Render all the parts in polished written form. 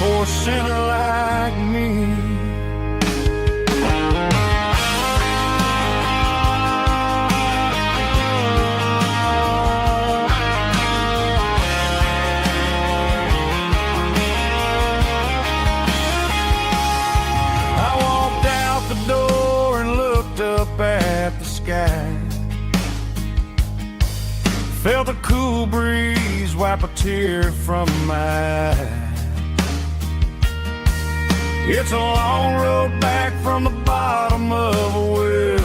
for a sinner like me. I walked out the door and looked up at the sky. Felt a cool breeze wipe a tear from my eye. It's a long road back from the bottom of a well,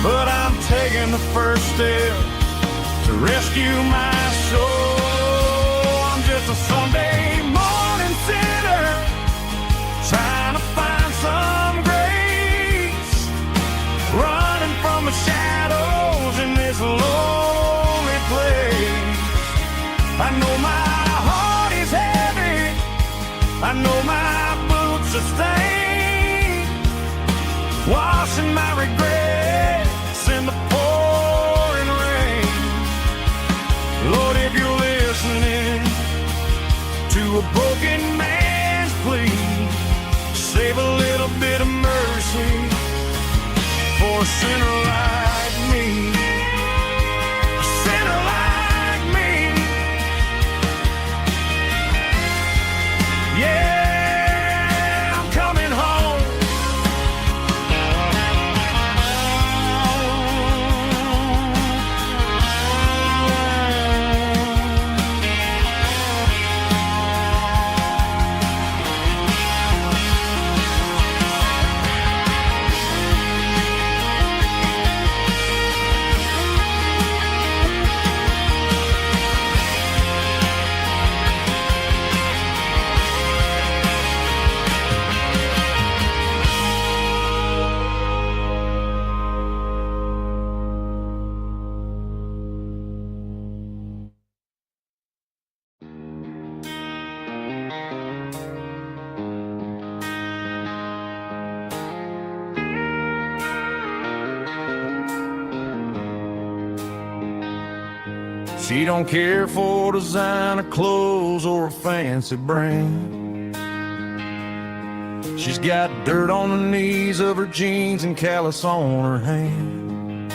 but I'm taking the first step to rescue my soul. I'm just a Sunday morning sinner trying to find some grace, running from the shadows in this lonely place. I know my heart is heavy, I know my boots are stained, washing my regrets in the pouring rain. Lord, if you're listening to a broken man's plea, save a little bit of mercy for a sinner like me. A sinner like me. Yeah, I'm coming home. She don't care for designer clothes or a fancy brand. She's got dirt on the knees of her jeans and callus on her hand.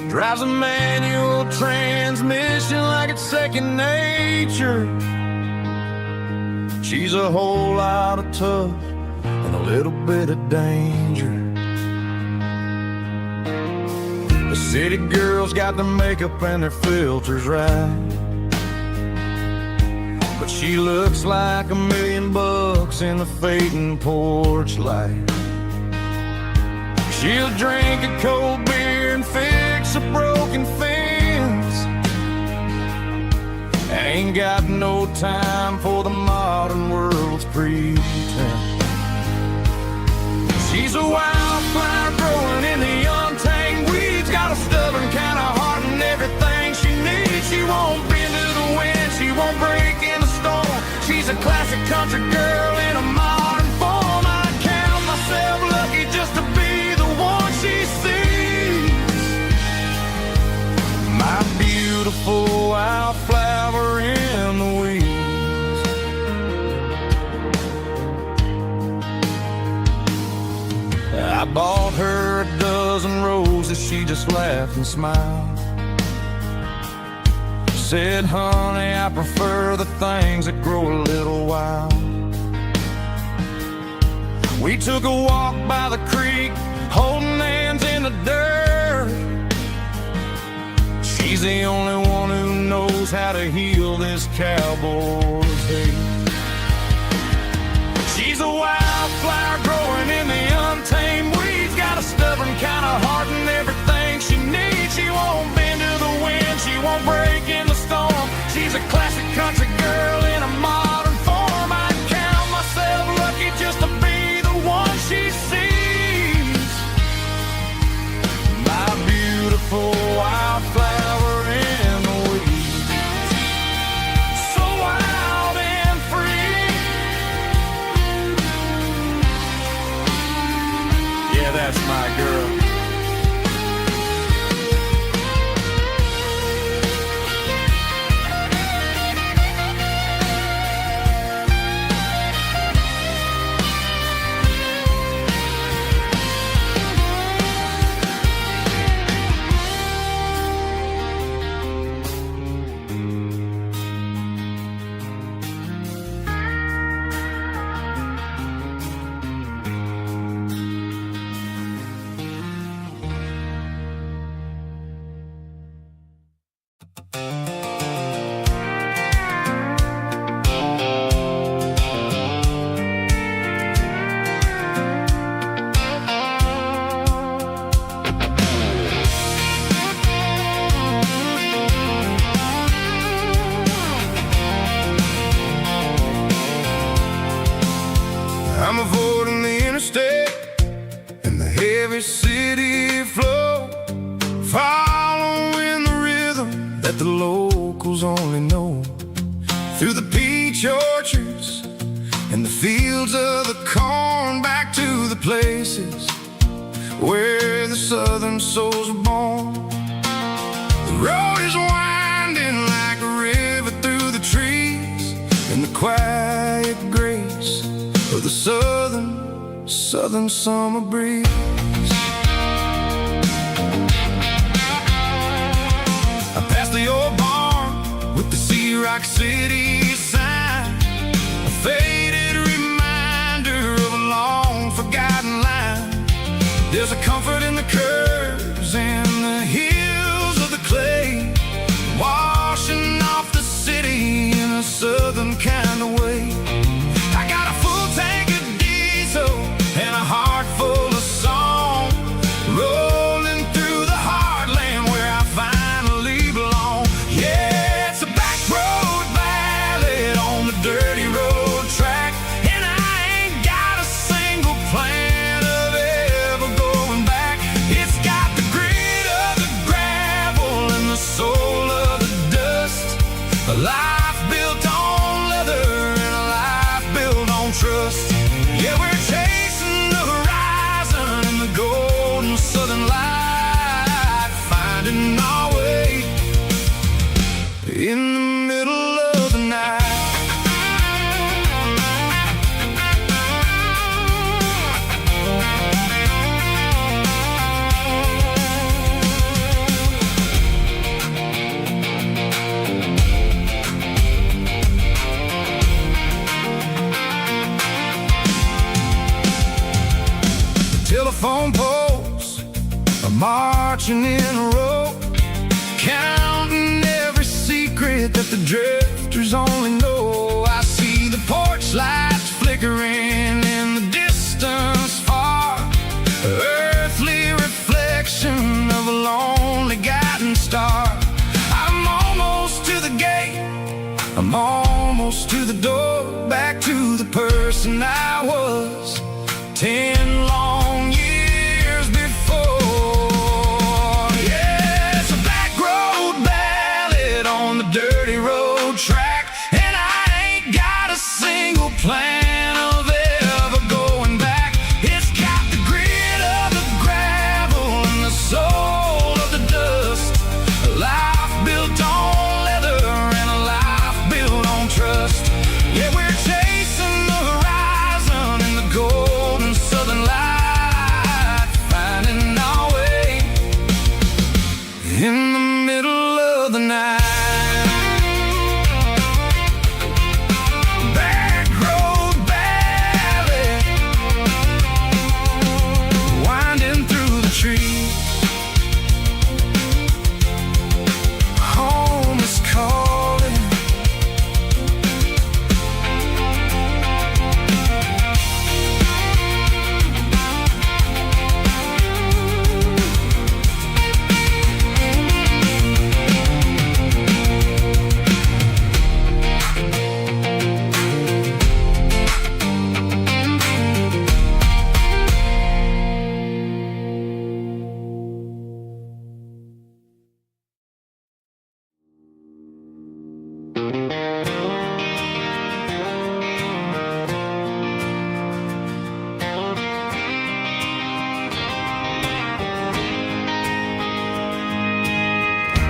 Drives a manual transmission like it's second nature. She's a whole lot of tough and a little bit of danger. The city girls got their makeup and their filters right, but she looks like $1 million in the fading porch light. She'll drink a cold beer and fix a broken fence, and ain't got no time for the modern world's pretense. She's a wildflower growing in the untamed weeds, got a stubborn kind of heart and everything she needs. She won't bend to the wind, she won't break in the storm. She's a classic country girl in a modern form. I count myself lucky just to be the one she sees. My beautiful wildflower in the weeds. I bought her a dozen roses, she just laughed and smiled. Said, honey, I prefer the things that grow a little wild. We took a walk by the creek, holding hands in the dirt. She's the only one who knows how to heal this cowboy's hate. She's a wildflower growing in the untamed weeds, got a stubborn kind of heart and everything she needs. She won't bend to the wind, she won't break in the storm. She's a classic country girl in a modern form. I count myself lucky just to be the one she sees. My beautiful wildflower in the weeds, so wild and free. Yeah, that's my girl. every city flow, following the rhythm that the locals only know. Through the peach orchards and the fields of the corn, back to the places where the southern souls were born. The road is winding like a river through the trees, in the quiet grace of the southern summer breeze. I passed the old barn with the Sea Rock City sign, a faded reminder of a long forgotten line. There's a comfort in the curves and the hills of the clay, washing off the city in a southern kind of way. I got a full tank of diesel and a heart full of song, rolling through the heartland where I finally belong. Yeah, it's a back road ballad on the dirty road track, and I ain't got a single plan of ever going back. It's got the grit of the gravel and the soul of the dust, a life built on leather and a life built on trust. Yeah, we're chasing the horizon in the golden southern light, finding our way in the middle of the night. Telephone poles are marching in a row, counting every secret that the drifters only know. I see the porch lights flickering in the distance far, earthly reflection of a lonely guiding star. I'm almost to the gate, I'm almost to the door, back to the person I was 10 long years before. Yeah, it's a back road ballad on the dirty road track, and I ain't got a single plan of ever going back. It's got the grit of the gravel and the soul of the dust, a life built on leather and a life built on trust. Yeah, we're chasing the horizon in the golden southern light, finding our way in the middle of the night. Back road ballad, winding through the trees. Home is calling.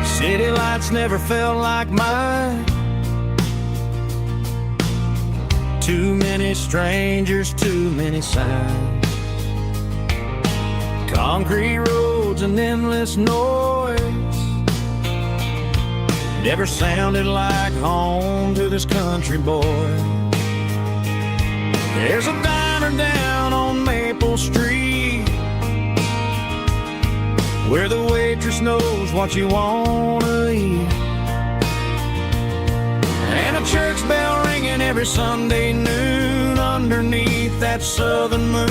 City lights never felt like mine. Too many strangers, too many signs. Concrete roads and endless noise never sounded like home to this country boy. There's a diner down on Maple Street where the waitress knows what you wanna eat, and a church bell ringing every Sunday noon underneath that southern moon.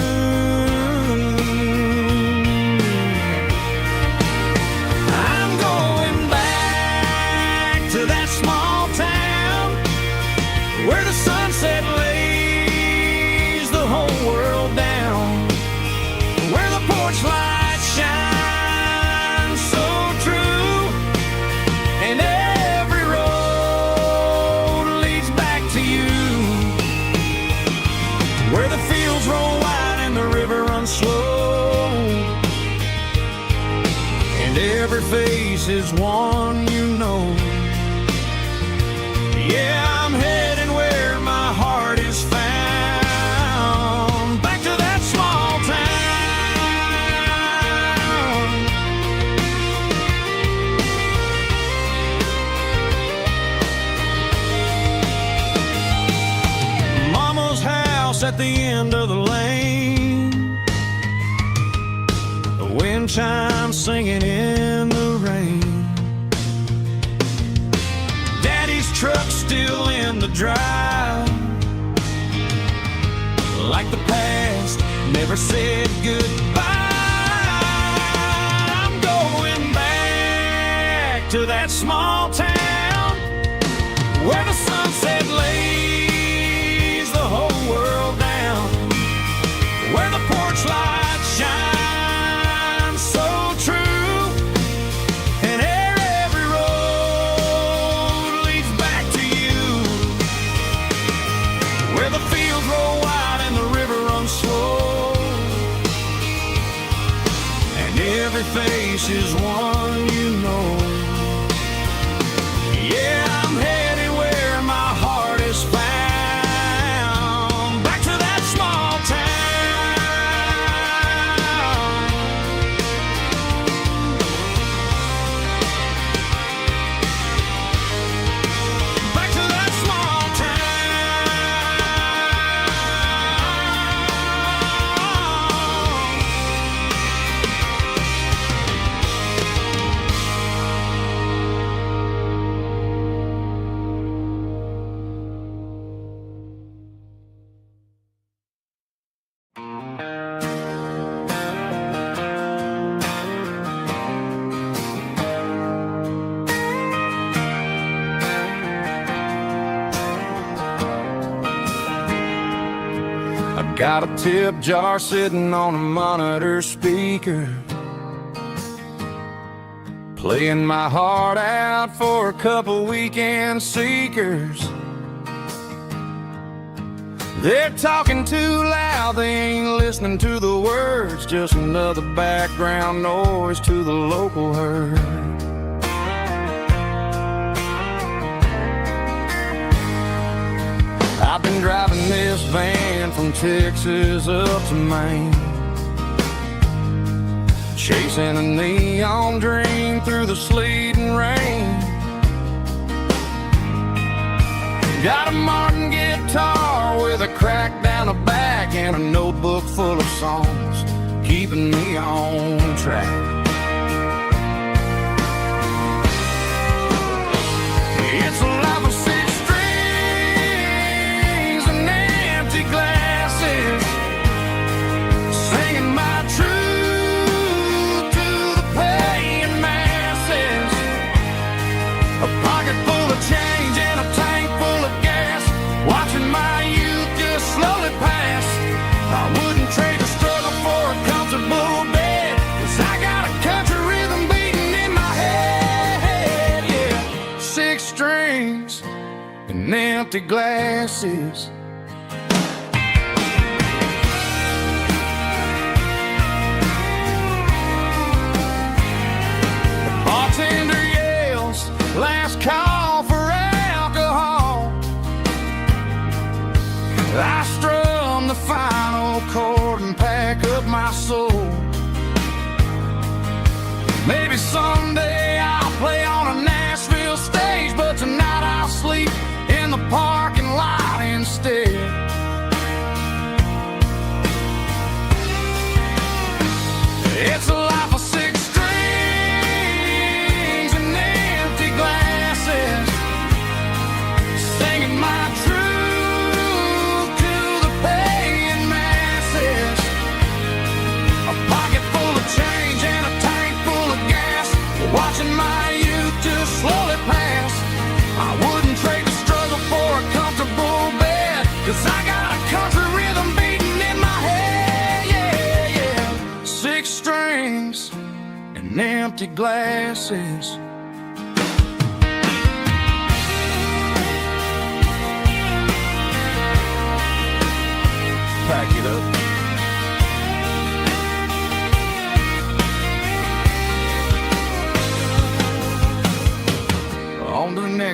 I'm going back to that small town where the sunset lays the whole world down, where the porch face is one you know. Yeah, I'm heading where my heart is found. Back to that small town. Mama's house at the end of the lane, the wind chimes singing in the rain. Daddy's truck still in the drive, like the past never said goodbye. I'm going back to that small town where the sunset lays the whole world down, where the porch lights shine so true, and every road leads back to you, where the fields roll wide and the river runs slow, and every face is one you know. Yeah, I'm headed where my heart is found. Back to that small town. Back to that small Got a tip jar sitting on a monitor speaker, playing my heart out for a couple weekend seekers. They're talking too loud, they ain't listening to the words, just another background noise to the local herd. I've been driving this van from Texas up to Maine, chasing a neon dream through the sleet and rain. Got a Martin guitar with a crack down the back and a notebook full of songs, keeping me on track. It's a life of six strings and empty glasses, singing my truth to the paying masses. A pocket full of change and a tank full of gas, watching my youth just slowly pass. I wouldn't trade the struggle for a comfortable bed, 'cause I got a country rhythm beating in my head. Yeah, six strings and empty glasses. The bartender yells, last call for alcohol. I strum the final chord and pack up my soul. Maybe someday I'll play on a Nashville stage, but tonight I'll sleep in the parking lot instead. It's a life of six strings and empty glasses, singing my truth to the paying masses. A pocket full of change and a tank full of gas, watching my youth just slowly pass. I wouldn't trade the struggle for a comfortable bed, 'cause I got a country rhythm beating in my head. Yeah, yeah. Six strings and empty glasses. Pack it up.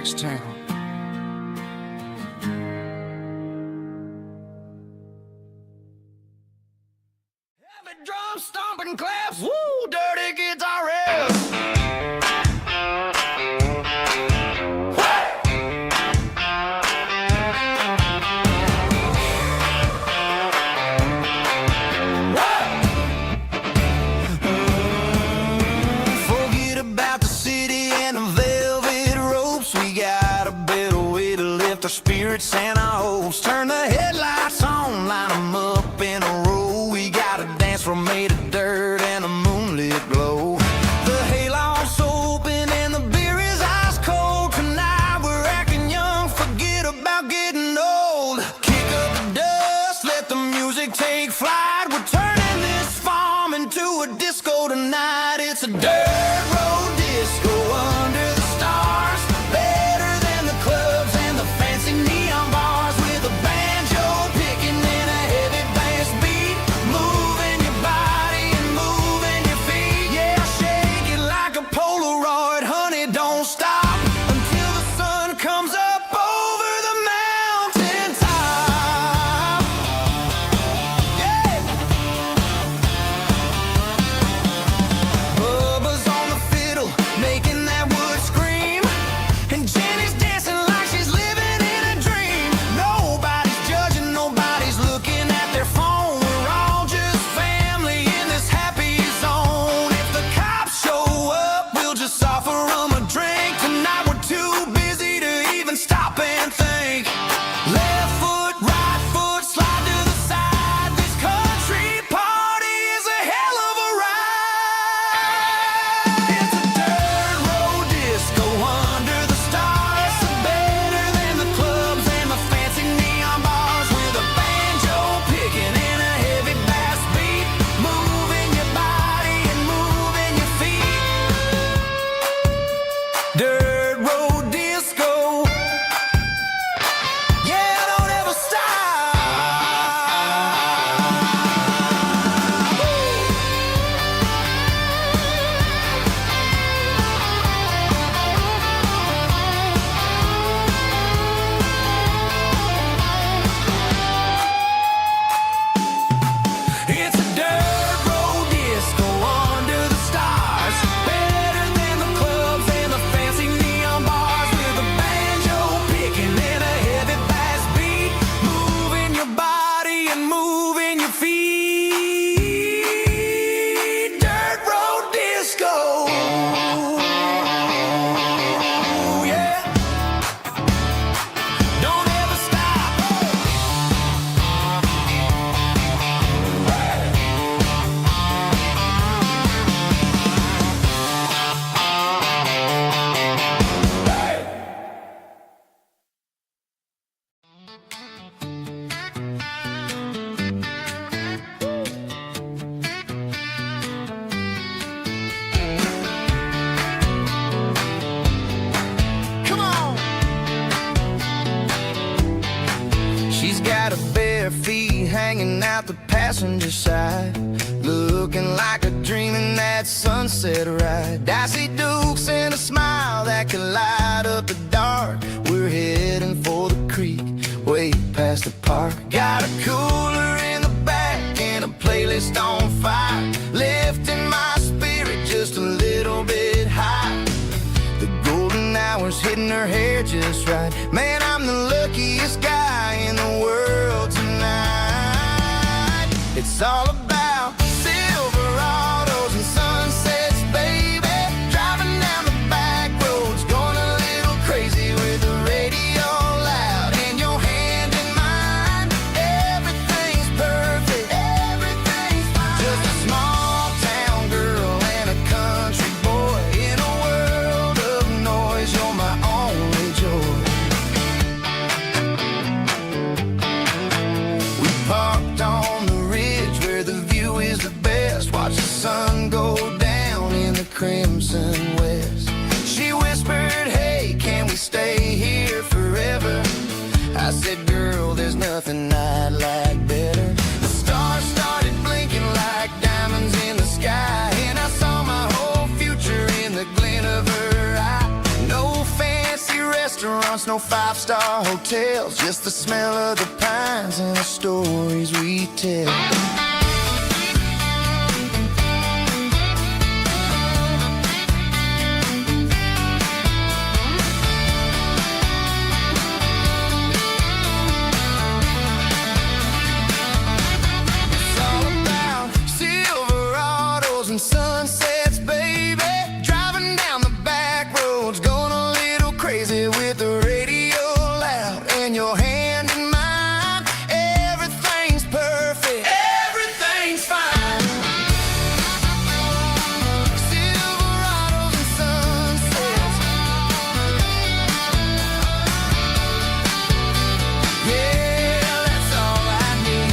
next town. Heavy drum stomping claps, woo, dirty guitar riffs. Spirits and our hopes. Turn the headlights on, line them up in a row. We got a dance floor made of dirt and a moonlit glow. The hayloft's open and the beer is ice cold. Tonight we're acting young, forget about getting old. Kick up the dust, let the music take flight. We're turning this farm into a disco tonight. It's a dirt road disco under the stars. Better than the clubs and the fancy neon bars, with a banjo picking and a heavy bass beat, moving your body and moving your feet. Yeah, shake it like a Polaroid, honey, don't stop until the sun comes up over the mountain top. Yeah. Bubba's on the fiddle, making that wood scream, and Jenny's dancing like she's living in a dream. Nobody's judging, nobody's looking at their phone. We're all just family in this happy zone. If the cops show up, we'll just offer them a drink. Tonight we're too busy to even stop and think. Left foot, right foot, slide to the side. This country party is a hell of a ride. It's a dirt road disco under the stars. Better than the clubs and the fancy neon bars, with a banjo picking and a heavy bass beat, moving your body and moving your feet. Dirt road disco. Yeah, don't ever stop. It's a dirt road disco under the stars. Better than the clubs and the fancy neon bars, with a banjo picking and a heavy bass beat, moving your body and moving your feet. Dirt road disco. Yeah. Don't ever stop. Come on. She's got her bare feet hanging out the passenger side, looking like a dream in that sunset ride. Dicey dukes and a smile that can light up the dark. We're heading for the creek, way past the park. Got a cooler in the back and a playlist on fire, lifting my spirit just a little bit high. The golden hours hitting her hair just right. Man, I'm the luckiest guy in the world tonight. It's all about Silverados and sunsets, baby. Driving down the back roads, going a little crazy with the radio loud and your hand in mine. Everything's perfect, everything's fine. Just a small town girl and a country boy in a world of noise. You're my only joy. We parked on the ridge where the view is the best. Watch the sun go down in the crimson west. She whispered, hey, can we stay here forever? I said, girl, there's nothing I'd like better. The stars started blinking like diamonds in the sky, and I saw my whole future in the glint of her eye. No fancy restaurant restaurants, no five-star hotels, just the smell of the pines and the stories we tell. Sunsets, baby, driving down the back roads, going a little crazy with the radio loud, and your hand in mine. Everything's perfect, everything's fine. Silverados and sunsets, yeah, that's all I need.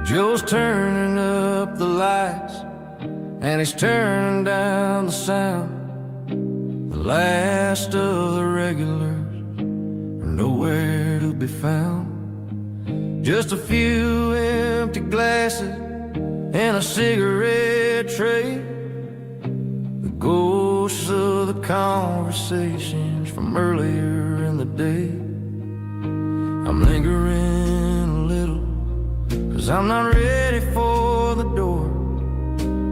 Joe's turning up the lights, and he's turning down the sound. The last of the regulars are nowhere to be found. Just a few empty glasses and a cigarette tray, the ghosts of the conversations from earlier in the day. I'm lingering a little, 'cause I'm not ready for the door,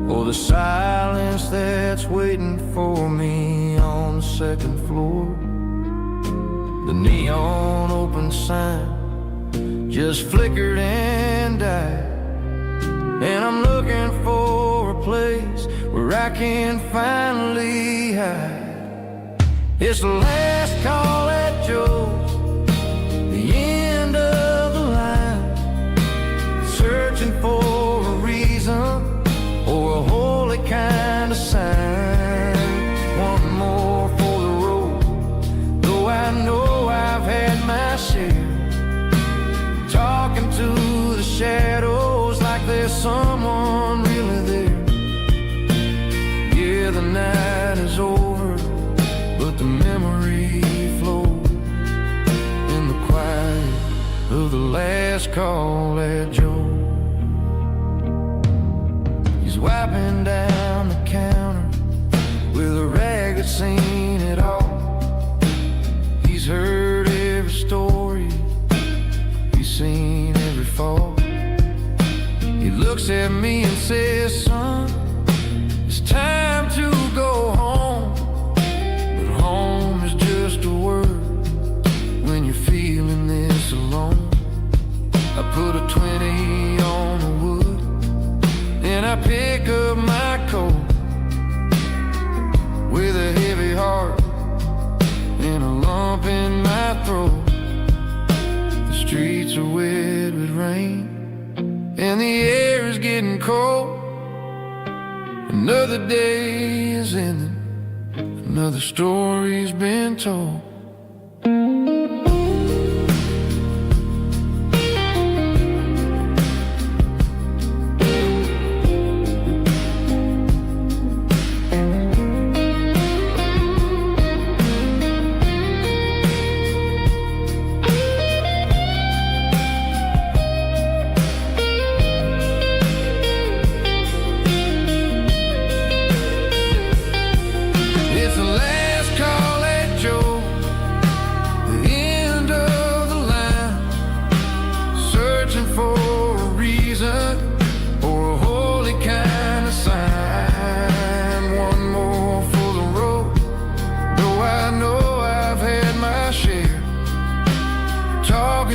or the silence that's waiting for me on the second floor. The neon open sign just flickered and died, and I'm looking for a place where I can finally hide. It's the last call at Joe's, the end of the line, searching for a reason or a holy kind of sign. One more for the road, though I know I've had my share. Talking to the shadows like there's someone really there. Yeah, the night is over, but the memory flows in the quiet of the last call at Joe. He's wiping down the counter with a rag that's seen it all. He's heard every story, he's seen every fall. He looks at me and says, son, it's time to go home. But home is just a word when you're feeling this alone. I put a 20 on the wood, and I pick up my coat with a heavy heart and a lump in my throat. The streets are wet with rain, and the air is getting cold. Another day is ending, another story's been told.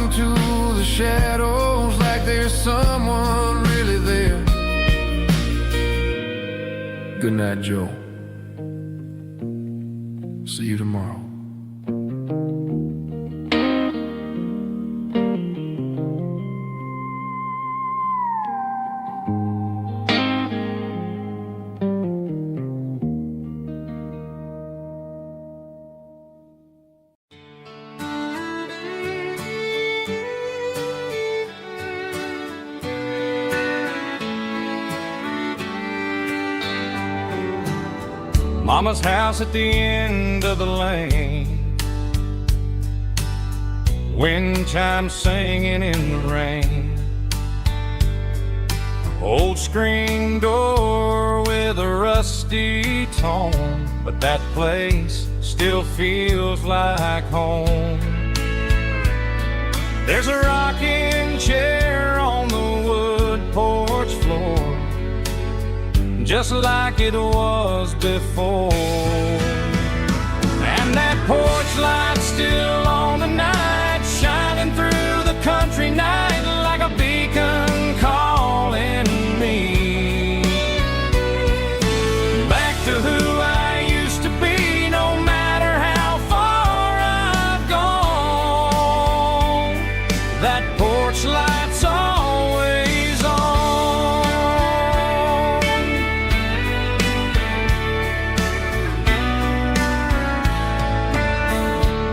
To the shadows like there's someone really there. Good night, Joe. See you tomorrow. Mama's house at the end of the lane, wind chimes singing in the rain. Old screen door with a rusty tone, but that place still feels like home. There's a rocking chair on the wood porch floor, just like it was before. And that porch light's still on tonight, shining through the country night like a beacon calling me back to who I used to be. No matter how far I've gone, that porch light's always on.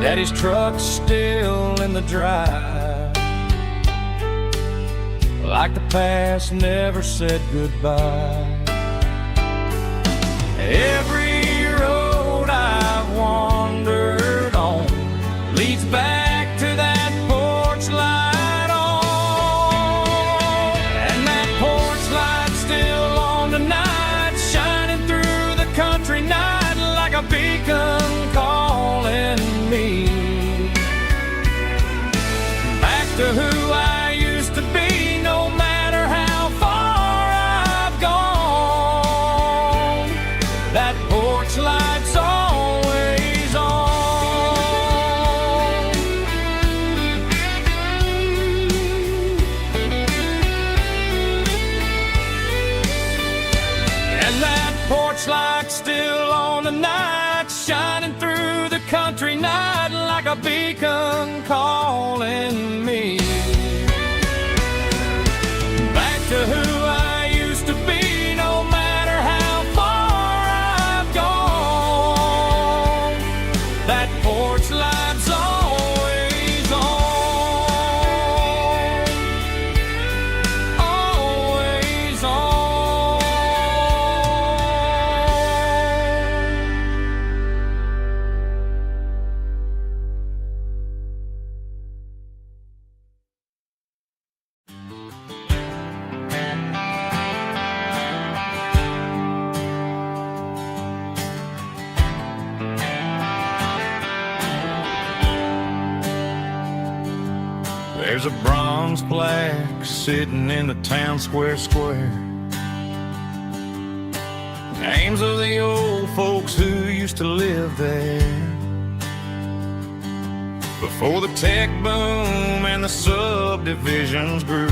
Daddy's truck's still in the drive, like the past never said goodbye. Every road I've wandered on leads back to that porch light on. And that porch light's still on tonight, shining through the country night like a beacon calling me back to who I used to be. No matter how far I've gone, that porch light's always on. And that porch light's still on tonight, shining through the country night like a beacon calling me back to who I used to be. No matter how far I've gone, that porch light's always on, always on. There's a bronze plaque sitting in the town square. Names of the old folks who used to live there before the tech boom and the subdivisions grew,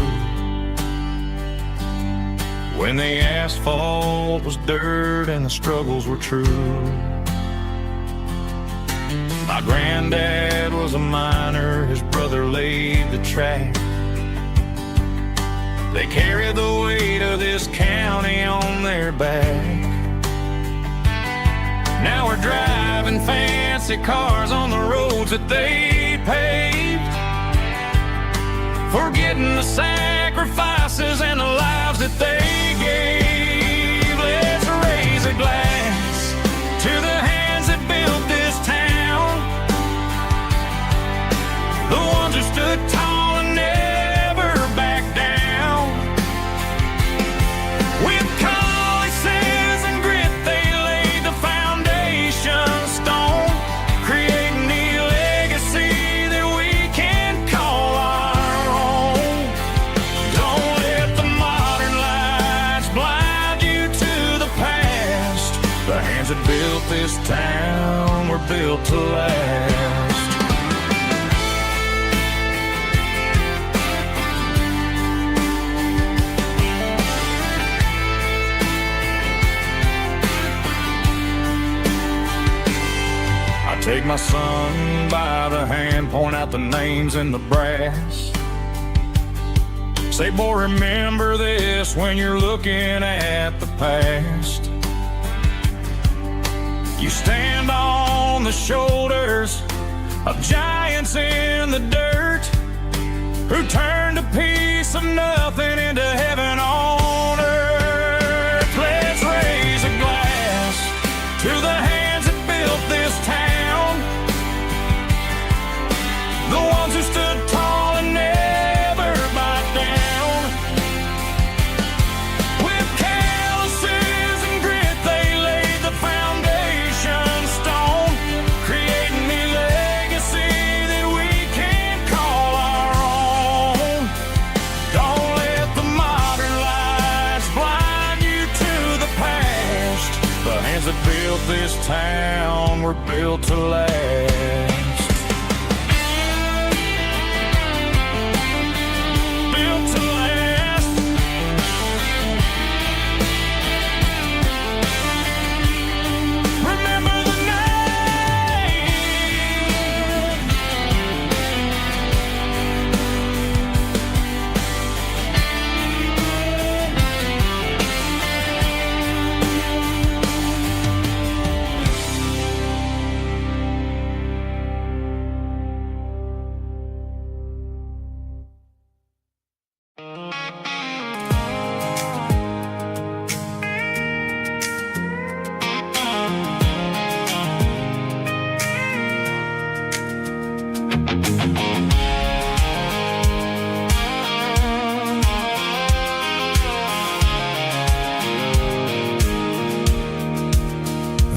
when the asphalt was dirt and the struggles were true. My granddad was a miner, his brother laid the track. They carried the weight of this county on their back. Now we're driving fancy cars on the roads that they paved, forgetting the sacrifices and the lives that they gave. Let's raise a glass to the hands that built this town, the ones who stood tall and never backed down. With calluses and grit, they laid the foundation stone, creating a legacy that we can call our own. Don't let the modern lights blind you to the past. The hands that built this town were built to last. Take my son by the hand, point out the names in the brass. Say, boy, remember this when you're looking at the past. You stand on the shoulders of giants in the dirt, who turned a piece of nothing into heaven on earth. Let's raise a glass to the town were built to last. Built to last. Remember the name.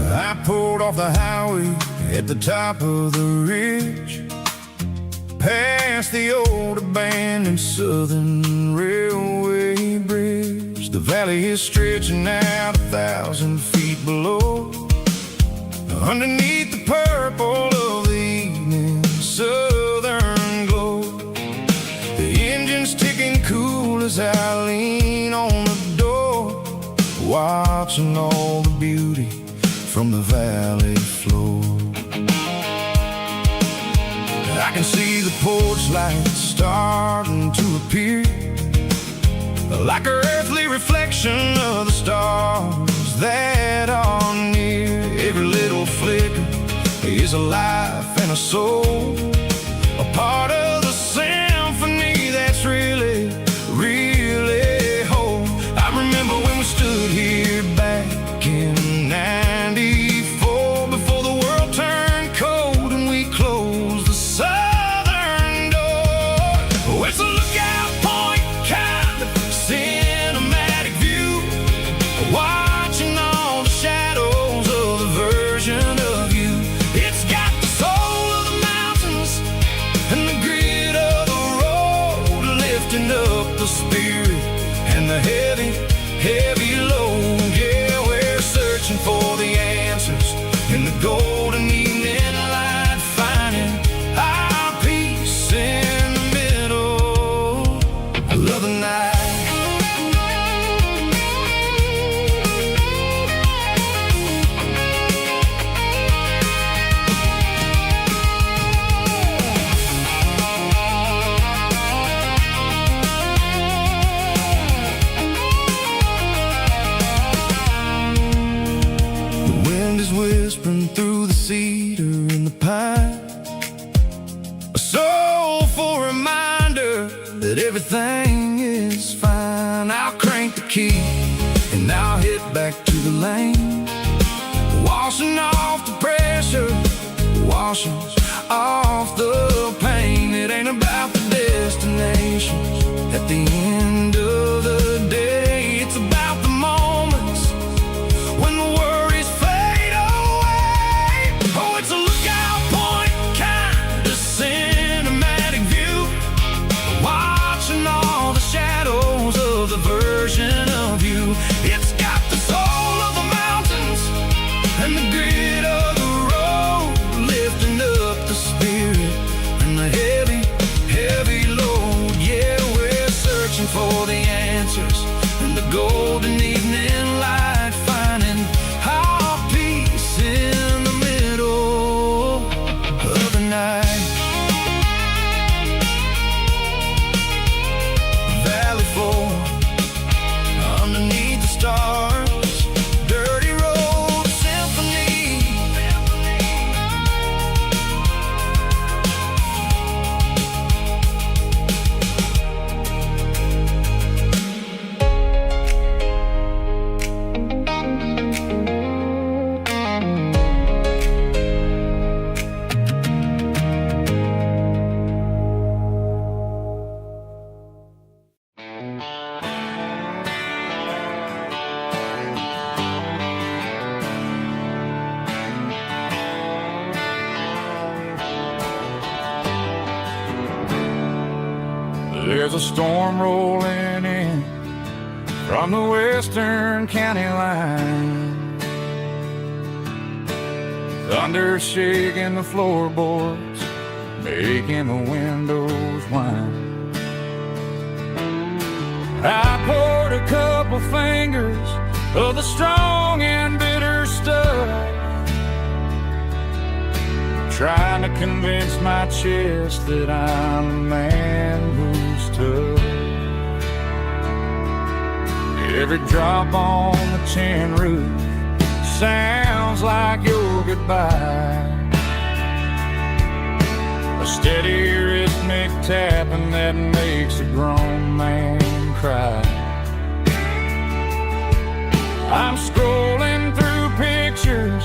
I pulled off the highway at the top of the ridge, past the old abandoned Southern Railway bridge. The valley is stretching out 1,000 feet below, underneath the purple of the evening southern glow. The engine's ticking cool as I lean on the door, watching all the beauty from the valley floor. I can see the porch lights starting to appear, like an earthly reflection of the stars that are near. Every little flicker is a life and a soul, a part of the symphony that's really, really whole. I remember when we stood here back in '94, before the world turned cold and we closed the southern door. Oh, it's a lookout point, kind of cinematic view, watching all the shadows of the version of you. It's got the soul of the mountains and the grit of the road, lifting up the spirit and the heavy, heavy load. Yeah, we're searching for the answers in the golden evening light, finding our peace in the middle of the night. The wind is whispering through the cedar and the pine, a soulful reminder that everything is fine. I'll crank the key and I'll hit back to the lane, washing off the pressure, washing off the pain. It ain't about the destinations at the end of the day, it's about the moments when the worries fade away. Oh, it's a lookout point, kind of cinematic view, watching all the shadows of the version of you. It's got the soul of the mountains and the grit of the road, lifting up the spirit and the heavy, heavy load. Yeah, we're searching for the answers in the golden evening light, finding our peace in the middle of the night. Valley floor, underneath the stars, dirty road symphony. There's a storm rolling in from the western county line. Thunder shaking the floorboards, making the windows whine. I poured a couple fingers of the strong and bitter stuff, trying to convince my chest that I'm a man who's tough. Every drop on the tin roof sounds like your goodbye, a steady rhythmic tapping that makes a grown man cry. I'm scrolling through pictures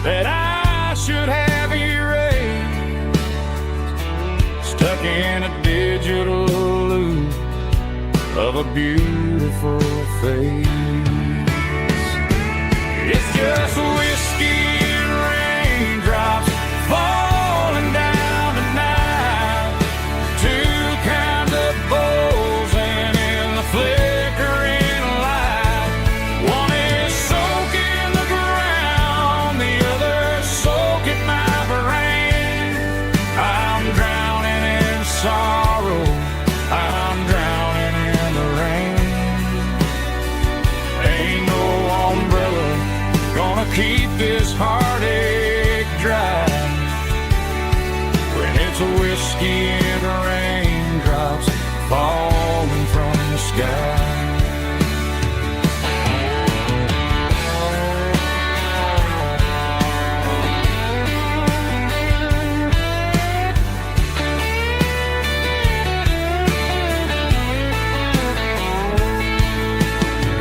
that I should have erased, stuck in a digital loop of a beautiful face. It's just whiskey and raindrops falling down tonight, two kinds of bowls and in the flickering light. One is soaking the ground, the other soaking my brain. I'm drowning in sorrow, I'm drowning in the rain. Ain't no umbrella gonna keep this heartache dry when it's a whiskey and raindrops falling from the sky.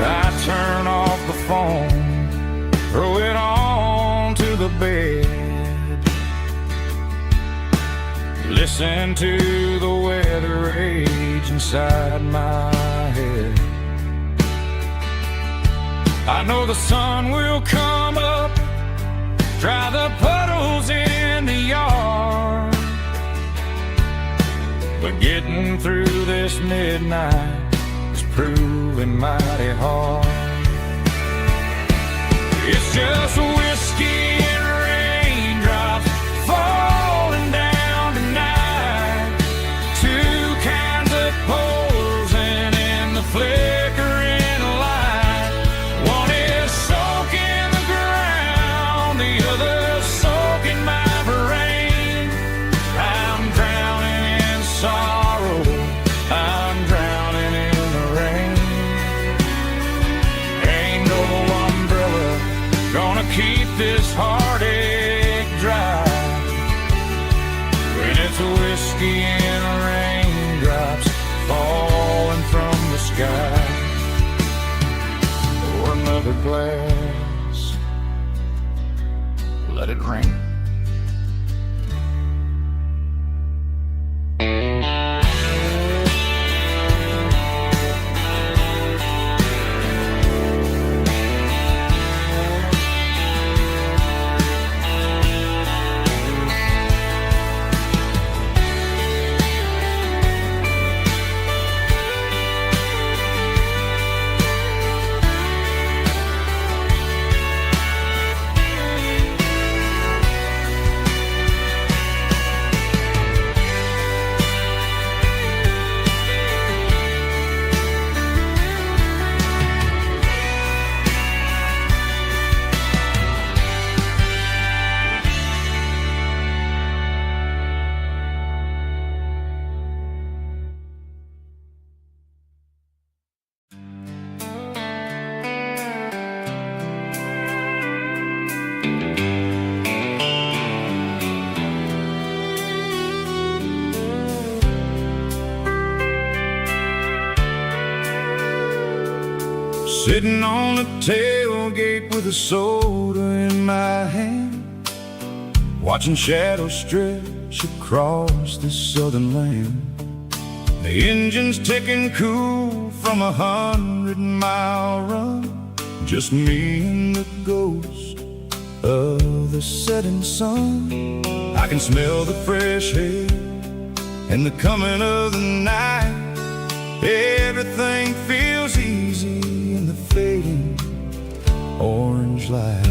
I turn off the phone, throw it on to the bed, listen to the weather rage inside my head. I know the sun will come up, dry the puddles in the yard, but getting through this midnight is proving mighty hard. It's just whiskey and raindrops falling down tonight, two kinds of poles and in the flickering light. One is soaking the ground, the other soaking my brain. I'm drowning in sorrow, I'm drowning in the rain. Ain't no umbrella gonna keep this heartache dry when it's a whiskey and raindrops falling from the sky. Pour another glass, let it rain. Sitting on the tailgate with a soda in my hand, watching shadows stretch across this southern land. The engine's ticking cool from 100-mile run, just me and the ghost of the setting sun. I can smell the fresh air and the coming of the night. Everything feels easy in the fading orange light.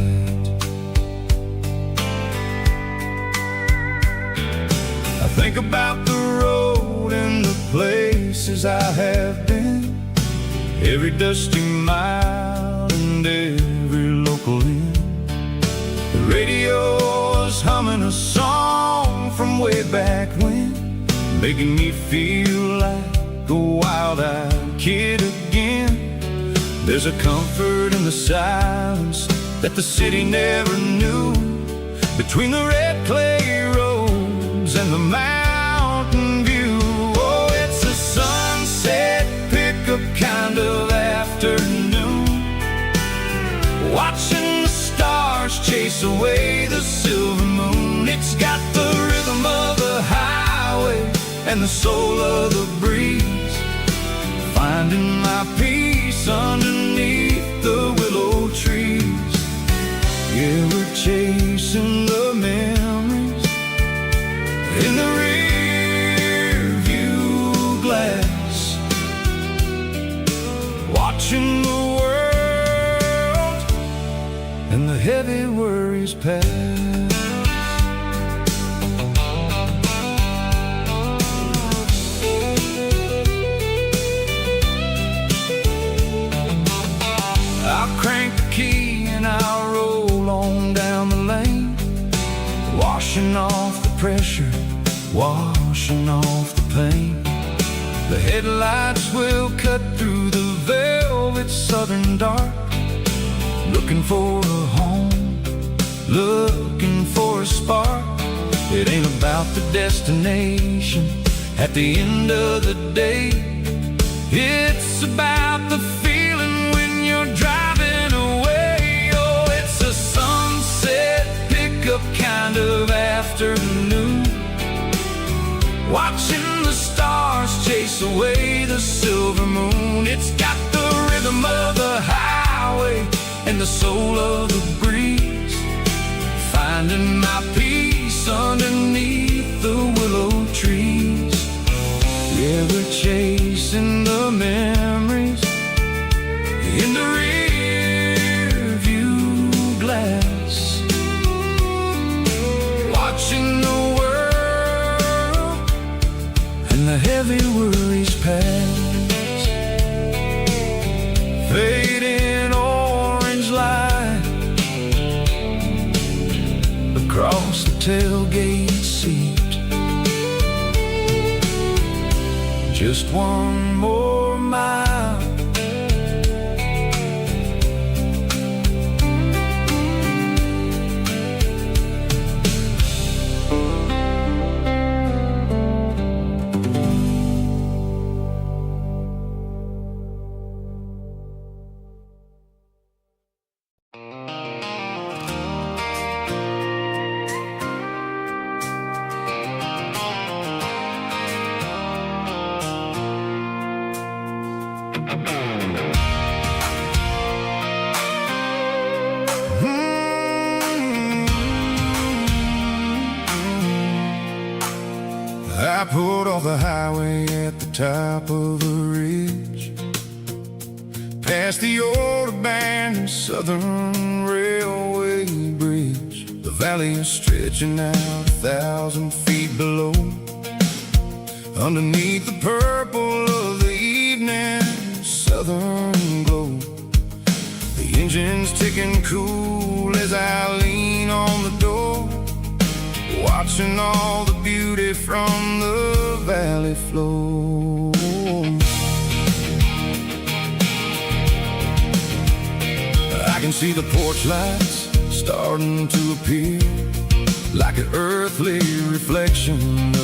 Think about the road and the places I have been, every dusty mile and every local inn. The radio is humming a song from way back when, making me feel like a wild-eyed kid again. There's a comfort in the silence that the city never knew, between the red clay roads and the mountain view. Oh, it's a sunset pickup kind of afternoon, watching the stars chase away the silver moon. It's got the rhythm of the highway and the soul of the breeze, finding my peace underneath the willow trees. Yeah, we're chasing the memories in the rear view glass, watching the world and the heavy worries pass. I'll crank the key and I'll roll on down the lane, washing off the pressure, washing off the pain. The headlights will cut through the velvet southern dark, looking for a home, looking for a spark. It ain't about the destination at the end of the day, it's about the feeling when you're driving away. Oh, it's a sunset pickup kind of afternoon, watching the stars chase away the silver moon. It's got the rhythm of the highway and the soul of the breeze, finding my peace underneath the willow trees. Yeah, we're chasing the memories in the rear view glass, watching the world and the heavy worries pass. Fading orange light across the tailgate seat, just one more mile. I pulled off the highway at the top of a ridge, past the old abandoned Southern Railway bridge. The valley is stretching out 1,000 feet below, underneath the purple of the evening southern glow. The engine's ticking cool as I lean on the door, watching all the beauty from the valley flow. I can see the porch lights starting to appear, like an earthly reflection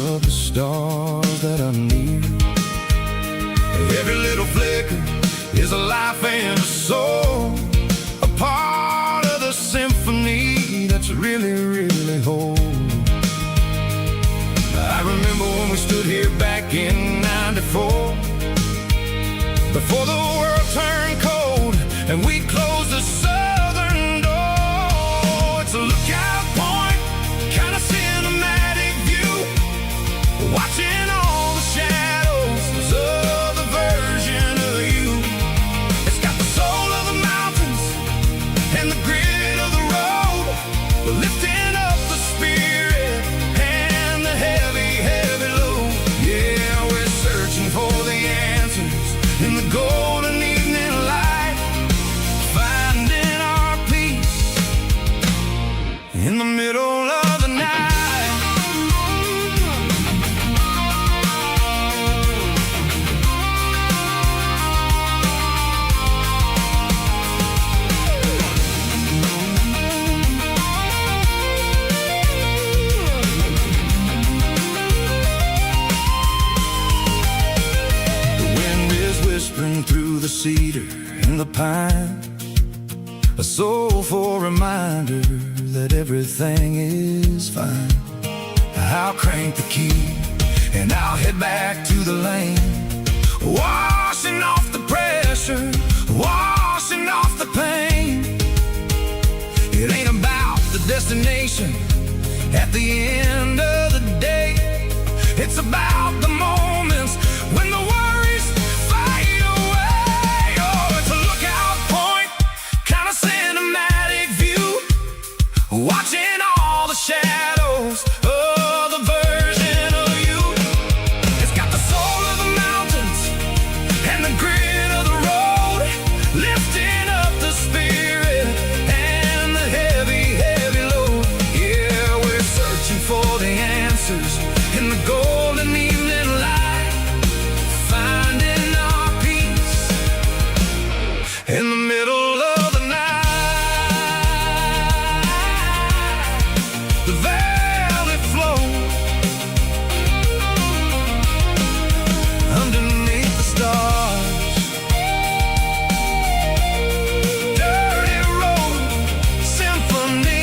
of the stars that are near. Every little flicker is a life and a soul, a part of the symphony that's really, really whole. I remember when we stood here back in '94, before the world turned cold and we closed the southern door. It's a lookout point, kind of cinematic view, watching all the shadows of the version of you. It's got the soul of the mountains and the grit of the road, lifting up the spirit and the heavy head. in the pine, a soulful reminder that everything is fine. I'll crank the key and I'll head back to the lane, washing off the pressure, washing off the pain. It ain't about the destination at the end of the day. It's about the moments when the worries fade away. Oh, it's a lookout point, kind of cinematic view, watching all the shadows of the version of you. It's got the soul of the mountains and the grit of the road, lifting up the spirit and the heavy, heavy load. Yeah, we're searching for the answers in the golden evening light, finding our peace in the middle of the night. The valley flows underneath the stars. Dirty road symphony.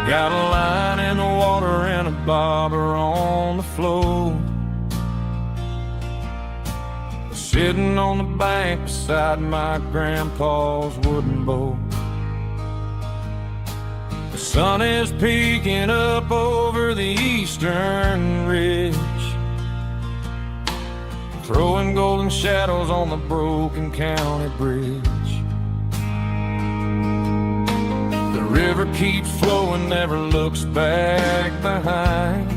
Got a line in the water and a bobber on the floor, sitting on the bank beside my grandpa's wooden boat. The sun is peeking up over the eastern ridge, throwing golden shadows on the broken county bridge. The river keeps flowing, never looks back behind,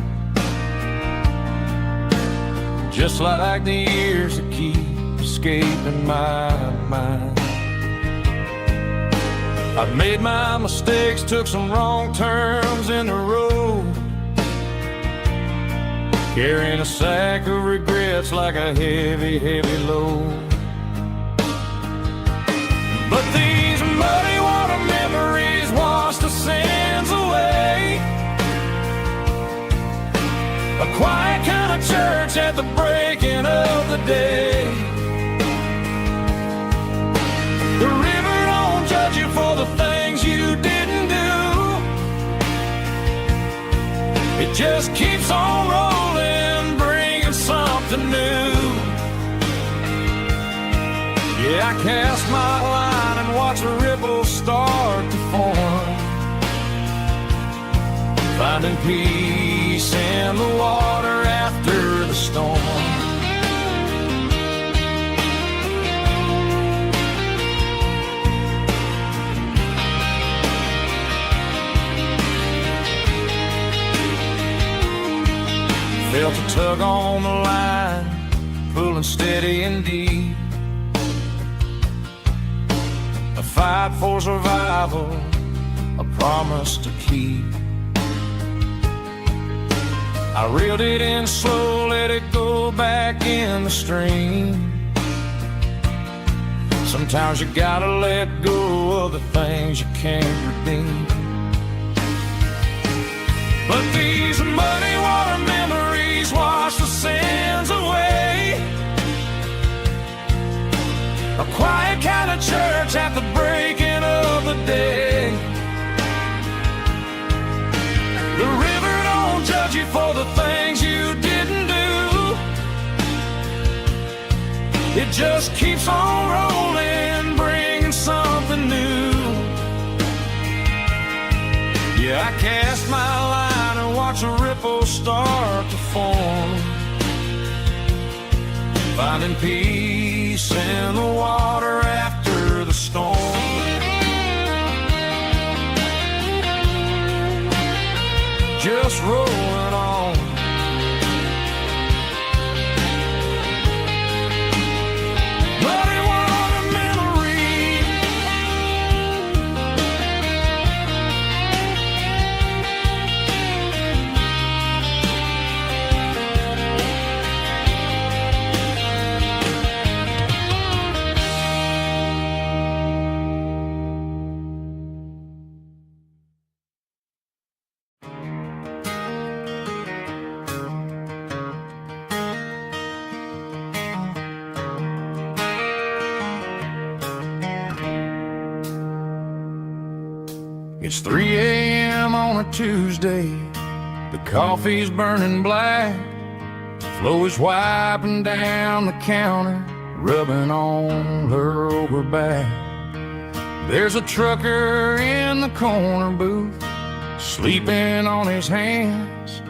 just like the years that keep escaping my mind. I've made my mistakes, took some wrong turns in the road, carrying a sack of regrets like a heavy, heavy load. But these muddy water memories wash the sins away. A quiet kind of church at the breaking of the day. The river don't judge you for the things you didn't do. It just keeps on rolling, bringing something new. Yeah, I cast my line and watch the ripples start to form, finding peace in the water after the storm. Felt a tug on the line, pulling steady and deep. A fight for survival, a promise to keep. I reeled it in slow, let it go back in the stream. Sometimes you gotta let go of the things you can't redeem. But these muddy water memories wash the sins away. A quiet kind of church at the breaking of the day. The river don't judge you for the things you didn't do. It just keeps on rolling, bringing something new. Yeah, I cast my line and watch a ripple start to form, finding peace peace in the water after the storm. Just rolling on. But it was a memory. It's 3 a.m. on a Tuesday. The coffee's burning black. Flo's wiping down the counter, rubbing on her over back. There's a trucker in the corner booth, sleeping on his hands.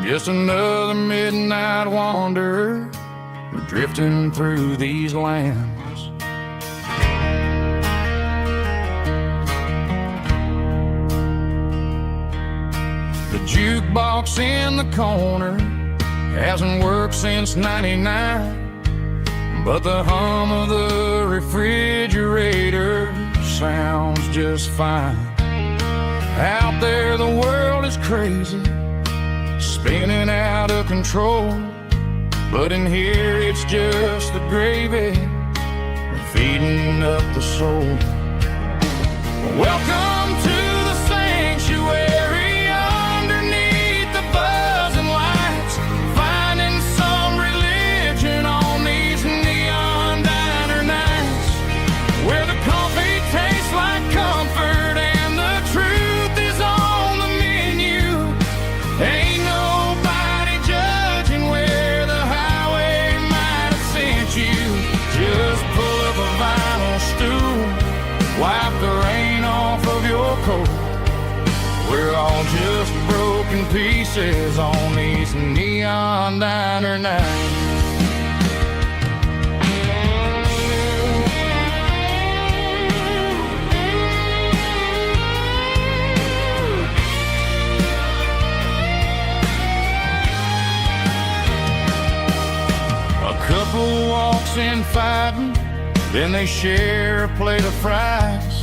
Just another midnight wanderer, drifting through these lands. The jukebox in the corner hasn't worked since '99, but the hum of the refrigerator sounds just fine. Out there the world is crazy, spinning out of control, but in here it's just the gravy feeding up the soul. Welcome to the sanctuary underneath the buzzing lights, finding some religion on these neon diner nights, where the coffee tastes like comfort and the truth is on the menu. Ain't nobody judging where the highway might have sent you. Just pull up a vinyl stool, wipe the rain off of your coat. We're all just broken pieces on these neon diner nights. A couple walks in fighting, then they share a plate of fries.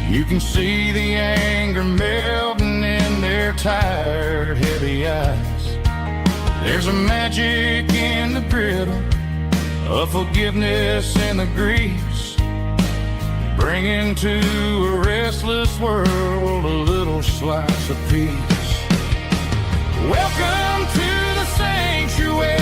You can see the anger melting in their tired, heavy eyes. There's a magic in the griddle, a forgiveness in the grease, bringing to a restless world a little slice of peace. Welcome to the sanctuary.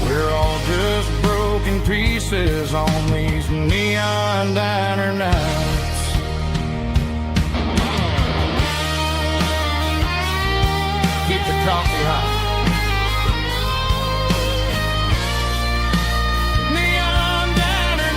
We're all just broken pieces on these neon diner nights. Keep the coffee hot. Neon diner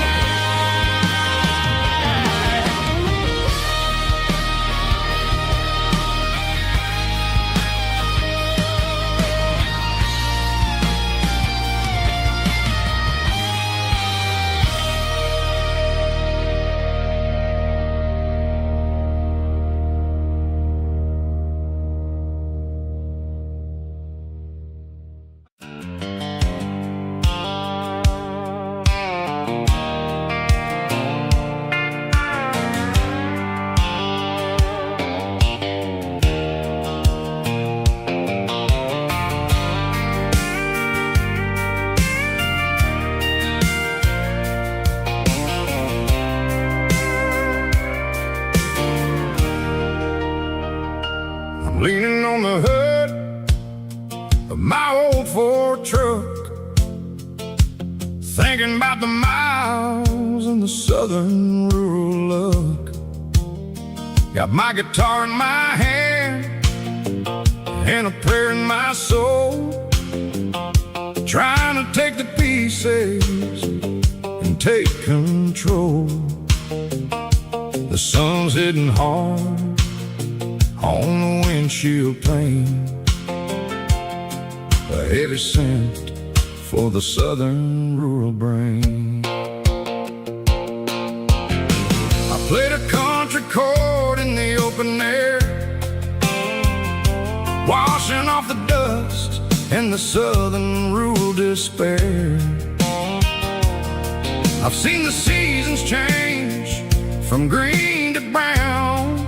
leaning on the hood of my old Ford truck, thinking about the miles and the southern rural look. Got my guitar in my hand and a prayer in my soul, trying to take the pieces and take control. The sun's hitting hard on the windshield pane, a heavy scent for the southern rural brain. I played a country chord in the open air, washing off the dust and the southern rural despair. I've seen the seasons change from green to brown,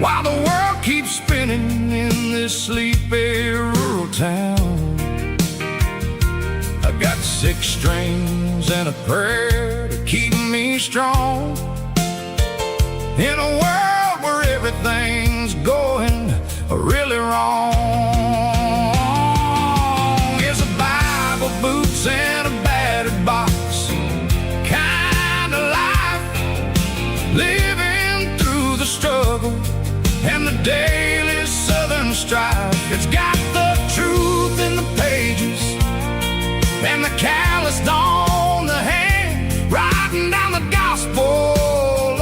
while the world keeps spinning in this sleepy rural town. I got 6 strings and a prayer to keep me strong, in a world where everything's going really wrong. It's a Bible, boots, and a battered box kind of life, living through the struggle and the daily southern strife. It's got the truth in the pages and the calloused on the hand, writing down the gospel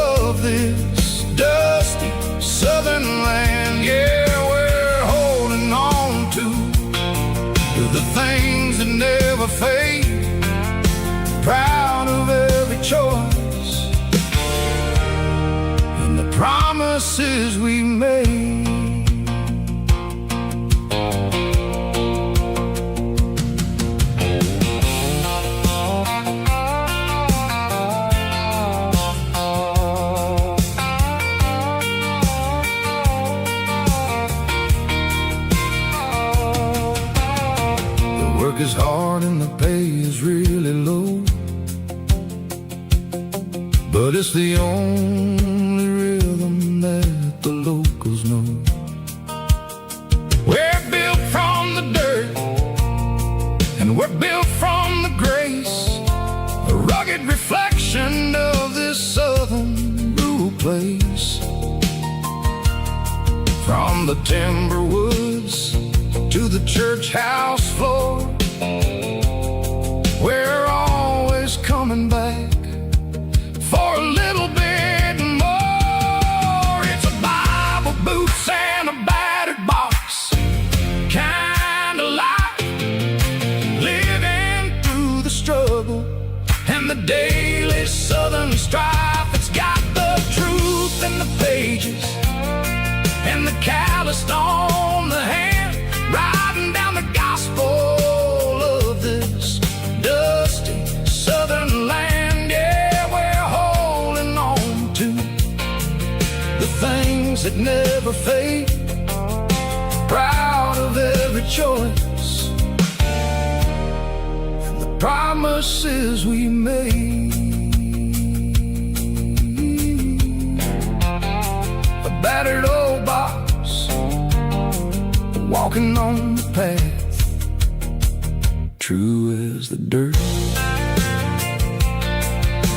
of this dusty southern land. Yeah, we're holding on to the things that never fade, proud of every choice and the promises we made. Work is hard and the pay is really low, but it's the only rhythm that the locals know. We're built from the dirt and we're built from the grace, a rugged reflection of this southern rural place. From the timber woods to the church house floor, we're always coming back for a little bit more. It's a Bible, boots, and a battered box kind of life, living through the struggle and the daily southern strife. It's got the truth in the pages and the calloused on the hand, writing down the gospel of this dusty southern land. Yeah, we're holding on to the things that never fade, proud of every choice and the promises we made. A battered old box, walking on the path, true as the dirt.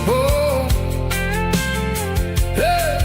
Oh, hey.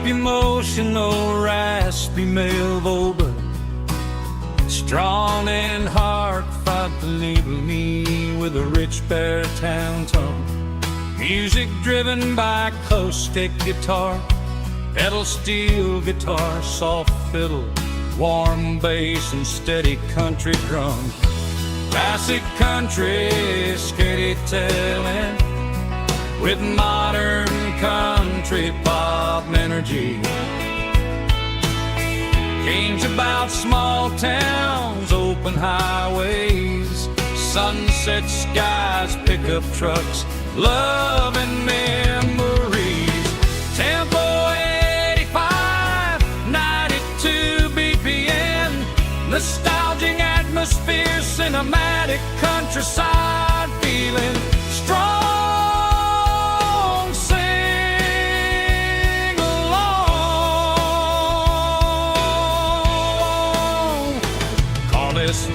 Emotional, raspy male vocal, strong and heartfelt, label me with a rich baritone tone. Music driven by acoustic guitar, pedal steel guitar, soft fiddle, warm bass and steady country drum. Classic country storytelling with modern country pop energy. Games about small towns, open highways, sunset skies, pickup trucks, love and memories. Tempo 85, 92 BPM, nostalgic atmosphere, cinematic countryside feeling strong. Sing along. Call this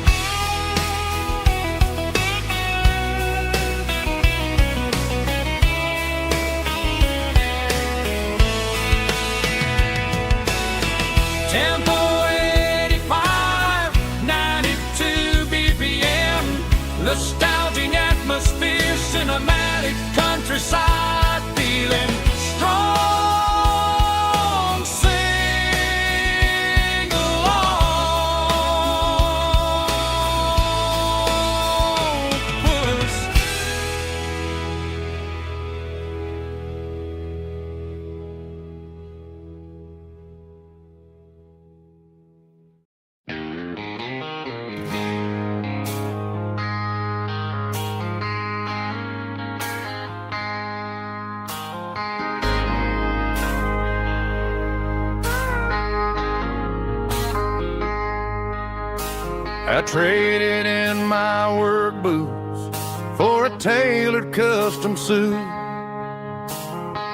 Tempo 85, 92 BPM, nostalgic atmosphere, cinematic countryside feeling strong. Sing along. Puss. I traded in my work boots for a tailored custom suit.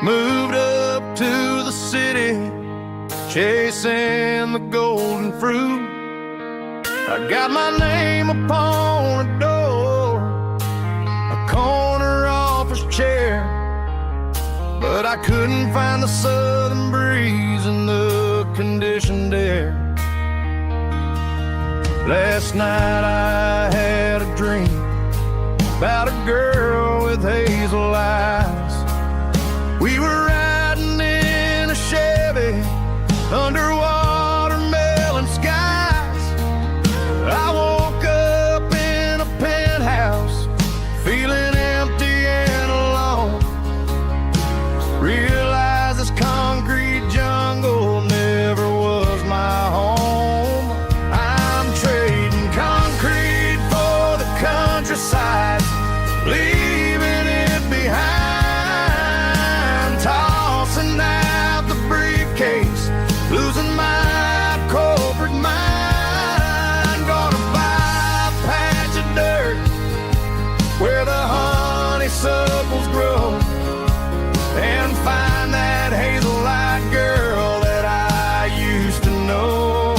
Moved up to the city, chasing the golden fruit. I got my name upon a door, a corner office chair, but I couldn't find the southern breeze in the conditioned air. Last night I had a dream about a girl with hazel eyes. We were riding in a Chevy under watermelon skies. I woke up in a penthouse feeling empty and alone. Realized this concrete jungle never was my home. Countryside, leaving it behind, tossing out the briefcase, losing my corporate mind. Gonna buy a patch of dirt where the honeysuckles grow and find that hazel-eyed girl that I used to know.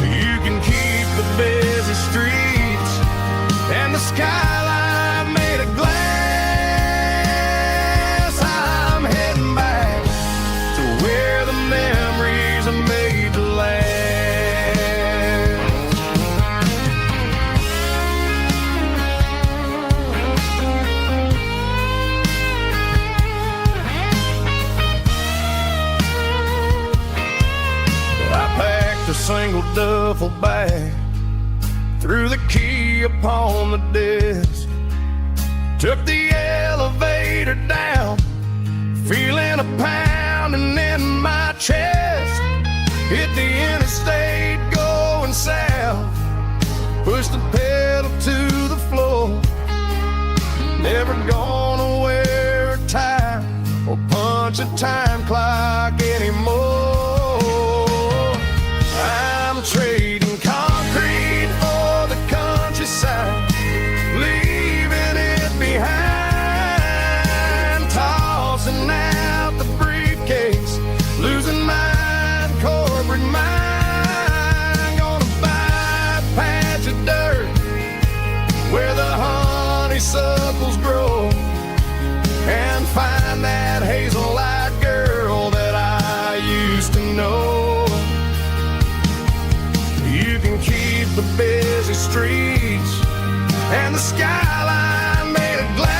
You can keep the busy streets and the skyline made of glass. I'm heading back to where the memories are made to last. I packed a single duffel bag, threw the key upon the desk, took the elevator down, feeling a pounding in my chest. Hit the interstate going south, pushed the pedal to the floor. Never gonna wear a tie or punch a time clock anymore. I'm trading concrete for the countryside, leaving it behind, tossing out the briefcase, losing my corporate mind. Gonna buy a patch of dirt where the honeysuckles grow and find that hazel-eyed girl that I used to know. You can keep the busy streets and the skyline made of glass.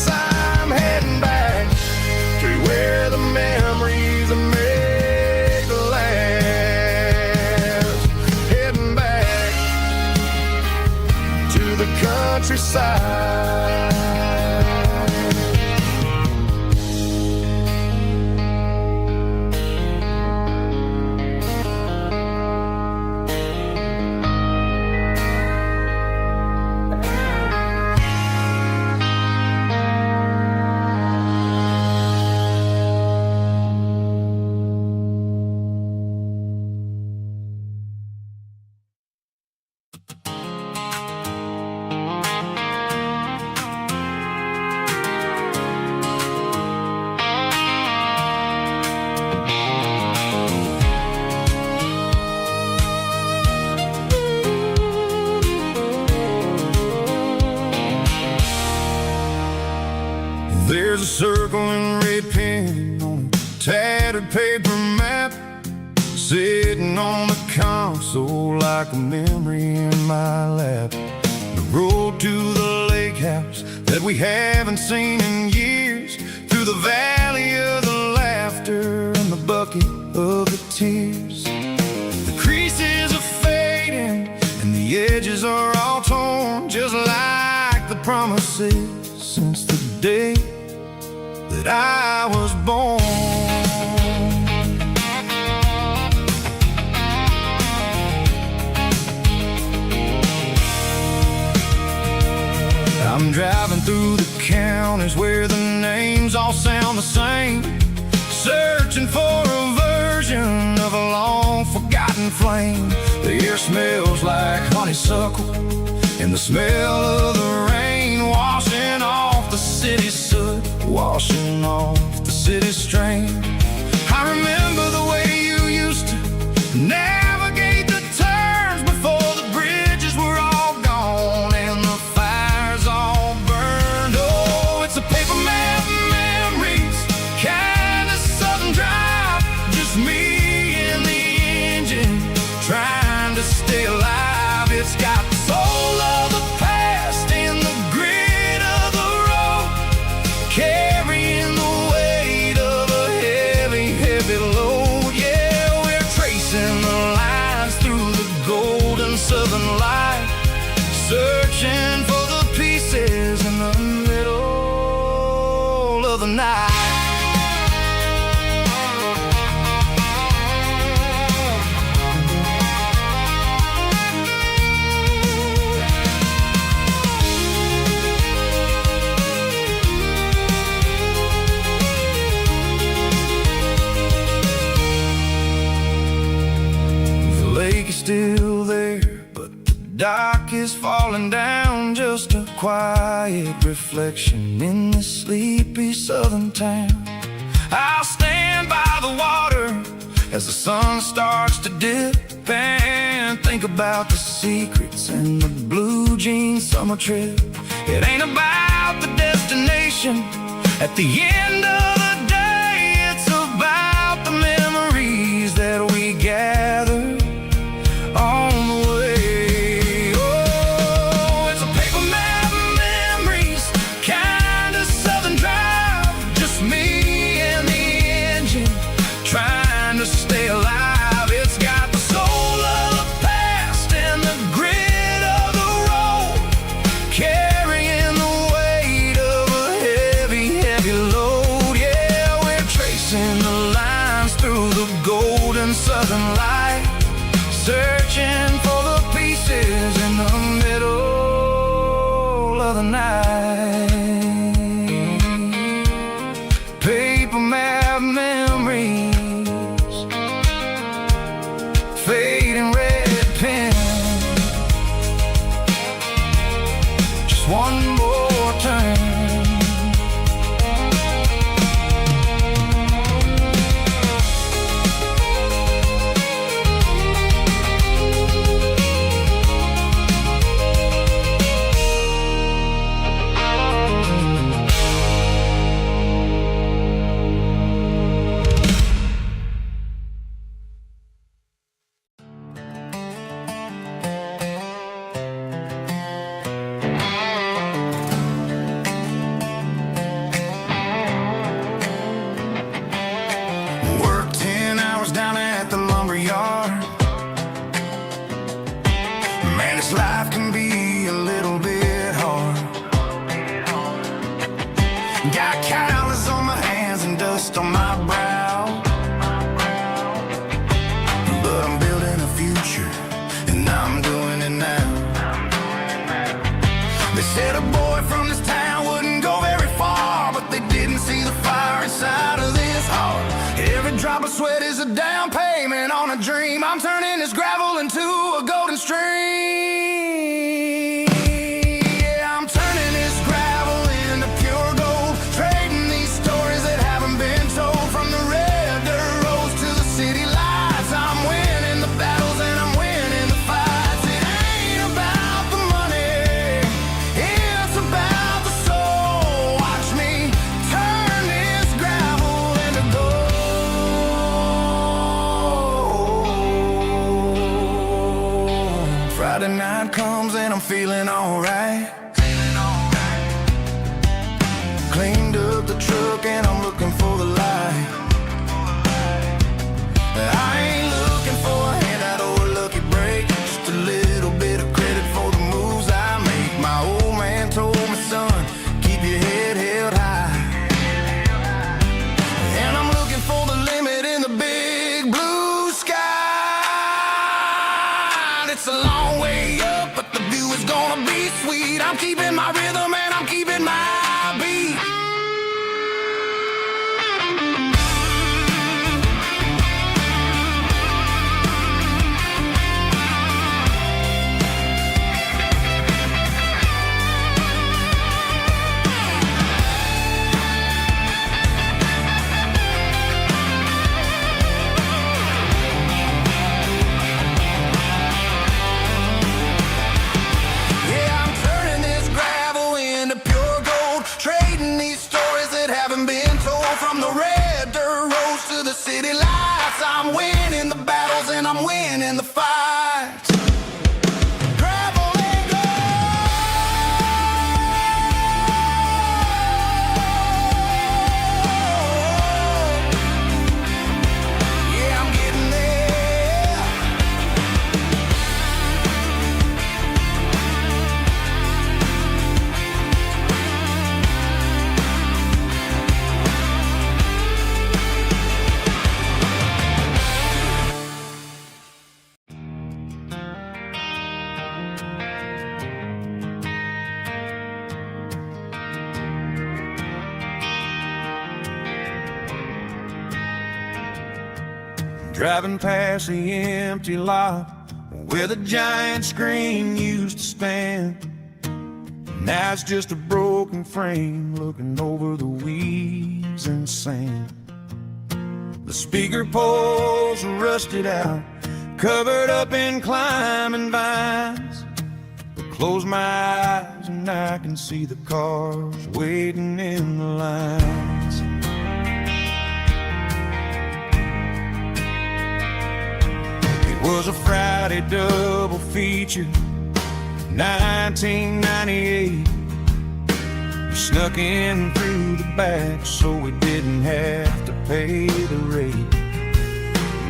I'm heading back to where the memories are made to last. Heading side. There's a circle in red pen on a tattered paper map, sitting on the console like a memory in my lap. The road to the lake house that we haven't seen in years, through the valley of the laughter and the bucket of the tears. The creases are fading and the edges are all torn, just like the promises since the day that I was born. I'm driving through the counties where the names all sound the same, searching for a version of a long forgotten flame. The air smells like honeysuckle and the smell of the rain washing off the city's soot, washing off the city's strain. I remember the way you used to navigate the turns before the bridges were all gone and the fires all burned. Oh, it's a paper map memories, kind of southern drive, just me and the engine trying to stay alive. It's got the soul of the past and the grit of the road, carrying the weight of a heavy, heavy load. Yeah, we're tracing the lines through the golden southern light, searching for the pieces in the middle of the night. The lake is still there, but the dock is falling down, just a quiet reflection in this sleepy southern town. I'll stand by the water as the sun starts to dip and think about the secrets and the blue jean summer trip. It ain't about the destination at the end of the day, it's about the memories that we gather on the way. Oh, it's a paper map memories, kind of southern drive, just me and the engine trying to stay alive. It's got the soul of the past and the grit of the road, carrying the weight of a heavy, heavy load. Yeah, we're tracing the lines through the golden southern light, searching for the pieces in the middle of the night. Paper map memories, fading red pen, just one more turn. sweat is a down payment on a dream. I'm turning this gravel into a golden stream. Yeah, I'm turning this gravel into pure gold, trading these stories that haven't been told. From the red dirt roads to the city lights, I'm winning the battles and I'm winning the fights. It ain't about the money, it's about the soul. Watch me turn this gravel into gold. Friday night comes and I'm feeling alright. Cleaned up the truck and I'm looking for the light. I ain't looking for a handout or a lucky break, just a little bit of credit for the moves I make. My old man told me, son, keep your head held high. And I'm looking for the limit in the big blue sky. It's a long way up, but the view is gonna be sweet. I'm keeping my rhythm and I'm keeping my beat. Yeah, I'm turning this gravel into pure gold, trading these stories that haven't been told. From the red dirt roads to the city lights, I'm winning the battles and I'm winning the fights. Gravel and gold. Yeah, I'm getting there. Driving past the empty lot where the giant screen used to stand. Now it's just a broken frame looking over the weeds and sand. The speaker poles are rusted out, covered up in climbing vines. I close my eyes and I can see the cars waiting in the lines. It was a Friday double feature, 1998. We snuck in through the back so we didn't have to pay the rate.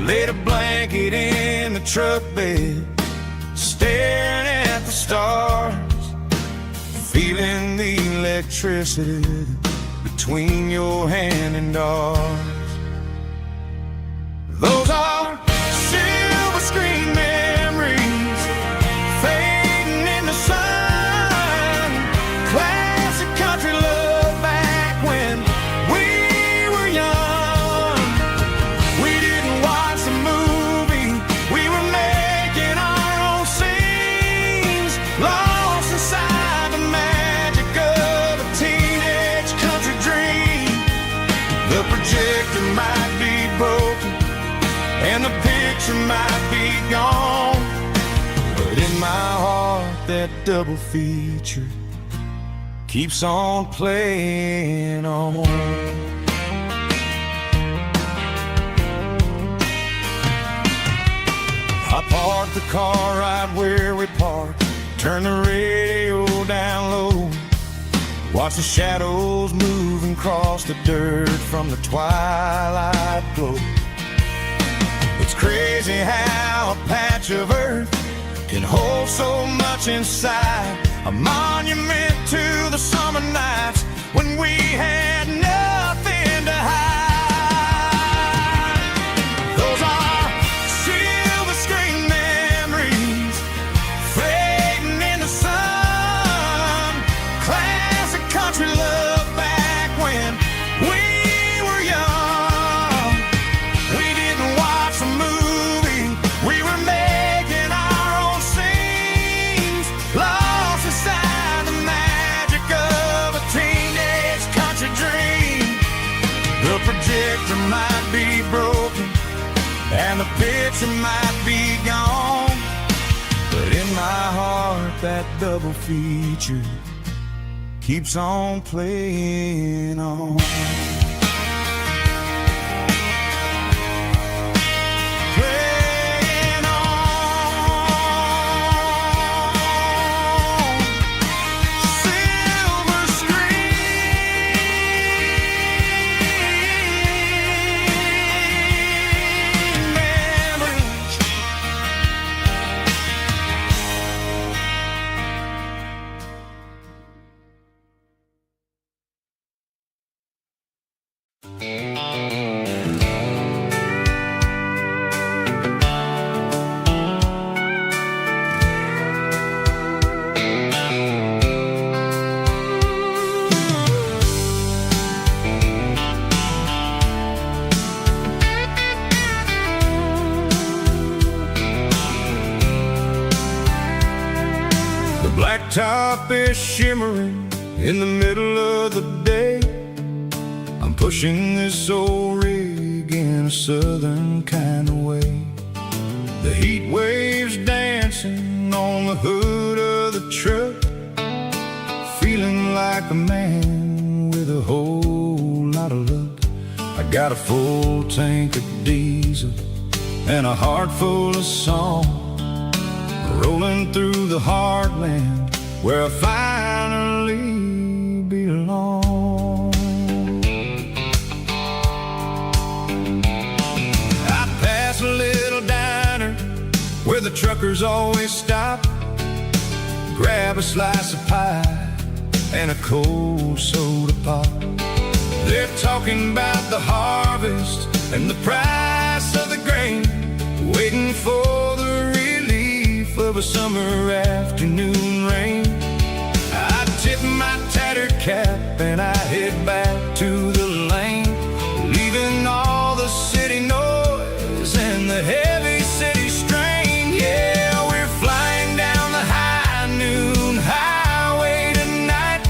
Laid a blanket in the truck bed, staring at the stars, feeling the electricity between your hand and ours. Those are silver screen memories fading in the sun. Classic country love back when we were young. We didn't watch the movie, we were making our own scenes, lost inside the magic of a teenage country dream. The projector might be broken and the picture might be gone, but in my heart that double feature keeps on playing on. I parked the car right where we parked, turned the radio down low, watch the shadows move and cross the dirt from the twilight glow. It's crazy how a patch of earth can hold so much inside, a monument to the summer nights when we had nothing to hide. Those are silver screen memories fading in the sun. Classic country love back when we were young. We did picture might be gone, but in my heart that double feature keeps on playing on. Blacktop is shimmering in the middle of the day. I'm pushing this old rig in a southern kind of way. The heat waves dancing on the hood of the truck, feeling like a man with a whole lot of luck. I got a full tank of diesel and a heart full of song, rolling through the heartland where I finally belong. I pass a little diner where the truckers always stop, grab a slice of pie and a cold soda pop. They're talking about the harvest and the price of the grain, waiting for the of a summer afternoon rain. I tip my tattered cap and I head back to the lane, leaving all the city noise and the heavy city strain. Yeah, we're flying down the high noon highway tonight,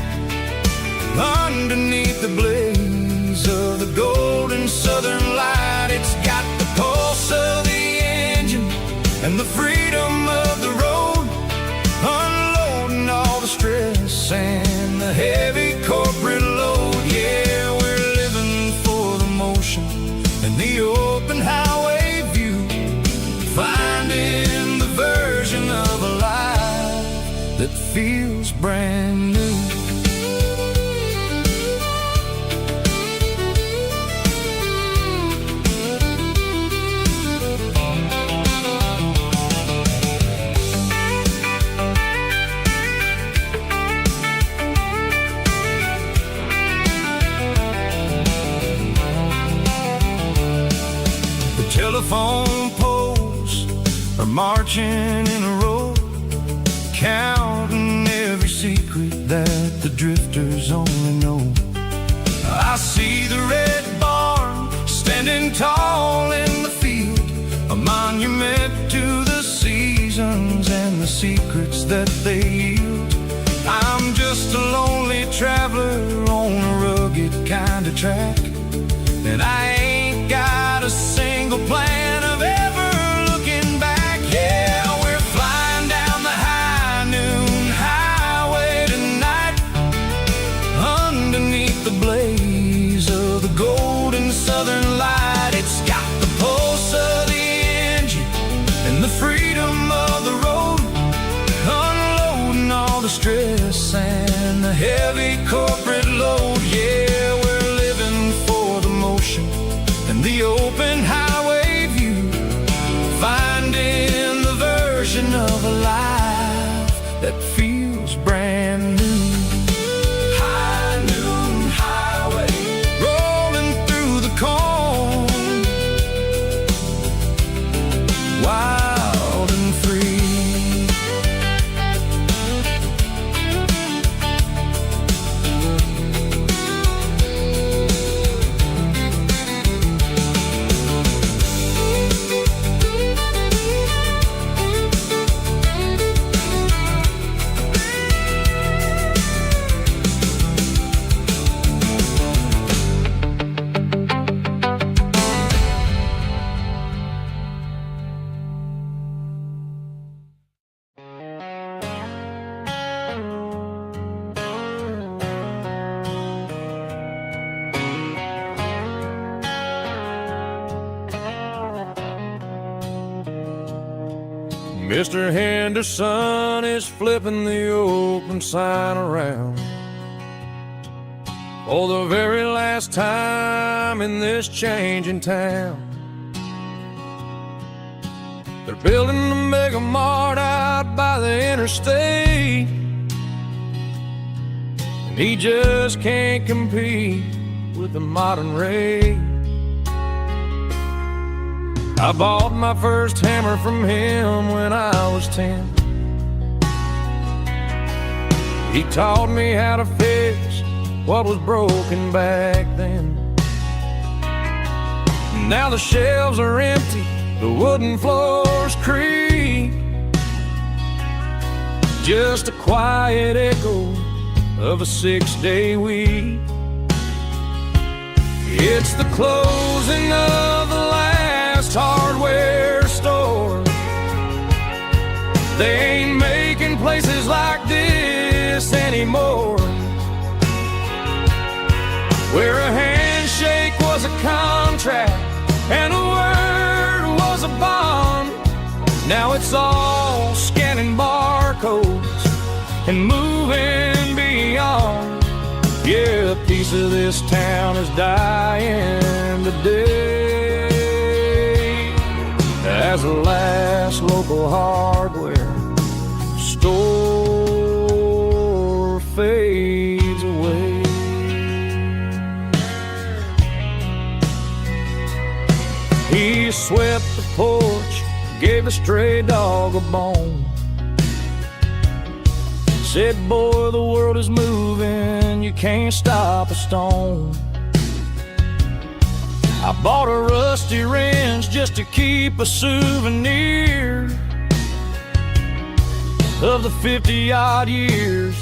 underneath the blaze of the golden southern light. It's got the pulse of the engine and the freedom of the road, unloading all the stress and the heavy corporate load. Yeah, we're living for the motion and the open highway view, finding the version of a life that feels brand new. Telephone poles are marching in a row, counting every secret that the drifters only know. I see the red barn standing tall in the field, a monument to the seasons and the secrets that they yield. I'm just a lonely traveler on a rugged kind of track, and I ain't got a single plan of ever looking back. Yeah, we're flying down the high noon highway tonight, underneath the blaze of the golden southern light. It's got the pulse of the engine and the freedom of the road, unloading all the stress and the heavy corporate load. Yeah, we're living for the motion and the open highway view, finding the version of a life that feels brand new. High noon highway, rolling through the corn, wild and free. Mr. Henderson is flipping the open sign around for the very last time in this changing town. They're building a mega mart out by the interstate, and he just can't compete with the modern rate. I bought my first hammer from him when I was 10. He taught me how to fix what was broken back then. Now the shelves are empty, the wooden floors creak, just a quiet echo of a 6-day week. It's the closing of the last hardware store. They ain't making places like this anymore, where a handshake was a contract and a word was a bond. Now it's all scanning barcodes and moving beyond. Yeah, a piece of this town is dying today as the last local hardware store fades away. He swept the porch, gave a stray dog a bone, said, boy, the world is moving, you can't stop a stone. I bought a rusty wrench just to keep a souvenir of the 50-odd years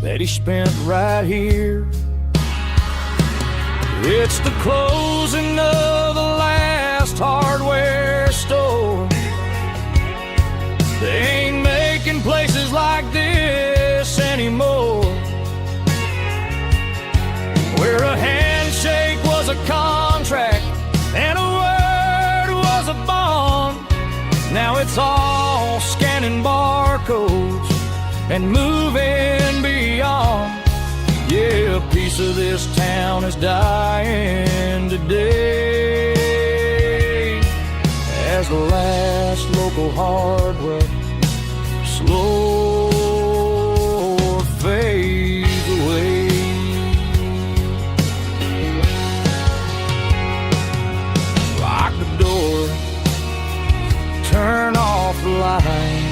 that he spent right here. It's the closing of the last hardware store. They ain't making places like this anymore, where a handshake was a contract and a word was a bond. Now it's all scanning barcodes and moving beyond. Yeah, a piece of this town is dying today as the last local hardware slow fades away. Lock the door, turn off the light.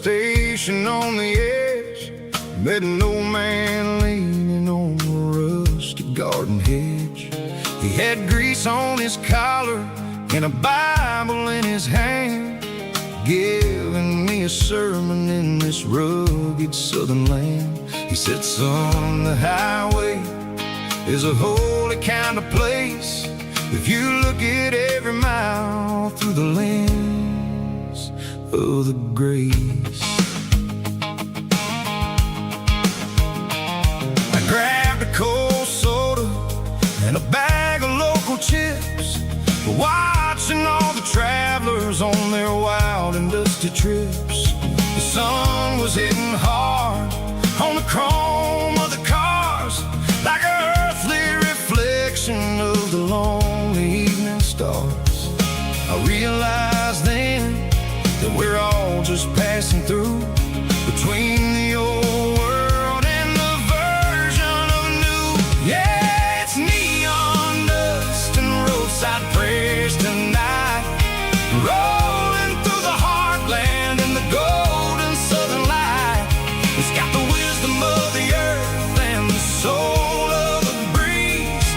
station on the edge, met an old man leaning on a rusty garden hedge. He had grease on his collar and a Bible in his hand, giving me a sermon in this rugged southern land. He said, son, the highway is a holy kind of place if you look at every mile through the lens of the grace. I grabbed a cold soda and a bag of local chips, watching all the travelers on their wild and dusty trips. The sun was hitting hard on the chrome of the cars, like an earthly reflection of the lonely evening stars. I realized then that we're all just passing through, between the old world and the version of new. Yeah, it's neon dust and roadside prayers tonight, rolling through the heartland in the golden southern light. It's got the wisdom of the earth and the soul of the breeze,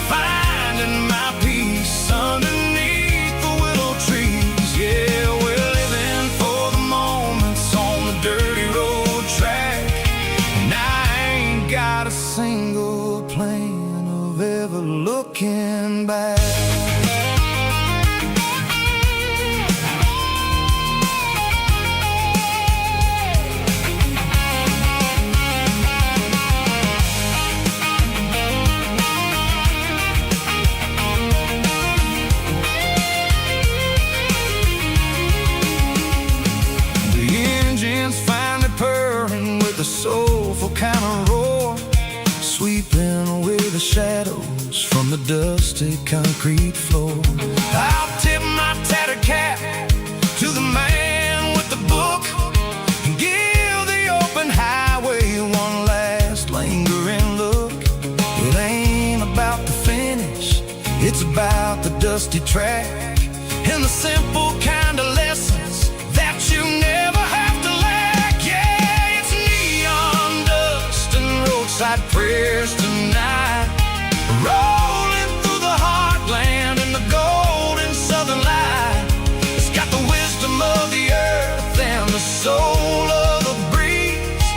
finding my peace underneath the willow trees. Yeah, we're living for the moments on the dirty road track, and I ain't got a single plan of ever looking back. The soulful kind of roar, sweeping away the shadows from the dusty concrete floor. I'll tip my tattered cap to the man with the book and give the open highway one last lingering look. It ain't about the finish, it's about the dusty track and the simple kind of lessons that you never have to lack. Yeah, it's neon dust and roadside prayers tonight, rolling through the heartland in the golden southern light. It's got the wisdom of the earth and the soul of the breeze,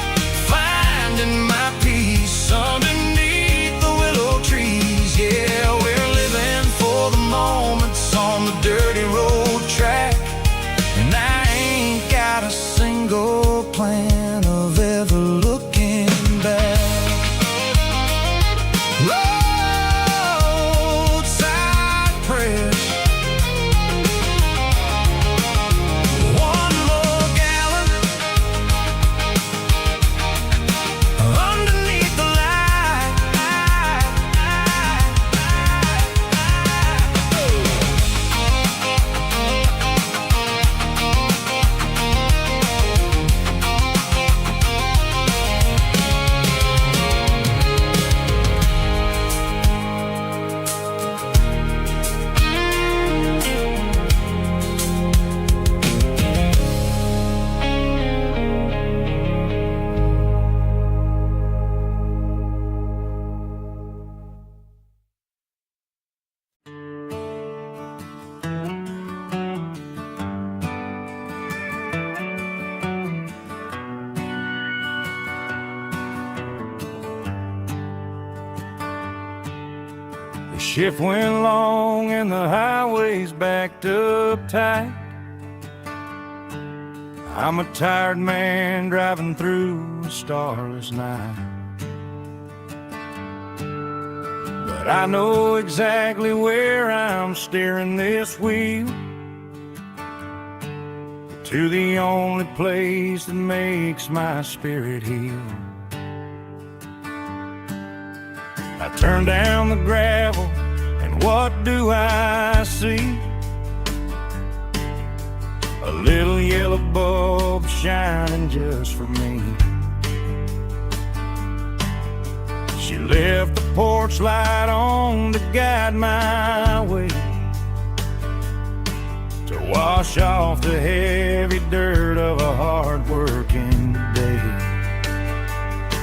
finding my peace underneath the willow trees. Yeah, we're living for the moments on the dirty road track, and I ain't got a single plan of ever looking back. Roadside prayers, one more gallon underneath the light. The shift went long and the highway's backed up tight. I'm a tired man driving through a starless night, but I know exactly where I'm steering this wheel, to the only place that makes my spirit heal. I turn down the gravel, and what do I see? A little yellow bulb shining just for me. She left the porch light on to guide my way to wash off the heavy dirt of a hard-working day.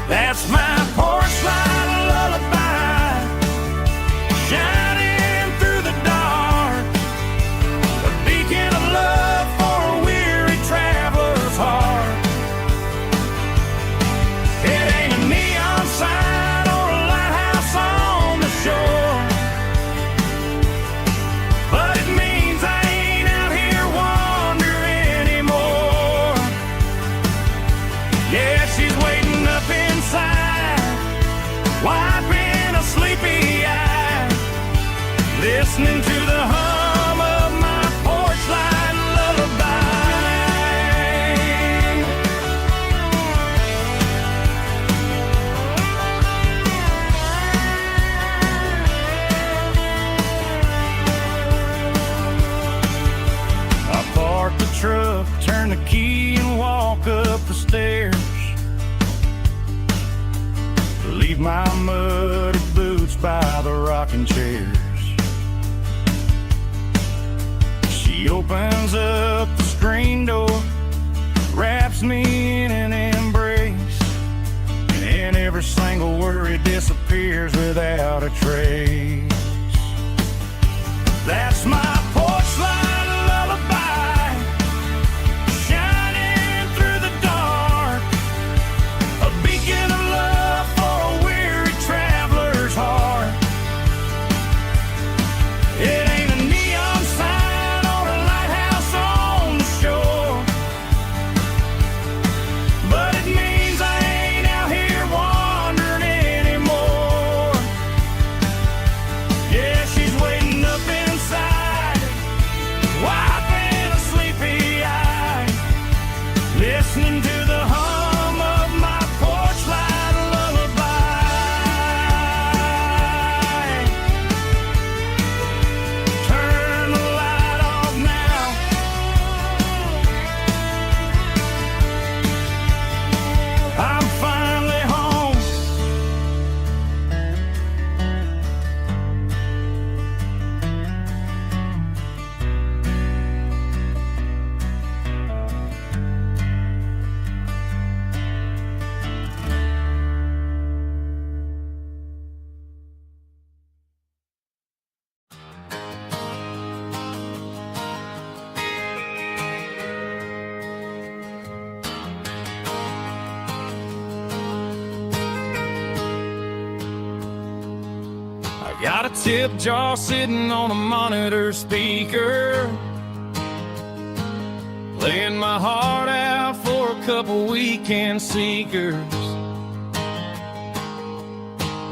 That's my porch light lullaby, shining through the dark, a beacon of love for a weary traveler's heart. It ain't a neon sign or a lighthouse on the shore, but it means I ain't out here wandering anymore. Yeah, she's waiting up inside, wiping a sleepy eye, listening to the hum of my porch light lullaby. I park the truck, turn the key and walk up the stairs, leave my muddy boots by the rocking chairs. She opens up the screen door, wraps me in an embrace, and every single worry disappears without a trace. That's my porch light lullaby, shining through the dark, a beacon of love for a weary traveler's heart. It ain't a neon sign or a lighthouse on the shore, but it means I ain't out here wandering anymore. Yeah, she's waiting up inside, wiping a sleepy eye, listening to the hum of my porch light lullaby. Turn the light off now, I'm finally home. I got a tip jar sitting on a monitor speaker, laying my heart out for a couple weekend seekers.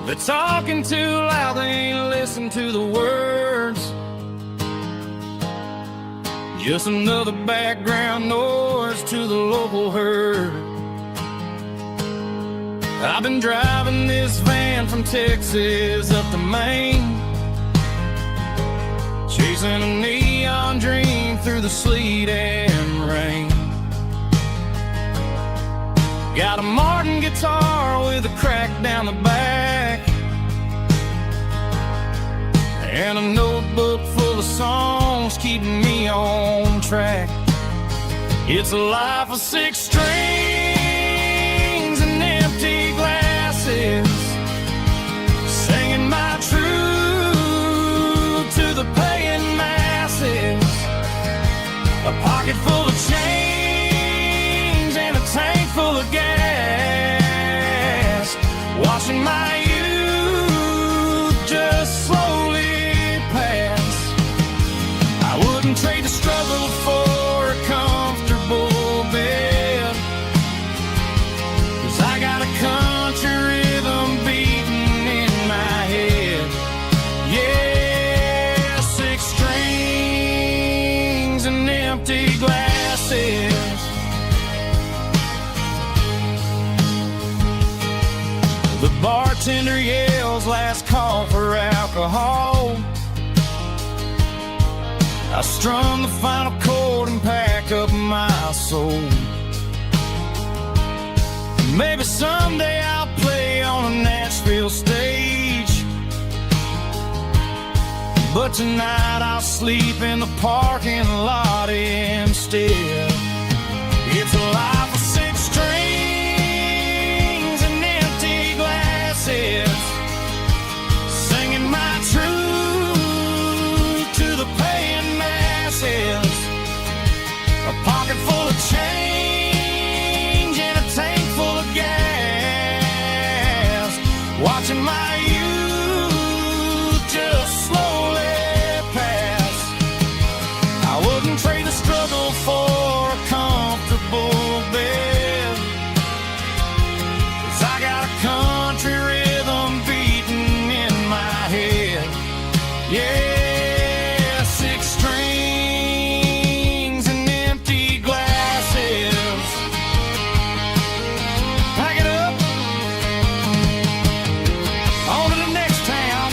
They're talking too loud, they ain't listen to the words, just another background noise to the local herd. I've been driving this van from Texas up to Maine, chasing a neon dream through the sleet and rain. Got a Martin guitar with a crack down the back, and a notebook full of songs keeping me on track. It's a life of 6 strings and empty glasses, singing my truth to the paying masses. A pocket full of change and a tank full of gas, watching my youth just slowly pass. I wouldn't trade the struggle for a comfortable bed, 'cause I got a country rhythm beating in my head. Yeah, 6 strings and empty glasses. The bartender yells last call for alcohol. I strum the final chord and pack up my soul. Maybe someday I'll play on a Nashville stage, but tonight I'll sleep in the parking lot instead. It's a life of six strings and empty glasses, singing my truth to the paying masses. A pocket full of change and a tank full of gas, watching my youth just slowly pass. I wouldn't trade the struggle for a comfortable bed, 'cause I got a country rhythm beating in my head. Yeah, six strings and empty glasses. Pack it up, on to the next town.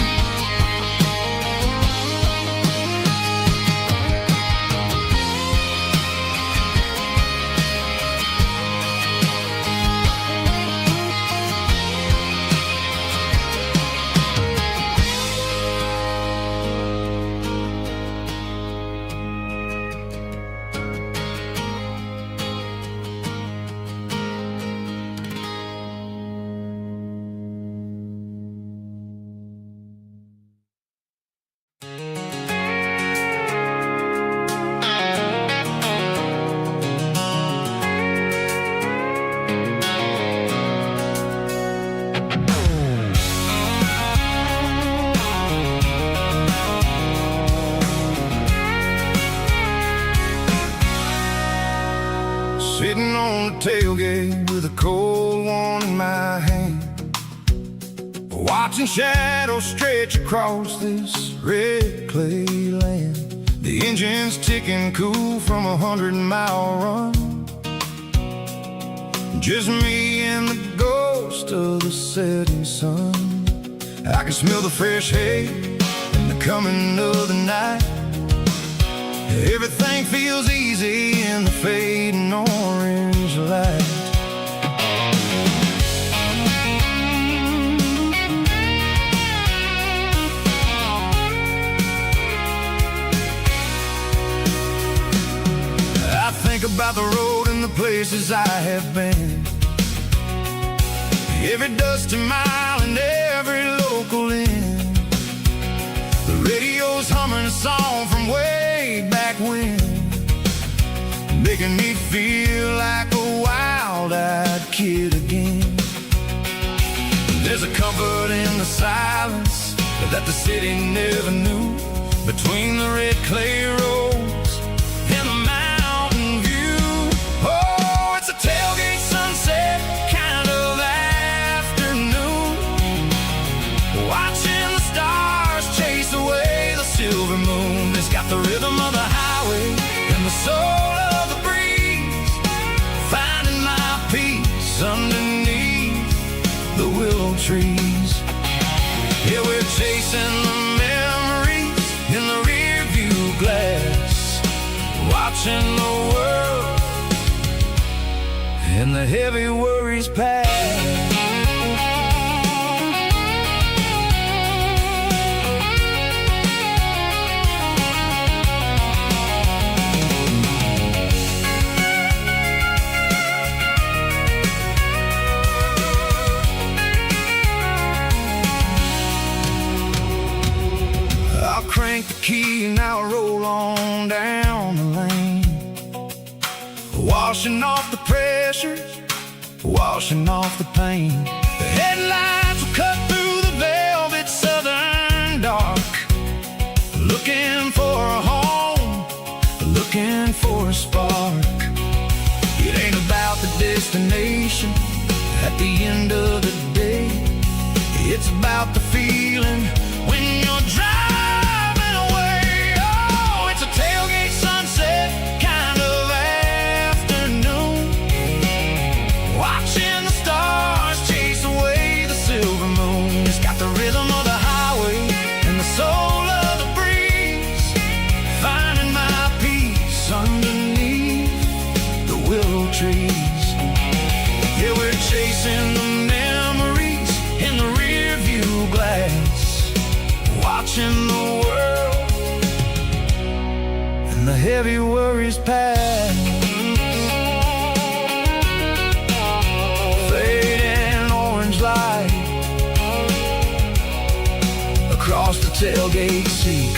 Sitting on the tailgate with a cold one in my hand, watching shadows stretch across this red clay land. The engine's ticking cool from a 100-mile run. Just me and the ghost of the setting sun. I can smell the fresh hay and the coming of the night. Everything feels easy in the fading orange light. I think about the road and the places I have been, every dusty mile and every local inn. The radio's humming a song from way back when, making me feel like a wild-eyed kid again. There's a comfort in the silence that the city never knew, between the red clay roads and the mountain view. Oh, it's a tailgate sunset kind of afternoon, watching the stars chase away the silver moon. It's got the rhythm of the highway and the soul of the breeze, finding my peace underneath the willow trees. Yeah, we're chasing the memories in the rear view glass, watching the world and the heavy worries pass. Crank the key and I'll roll on down the lane, washing off the pressure, washing off the pain. The headlights will cut through the velvet southern dark, looking for a home, looking for a spark. It ain't about the destination at the end of the day, it's about the feeling when you're driving. Tailgate sunset kind of afternoon, watching the stars chase away the silver moon. It's got the rhythm of the highway and the soul of the breeze, finding my peace underneath the willow trees. Yeah, we're chasing the memories in the rear view glass, watching the world heavy worries past. Fading orange light across the tailgate seat.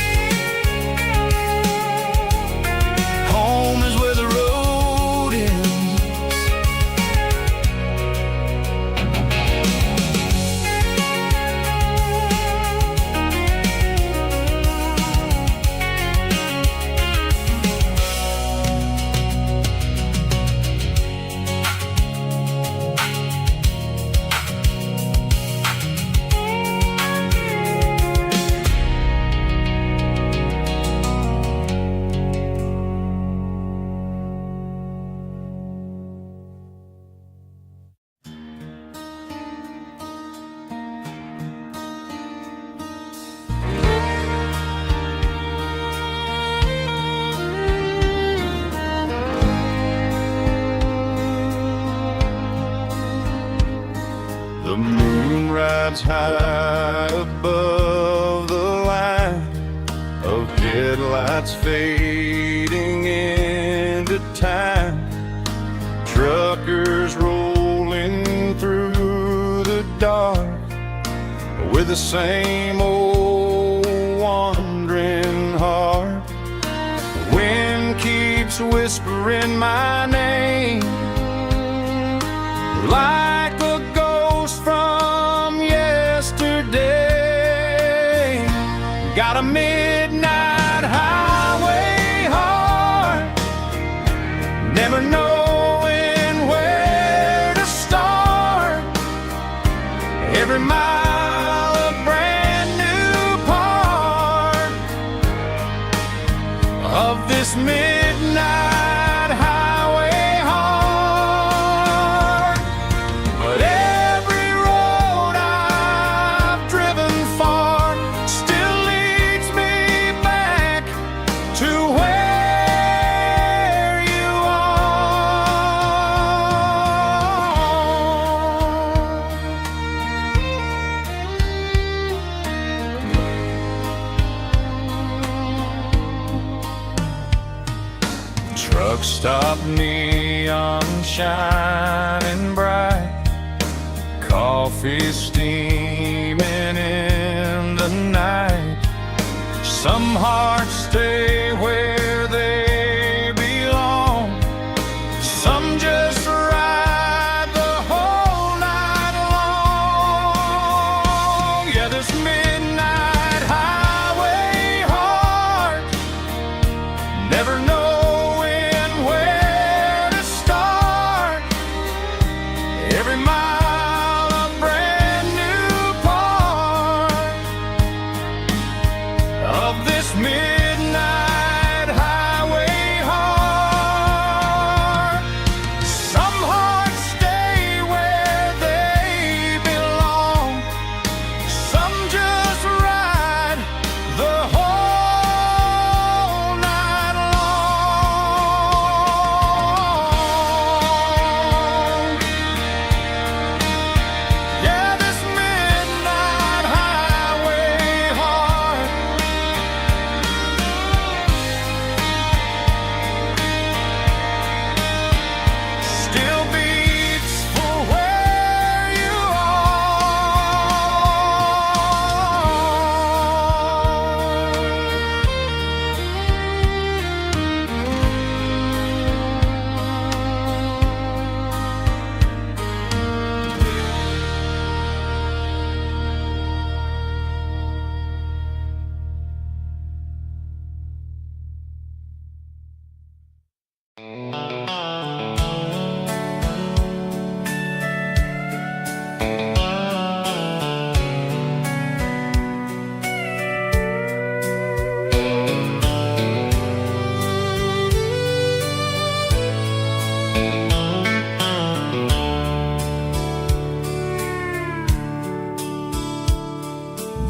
Home is where the road ends. The moon rides high above the line of headlights fading into time. Truckers rolling through the dark with the same old wandering heart. The wind keeps whispering my name like a ghost from yesterday. Got a midnight highway heart, never knowing where to start. Every mile a brand new part of this midnight highway heart. But every road I've driven far still leads me back to where you are. Truck stop, neon shining bright, coffee steaming in the night. Some hearts stay where they belong, some just ride the whole night long. Yeah, this midnight highway heart, never knowing where to start. Every mile a brand new part of this midnight highway heart. Some hearts stay where they belong, some just ride the whole night long. Yeah, this midnight highway heart still beats for where you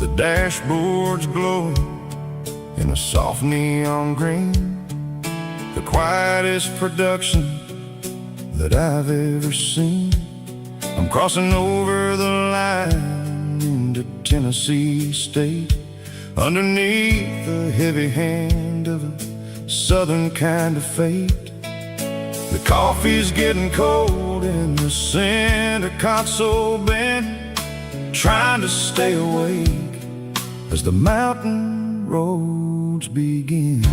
The dashboard's glowing in a soft neon green, the quietest production that I've ever seen. I'm crossing over the line into Tennessee State, underneath the heavy hand of a southern kind of fate. The coffee's getting cold in the center console bin, trying to stay awake as the mountain roads begin.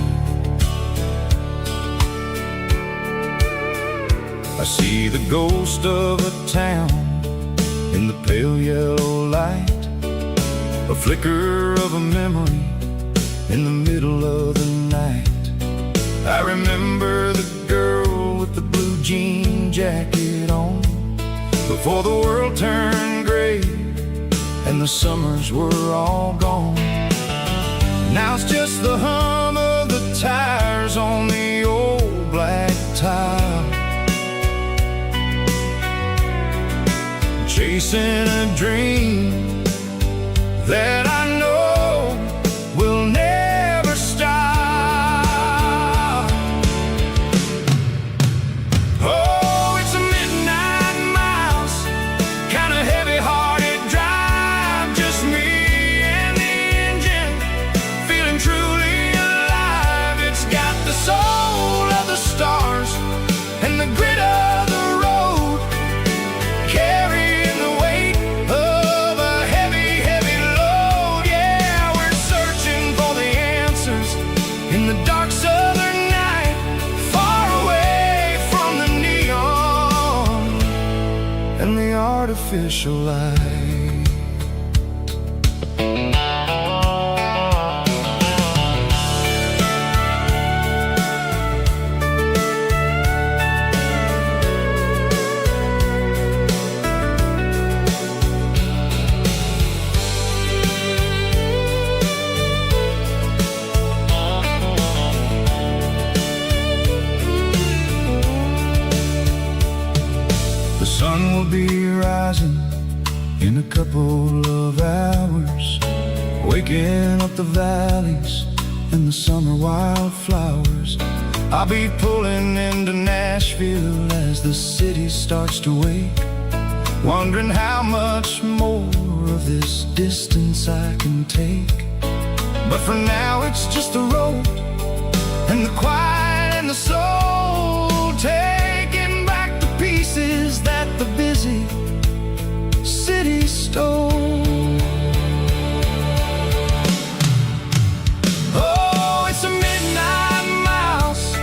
I see the ghost of a town in the pale yellow light, a flicker of a memory in the middle of the night. I remember the girl with the blue jean jacket on, before the world turned gray and the summers were all gone. Now it's just the hum of the tires on the old black tile, chasing a dream that I know will never stop. Oh, it's a midnight miles, kind of heavy-hearted drive, just me and the engine, feeling truly alive. It's got the soul of the stars and the grit of the road, carrying the weight of a heavy, heavy load. Yeah, we're searching for the answers in the dark southern night, far away from the neon and the artificial light. The sun will be rising in a couple of hours, waking up the valleys and the summer wildflowers. I'll be pulling into Nashville as the city starts to wake, wondering how much more of this distance I can take. But for now it's just the road and the quiet and the soul, taking back the pieces that the busy city stole. Oh, it's a midnight miles,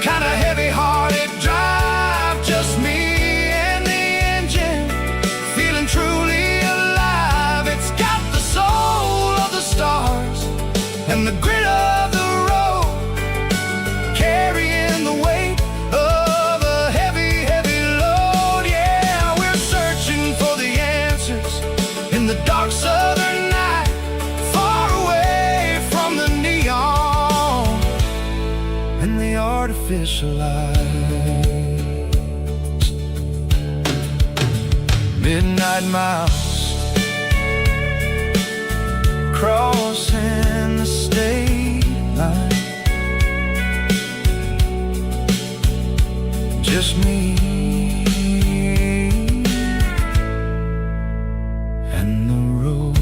kind of heavy-hearted drive, just me and the engine, feeling truly alive. It's got the soul of the stars and the grit of the road, carrying the weight of a heavy, heavy load. Yeah, we're searching for the answers in the dark southern night, far away from the neon and the artificial lights. Midnight miles, crossing the state line, just me and the road.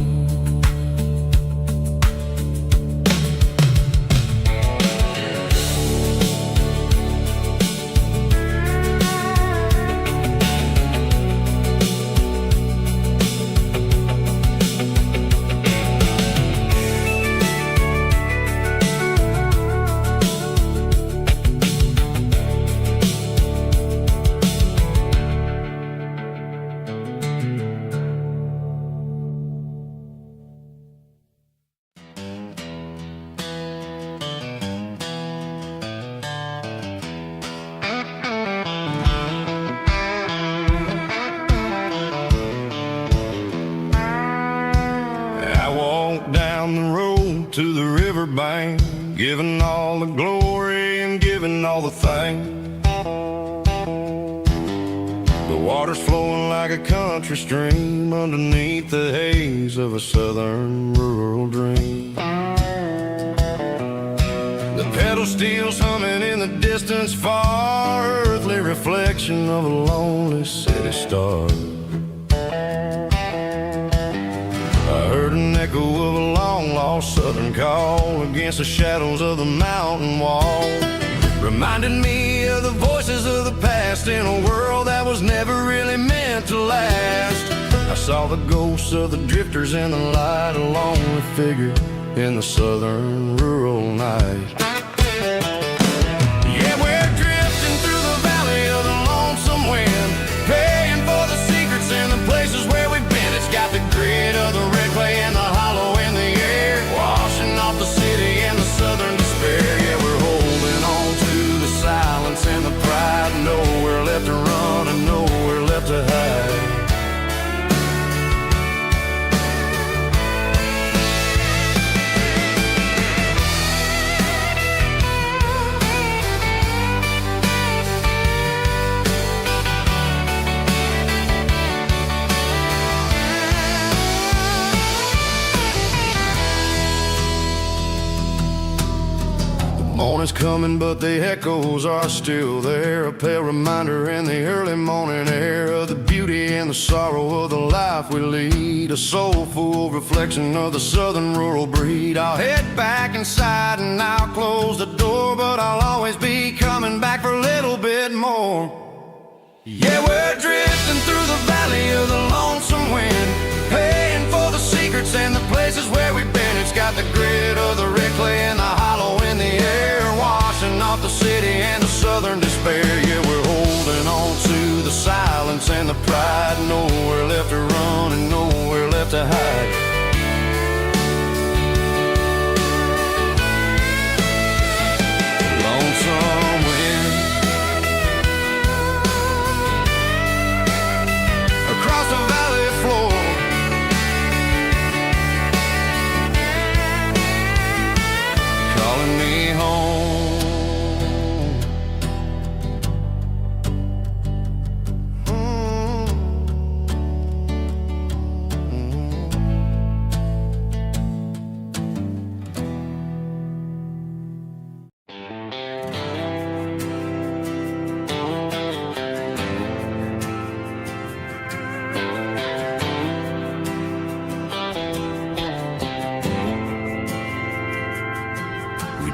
Down the road to the riverbank, giving all the glory and giving all the thanks. The water's flowing like a country stream underneath the haze of a southern rural dream. The pedal steel's humming in the distance far, earthly reflection of a lonely city star. I heard a echo of a long-lost southern call against the shadows of the mountain wall. Reminded me of the voices of the past in a world that was never really meant to last. I saw the ghosts of the drifters in the light, a lonely figure in the southern rural night. Yeah, we're drifting through the valley of the lonesome wind, paying for the secrets and the places where we've been. It's got the grit of the red clay and the hollow in the air, washing off the city and the southern despair. Yeah, we're holding on to the silence and the pride, nowhere left to run and nowhere left to hide. Morning's coming, but the echoes are still there, a pale reminder in the early morning air of the beauty and the sorrow of the life we lead, a soulful reflection of the southern rural breed. I'll head back inside and I'll close the door, but I'll always be coming back for a little bit more. Yeah, we're drifting through the valley of the lonesome wind, paying for the secrets and the places where we've been. It's got the grit of the red clay and the hollow in the air, washing off the city and the southern despair. Yeah, we're holding on to the silence and the pride, nowhere left to run and nowhere left to hide. Lonesome wind across the valley floor, calling me home.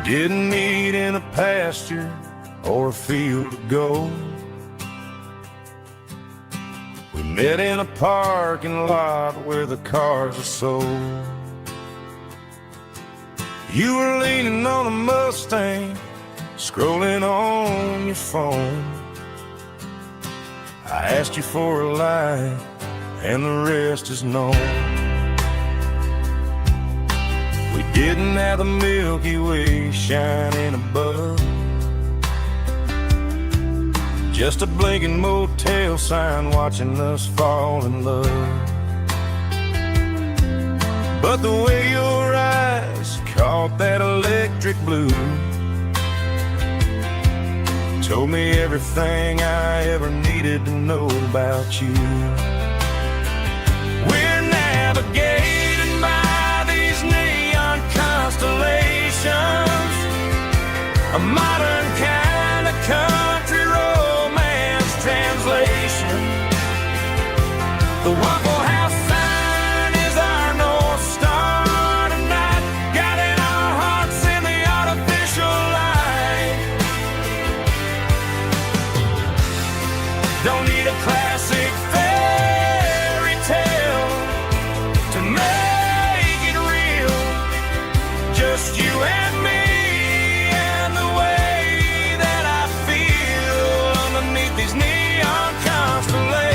Didn't meet in a pasture or a field of gold. We met in a parking lot where the cars are sold. You were leaning on a Mustang, scrolling on your phone. I asked you for a light, and the rest is known. We didn't have the Milky Way shining above, just a blinking motel sign watching us fall in love. But the way your eyes caught that electric blue told me everything I ever needed to know about you. We're navigating by these neon constellations, a modern kind of country romance translation. The Waffle House sign is our North Star tonight, guiding our hearts in the artificial light. Don't need a classic fairy tale to make it real, just you and me and the way that I feel underneath these neon constellations.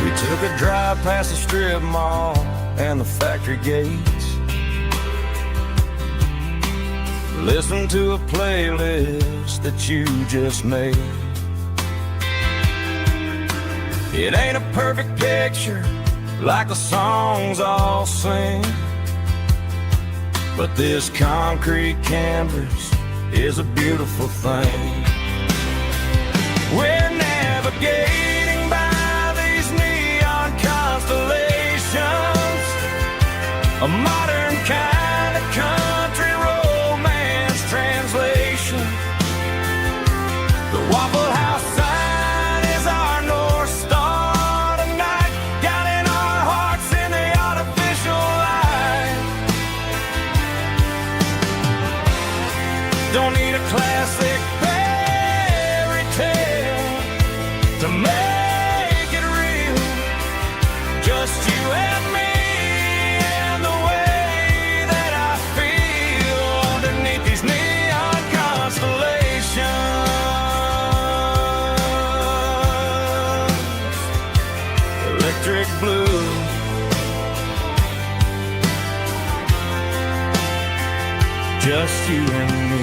We took a drive past the strip mall and the factory gates, listened to a playlist that you just made. It ain't a perfect picture like the songs all sing, but this concrete canvas is a beautiful thing. We're navigating by these neon constellations, a modern kind of country road Don't need a classic fairy tale to make it real. Just you and me and the way that I feel underneath these neon constellations. Electric blue, just you and me.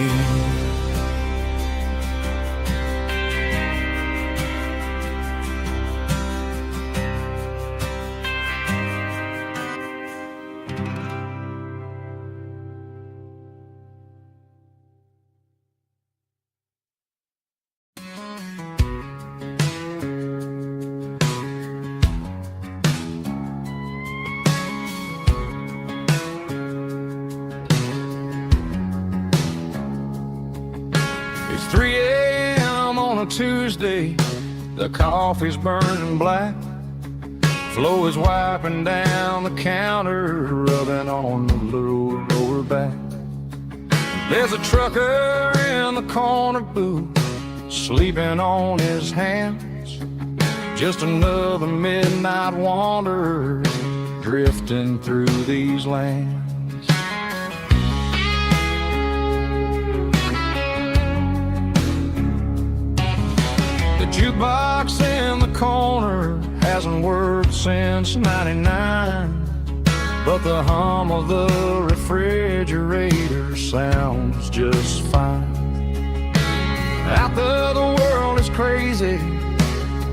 It's 3 a.m. on a Tuesday. The coffee's burning black. Flo is wiping down the counter, rubbing on the little lower back. There's a trucker in the corner booth, sleeping on his hands. Just another midnight wanderer, drifting through these lands. The jukebox in the corner hasn't worked since '99, but the hum of the refrigerator sounds just fine. Out there the world is crazy,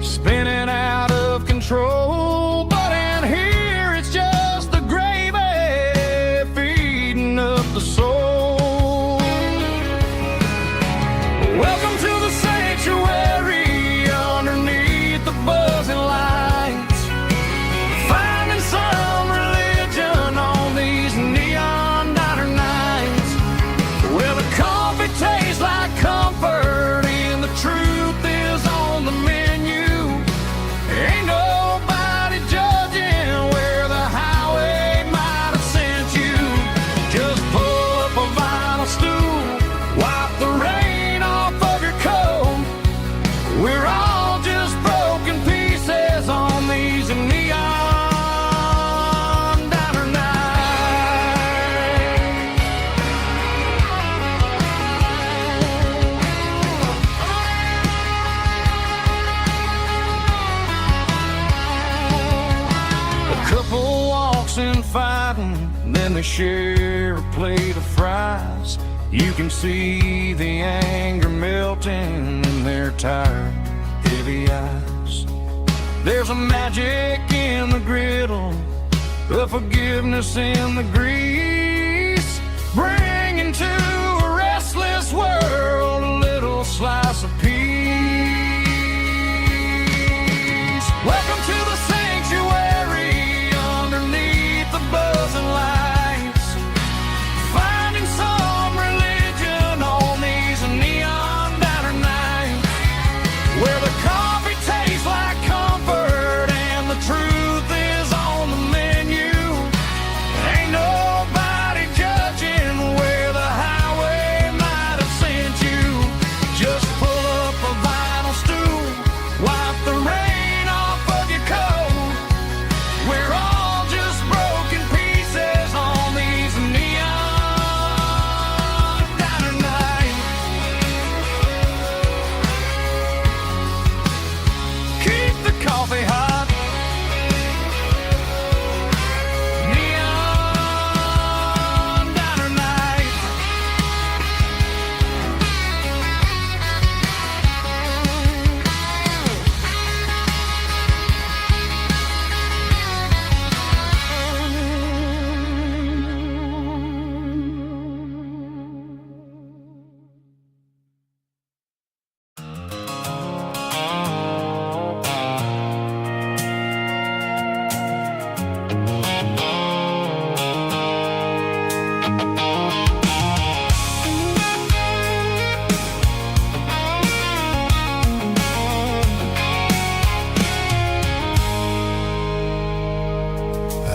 spinning out of control, but in here it's just the gravy feeding up the soul. Welcome to the sanctuary underneath the buzzing lights, finding some religion on these neon diner nights, where the coffee tastes like comfort and the truth is on the menu. Ain't nobody judging where the highway might have sent you. Just pull up a vinyl stool, wipe the rain off of your coat. We're all just broken pieces on these neon diner nights. A couple walks in fighting, then they share a plate of fries. You can see the anger melting in their tired, heavy eyes. There's a magic in the griddle, a forgiveness in the grease, bringing to a restless world a little slice of peace. Welcome to the sanctuary underneath the buzzing lights, finding some religion on these neon diner nights, where the coffee tastes like comfort and the truth is on the menu. Ain't nobody judging where the highway might have sent you. Just pull up a vinyl stool, wipe the rain off of your coat. We're all just broken pieces on these neon diner nights. Keep the coffee hot. Neon diner nights.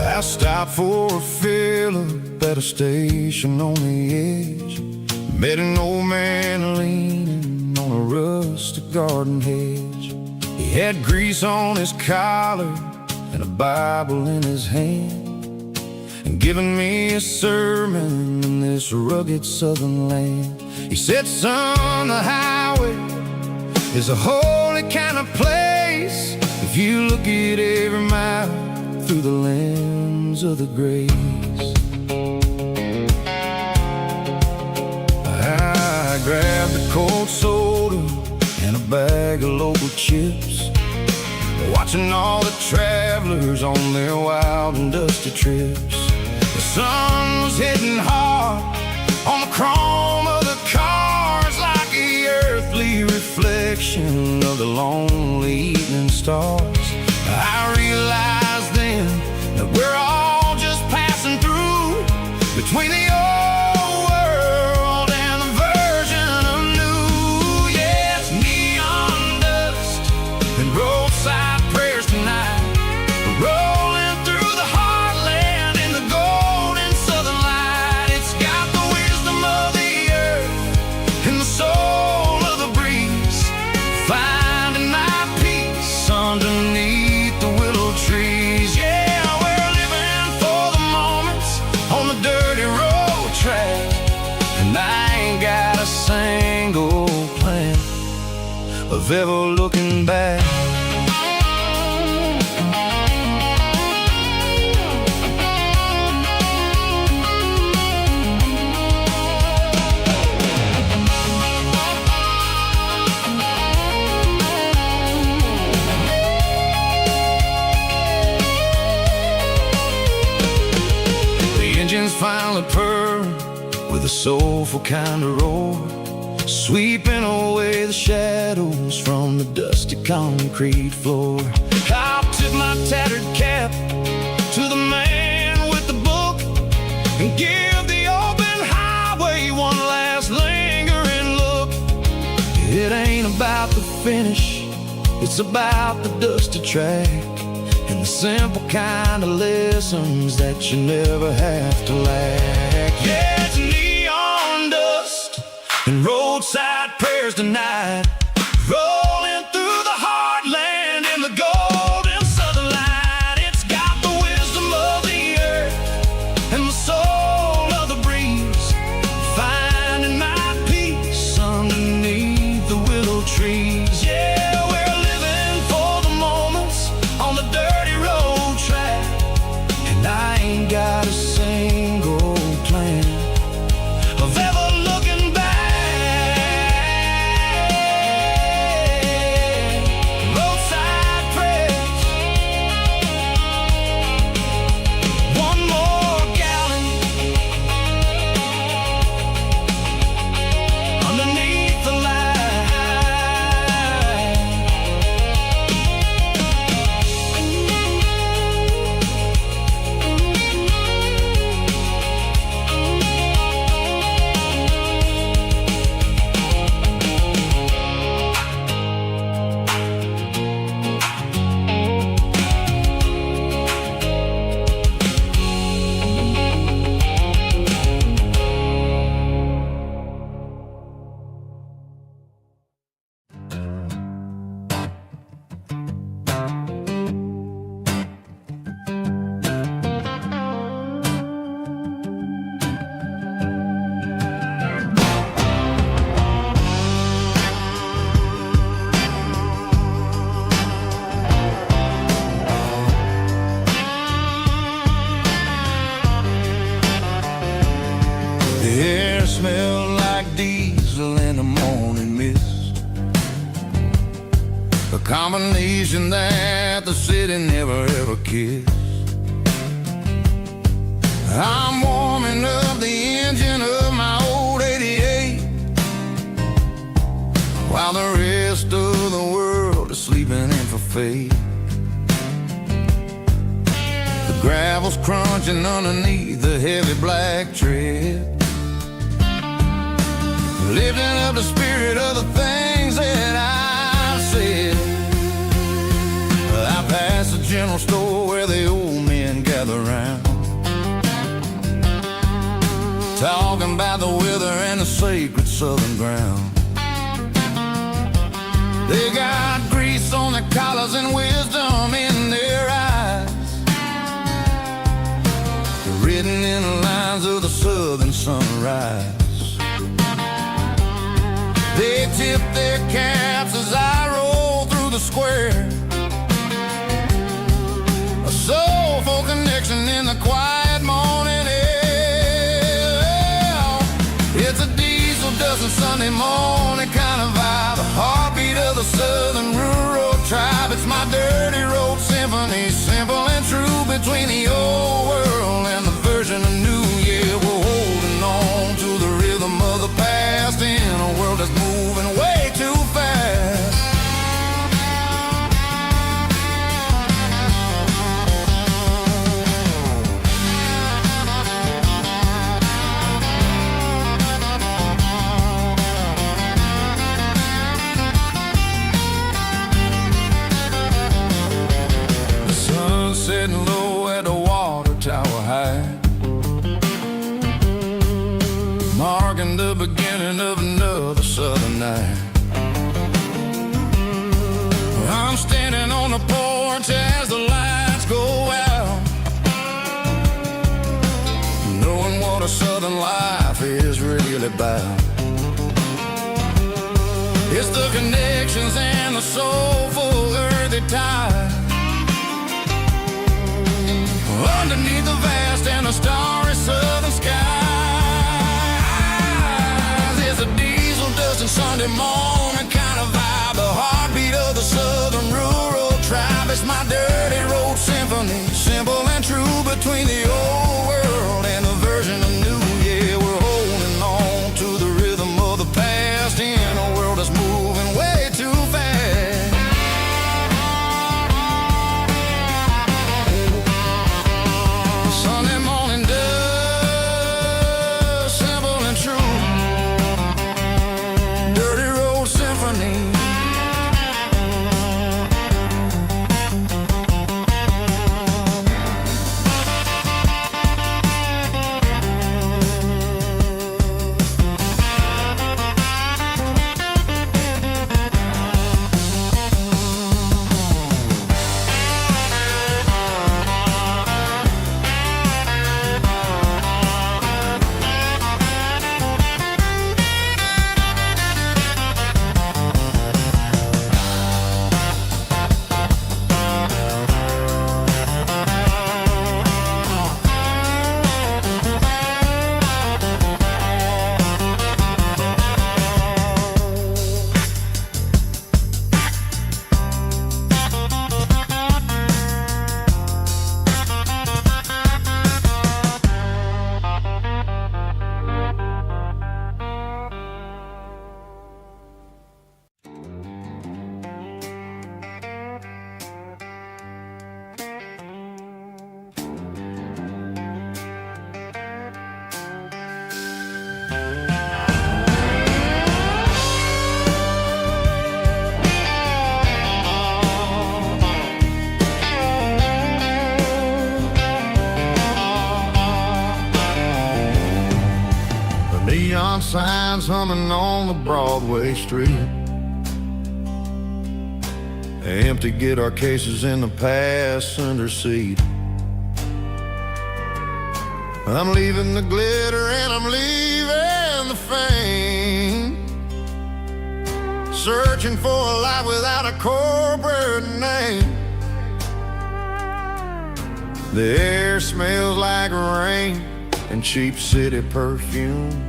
I stopped for a fill-up at a station on the edge. Met an old man leaning on a rustic garden hedge. He had grease on his collar and a Bible in his hand, and giving me a sermon in this rugged southern land. He said, son, the highway is a holy kind of place if you look at every mile through the lens of the grace. I grabbed a cold soda and a bag of local chips, watching all the travelers on their wild and dusty trips. The sun was hitting hard on the chrome of the cars, like the earthly reflection of the lonely evening stars. I realized then that we're all just passing through between the old world and the version of new. Yeah, it's neon dust and roadside prayers tonight, rolling through the heartland in the golden southern light. It's got the wisdom of the earth and the soul of the breeze, finding my peace underneath the willow trees. Yeah, we're living for the moments on the dirty road track, and I ain't got a single plan of ever looking back. Engines finally purr with a soulful kind of roar, sweeping away the shadows from the dusty concrete floor. I'll tip my tattered cap to the man with the book and give the open highway one last lingering look. It ain't about the finish, it's about the dusty track and the simple kind of lessons that you never have to lack. Yeah, it's neon dust and roadside prayers tonight, rolling through the heartland in the golden southern light. It's got the wisdom of the earth and the soul of the breeze, finding my peace underneath the willow trees. Yeah, we're living for the moments on the dirty road track, and I ain't got a single plan of ever looking back. Roadside prayers, one more gallon underneath the light. The air smelled like diesel in the morning mist, a combination that the city never ever kissed. I'm warming up the engine of my old 88 while the rest of the world is sleeping in for fate. The gravel's crunching underneath the heavy black tread, lifting up the spirit of the things that I said. I passed the general store where the old men gather round, talking about the weather and the sacred southern ground. They got grease on their collars and wisdom in their eyes, written in the lines of the southern sunrise. They tip their caps as I roll through the square, a soulful connection in the quiet morning air. It's a diesel dozen Sunday morning kind of vibe, a heartbeat of the southern rural tribe. It's my dirty road symphony, simple and true, between the old world and the version of new. Yeah, we're holding on to the rhythm of the past in a world that's moving way too fast. Sitting low at the water tower high, marking the beginning of another southern night. I'm standing on the porch as the lights go out, knowing what a southern life is really about. It's the connections and the soulful earthy ties, underneath the vast and the starry southern skies. It's a diesel dusting Sunday morning kind of vibe, the heartbeat of the southern rural tribe. It's my dirty road symphony, simple and true, between the old world and the version of new. Yeah, we're holding on to the rhythm of the past in a world that's moving way too fast. Sunday morning dust, simple and true, dirty road symphony. Neon signs humming on the Broadway street, empty guitar cases in the passenger seat. I'm leaving the glitter and I'm leaving the fame, searching for a life without a corporate name. The air smells like rain and cheap city perfume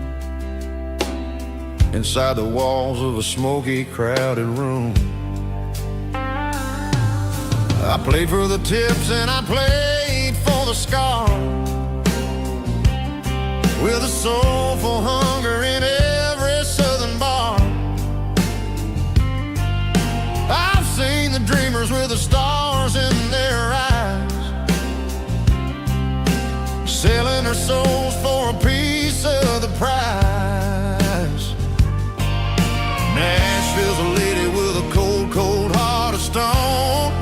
inside the walls of a smoky, crowded room. I played for the tips and I played for the scars, with a soulful hunger in every southern bar. I've seen the dreamers with the stars in their eyes, selling their souls for a piece of the prize. Nashville's a lady with a cold, cold heart of stone.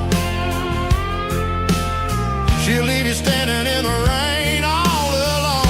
She'll leave you standing in the rain all alone.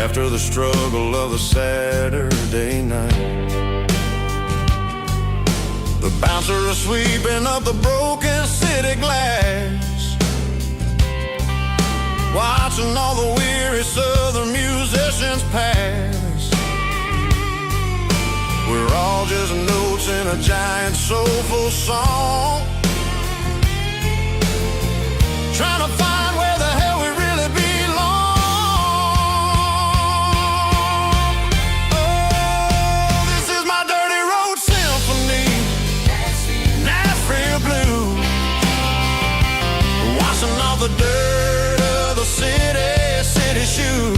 after the struggle of a Saturday night. The bouncer is sweeping up the broken city glass, watching all the weary southern musicians pass. We're all just notes in a giant soulful song, trying to find where the hell we really belong. Oh, this is my dirty road symphony, Nashville blues, washing off the dirt of the city shoes.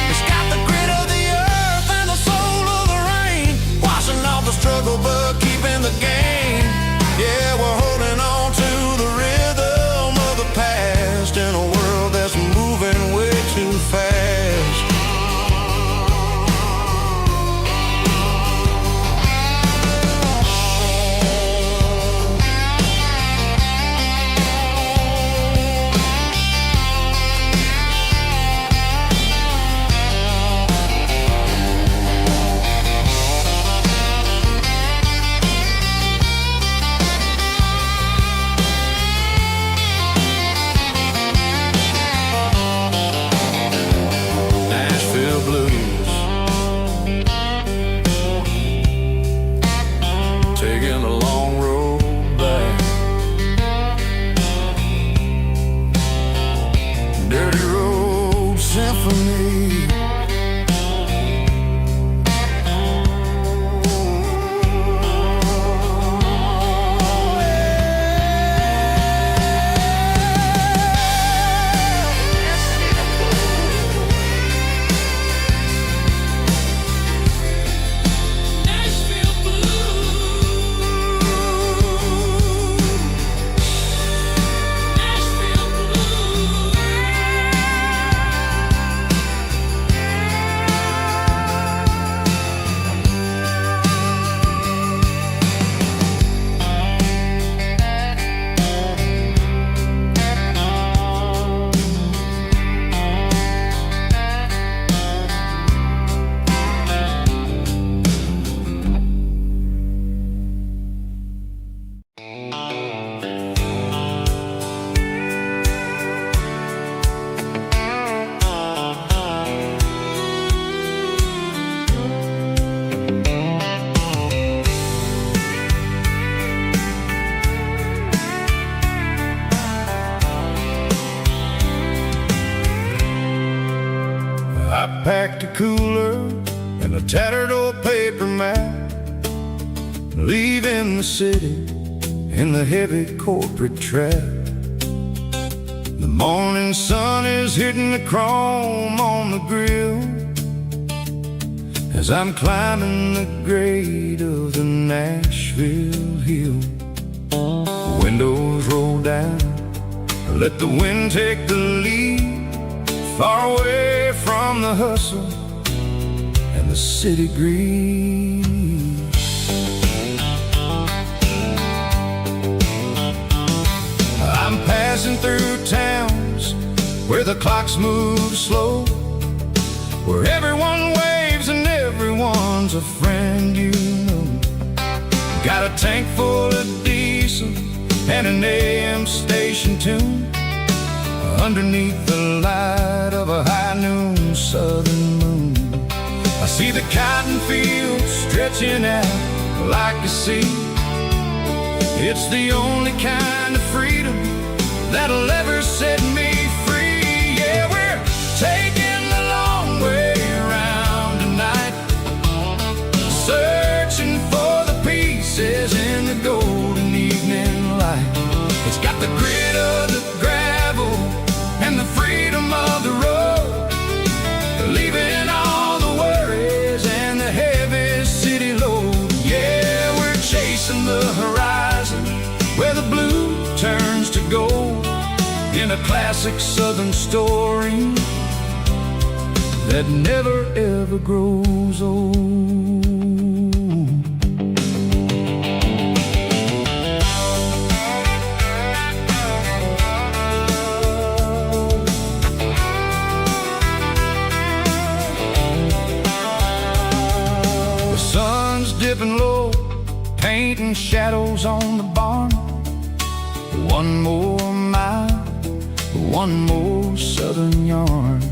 It's got the grit of the earth and the soul of the rain, washing off the struggle but keeping the game. Yeah, we're holding on to the rhythm of the past in a world that's moving way too fast. Taking a long road back, dirty road symphony. I packed a cooler and a tattered old paper map, leaving the city in the heavy corporate trap. The morning sun is hitting the chrome on the grill as I'm climbing the grade of the Nashville hill. The windows roll down, let the wind take the lead, far away from the hustle and the city greed. I'm passing through towns where the clocks move slow, where everyone waves and everyone's a friend you know. Got a tank full of diesel and an AM station tune underneath the light of a high noon southern moon. I see the cotton fields stretching out like a sea. It's the only kind of freedom that'll ever set me free. Yeah, we're taking the long way around tonight, searching for the pieces in the golden evening light. It's got the grit of the gravel and the freedom of the road, leaving all the worries and the heavy city load. Yeah, we're chasing the horizon where the blue turns to gold, in a classic southern story that never ever grows old. dipping low, painting shadows on the barn. One more mile, one more southern yarn.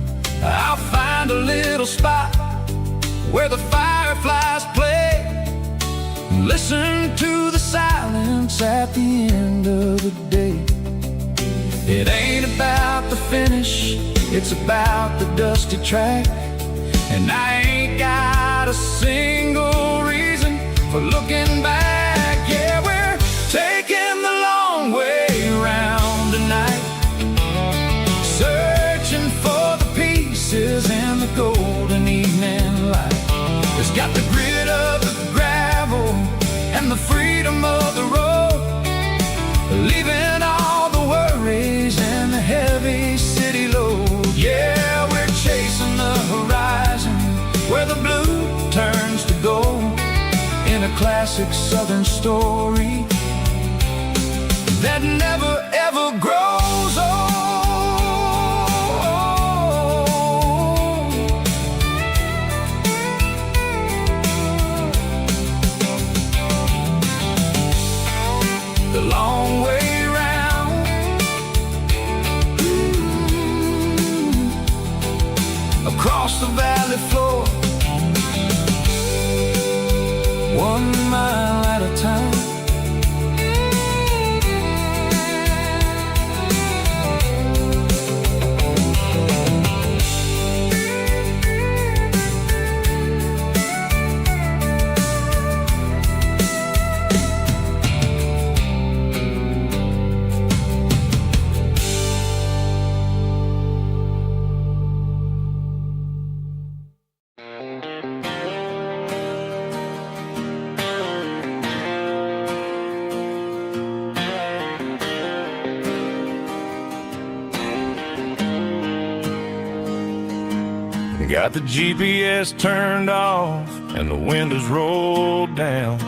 I'll find a little spot where the fireflies play, listen to the silence at the end of the day. It ain't about the finish, it's about the dusty track. And I ain't got a single reason for looking back. Yeah, we're taking the long way round tonight, searching for the pieces in the golden evening light. It's got the grit of the gravel and the freedom of the road, leaving all the worries and the heavy city load. Yeah, we're chasing the horizon where the blue turns to gold, in a classic southern story that never ever grows old. The long way round, across the valley floor, 1 mile at a time. Got the GPS turned off and the windows rolled down,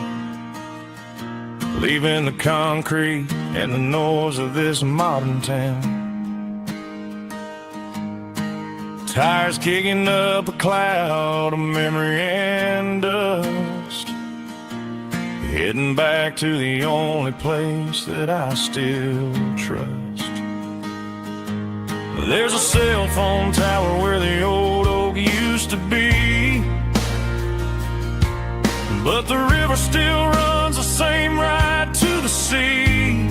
leaving the concrete and the noise of this modern town. Tires kicking up a cloud of memory and dust, heading back to the only place that I still trust. There's a cell phone tower where the old oak used to be, but the river still runs the same right to the sea.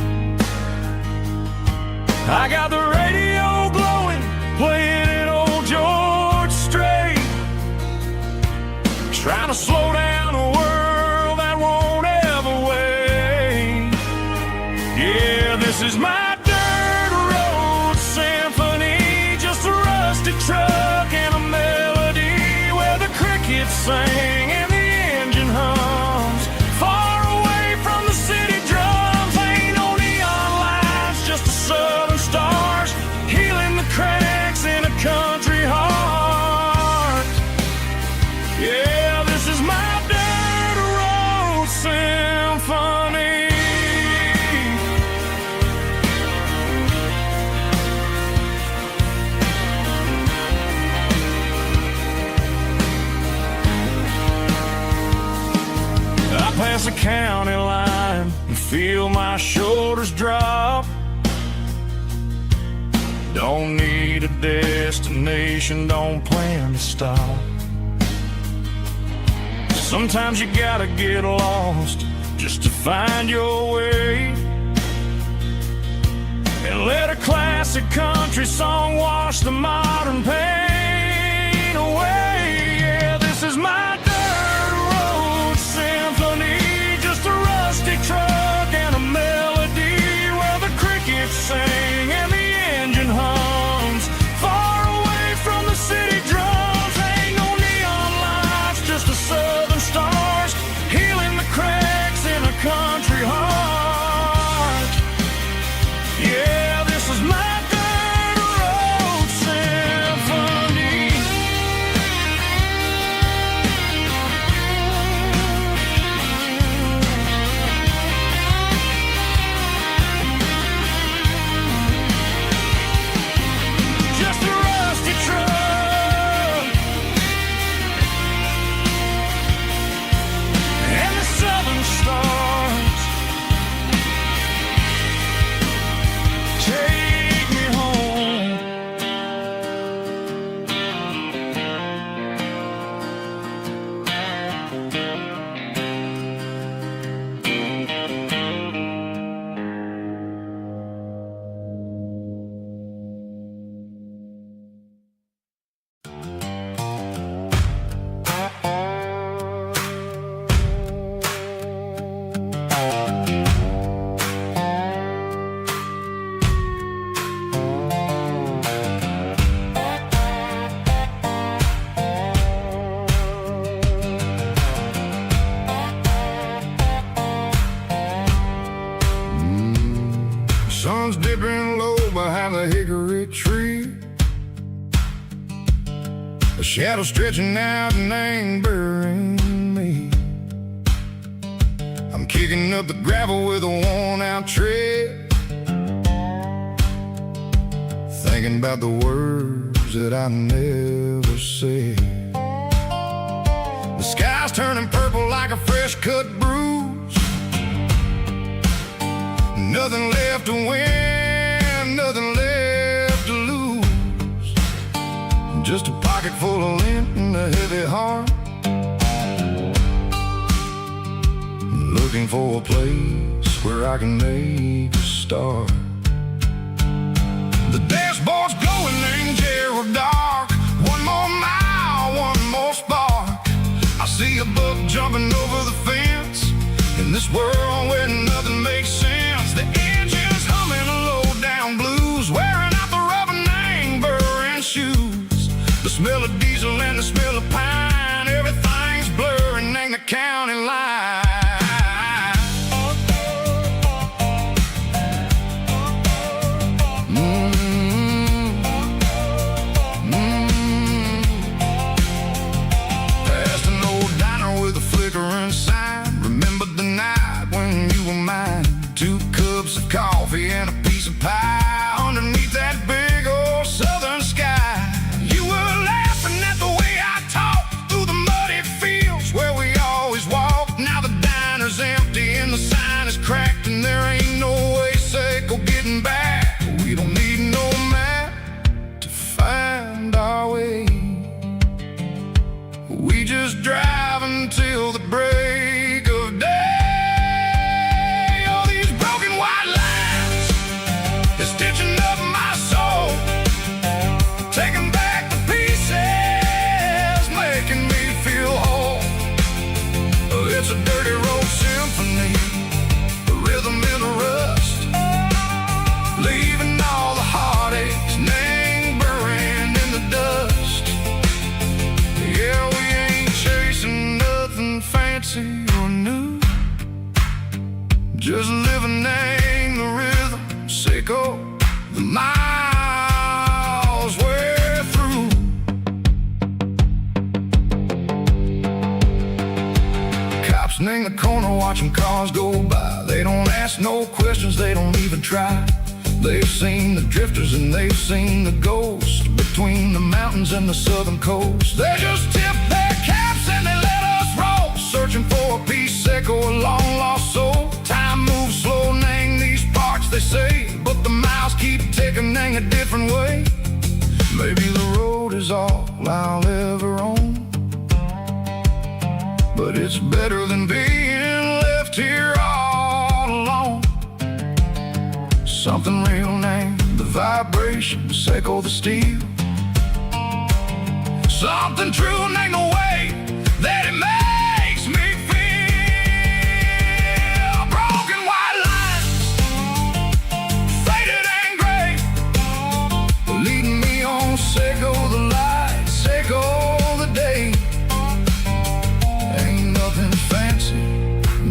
I got the radio glowing, playing an old George Strait, trying to slow down a world that won't ever wait. Yeah, this is my truck and a melody where the crickets sing and the engine hums, far away from the city drums. Ain't no neon lights, just the southern stars healing the cracks in a country heart. Yeah, this is my dirt road symphony. Past the county line and feel my shoulders drop. Don't need a destination, don't plan to stop. Sometimes you gotta get lost just to find your way, and let a classic country song wash the modern pain away. Yeah, this is my truck and a melody where the crickets sing and the engine hums, far away from the city drums. Ain't no neon lights, just the southern stars healing the cracks in a country heart. Yeah, this is my dirt road symphony. tree, a shadow stretching out and angering me. I'm kicking up the gravel with a worn-out tread, thinking about the words that I never said. The sky's turning purple like a fresh-cut bruise. Nothing left to win, nothing left to lose. Just a pocket full of lint and a heavy heart, looking for a place where I can make a start. The dashboard's glowing in Gerald dark. One more mile, one more spark. I see a buck jumping over the fence in this world where nothing makes sense. The engine's humming a low-down blues, wearing out the rubber-name burring shoes. The smell of diesel and the smell of pine, everything's blurring in the county line. Past an old diner with a flickering sign. Remember the night when you were mine? 2 cups of coffee and a piece of pie underneath that big old southern sky. You were laughing at the way I talked through the muddy fields where we always walked. Now the diner's empty and the sign is cracked, and there ain't no way safe or getting back. We don't need no map to find our way. We just drive until the break of day. All these broken white lines is stitching up my soul, taking back the pieces, making me feel whole. It's a dirty road symphony, a rhythm in the rust, leaving all the heartaches, name burning in the dust. Yeah, we ain't chasing nothing fancy or new, just living in the rhythm, sicko, the miles we're through. Cops in the corner watching cars go by. They don't ask no questions, they don't even try. They've seen the drifters and they've seen the ghosts between the mountains and the southern coast. They just tip their caps and they let us roll, searching for a piece echo, a long lost soul. Time moves slow in these parts, they say, but the miles keep ticking in a different way. Maybe the road is all I'll ever own, but it's better than being left here all alone. Something real named the vibrations echo the steel. Something true named the way that it makes me feel. Broken white lines, faded and gray, leading me on, sicko the light, sicko the day. Ain't nothing fancy,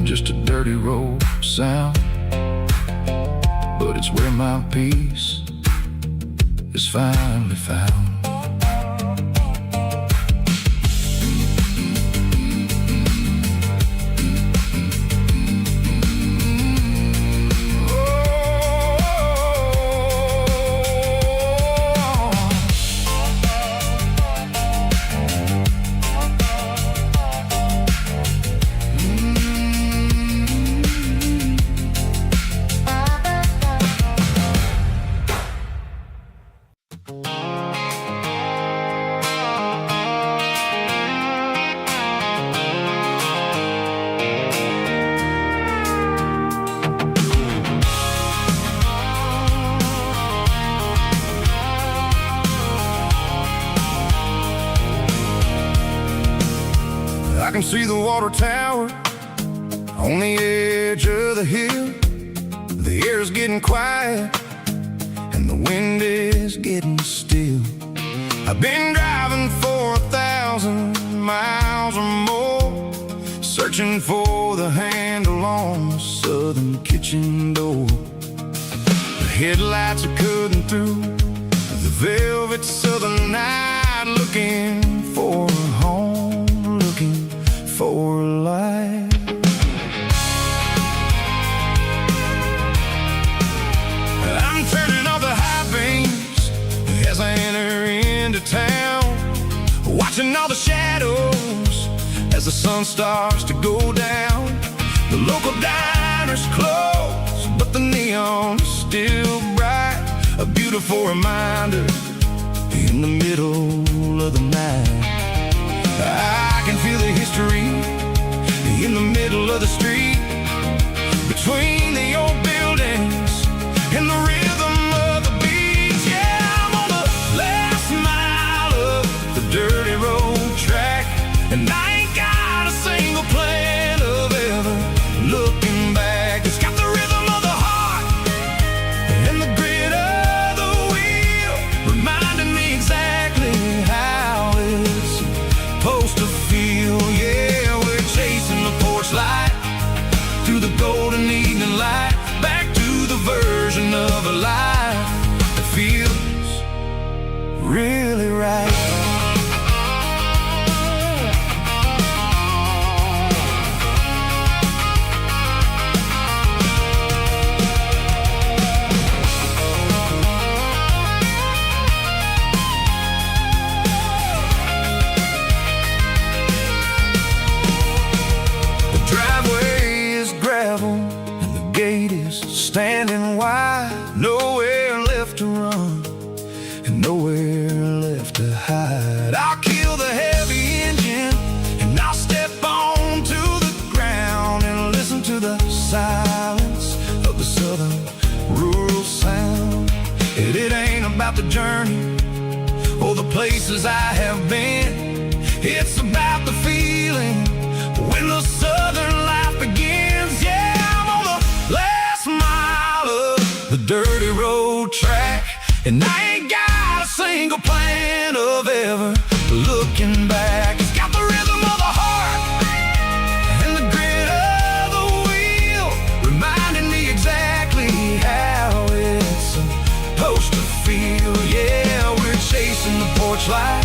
just a dirty road sound, but it's where my peace is finally found. I can see the water tower on the edge of the hill. The air's getting quiet and the wind is getting still. I've been driving for 1,000 miles or more, searching for the handle on the southern kitchen door. The headlights are cutting through velvet southern night, looking for a home, looking for a life. I'm turning off the high beams as I enter into town, watching all the shadows as the sun starts to go down. The local diner's closed, but the neon is still bright, a beautiful reminder in the middle of the night. I can feel the history in the middle of the street, between the old buildings and the rhythm of the beats. Yeah, I'm on the last mile of the dirty road track, and I ain't got a single plan of ever looking back. It's got the rhythm of the heart and the grit of the wheel, reminding me exactly how it's supposed to feel. Yeah, we're chasing the porch light through the golden evening light, back to the version of a life that feels really right. Standing wide, nowhere left to run and nowhere left to hide. I'll kill the heavy engine and I'll step onto the ground and listen to the silence of the southern rural sound. It ain't about the journey or the places I have been, it's about the feeling when the southern life begins. Yeah, the dirty road track, and I ain't got a single plan of ever looking back. It's got the rhythm of the heart and the grit of the wheel, reminding me exactly how it's supposed to feel. Yeah, we're chasing the porch light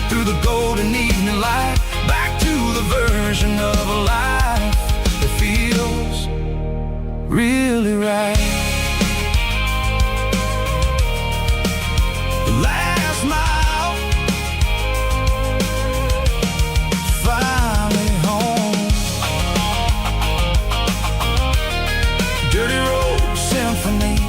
through the golden evening light, back to the version of a life that feels really right. Last mile, finally home. Dirty road symphony.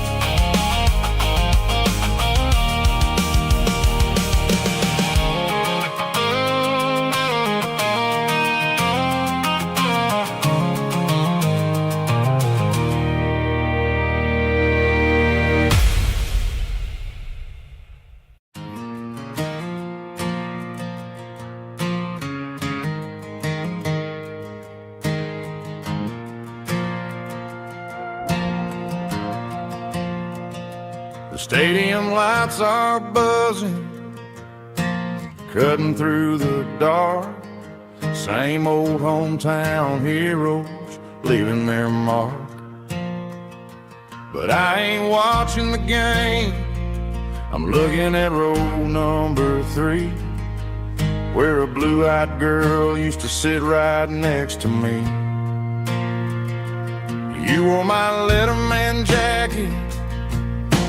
The stadium lights are buzzing, cutting through the dark. Same old hometown heroes leaving their mark. But I ain't watching the game, I'm looking at row number 3, where a blue-eyed girl used to sit right next to me. You wore my Letterman jacket,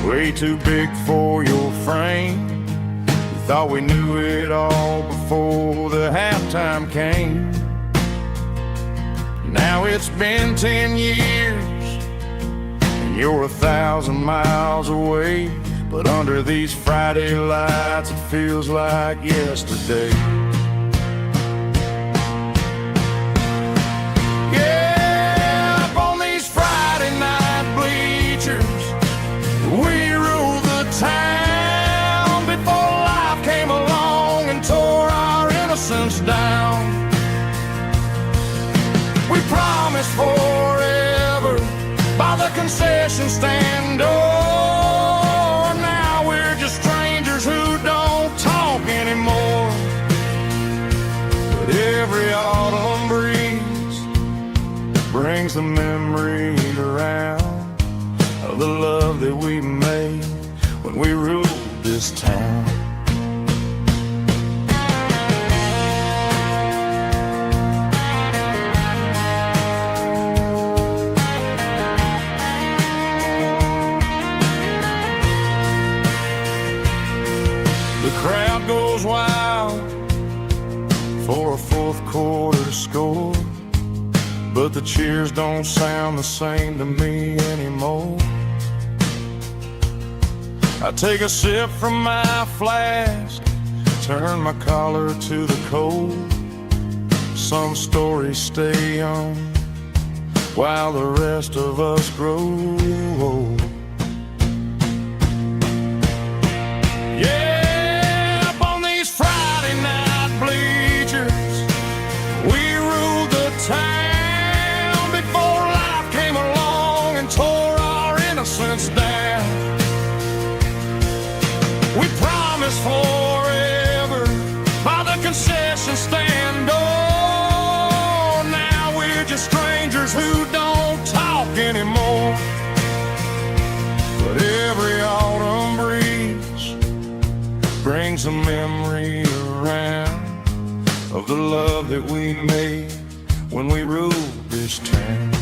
way too big for your frame. We thought we knew it all before the halftime came. Now it's been 10 years and you're 1,000 miles away, but under these Friday lights it feels like yesterday. Yeah, up on these Friday night bleachers, we ruled the town before life came along and tore our innocence down. We promised forever by the concession stand door. Now we're just strangers who don't talk anymore. But every autumn breeze brings the memories around of the love that we made when we ruled this this town. The crowd goes wild for a fourth quarter score, but the cheers don't sound the same to me anymore. I take a sip from my flask, turn my collar to the cold. Some stories stay young while the rest of us grow old. Yeah, up on these Friday night bleachers, we ruled the town before life came along and tore our innocence down. We promised forever by the concession stand. Oh, now we're just strangers who don't talk anymore. But every autumn breeze brings a memory around of the love that we made when we ruled this town.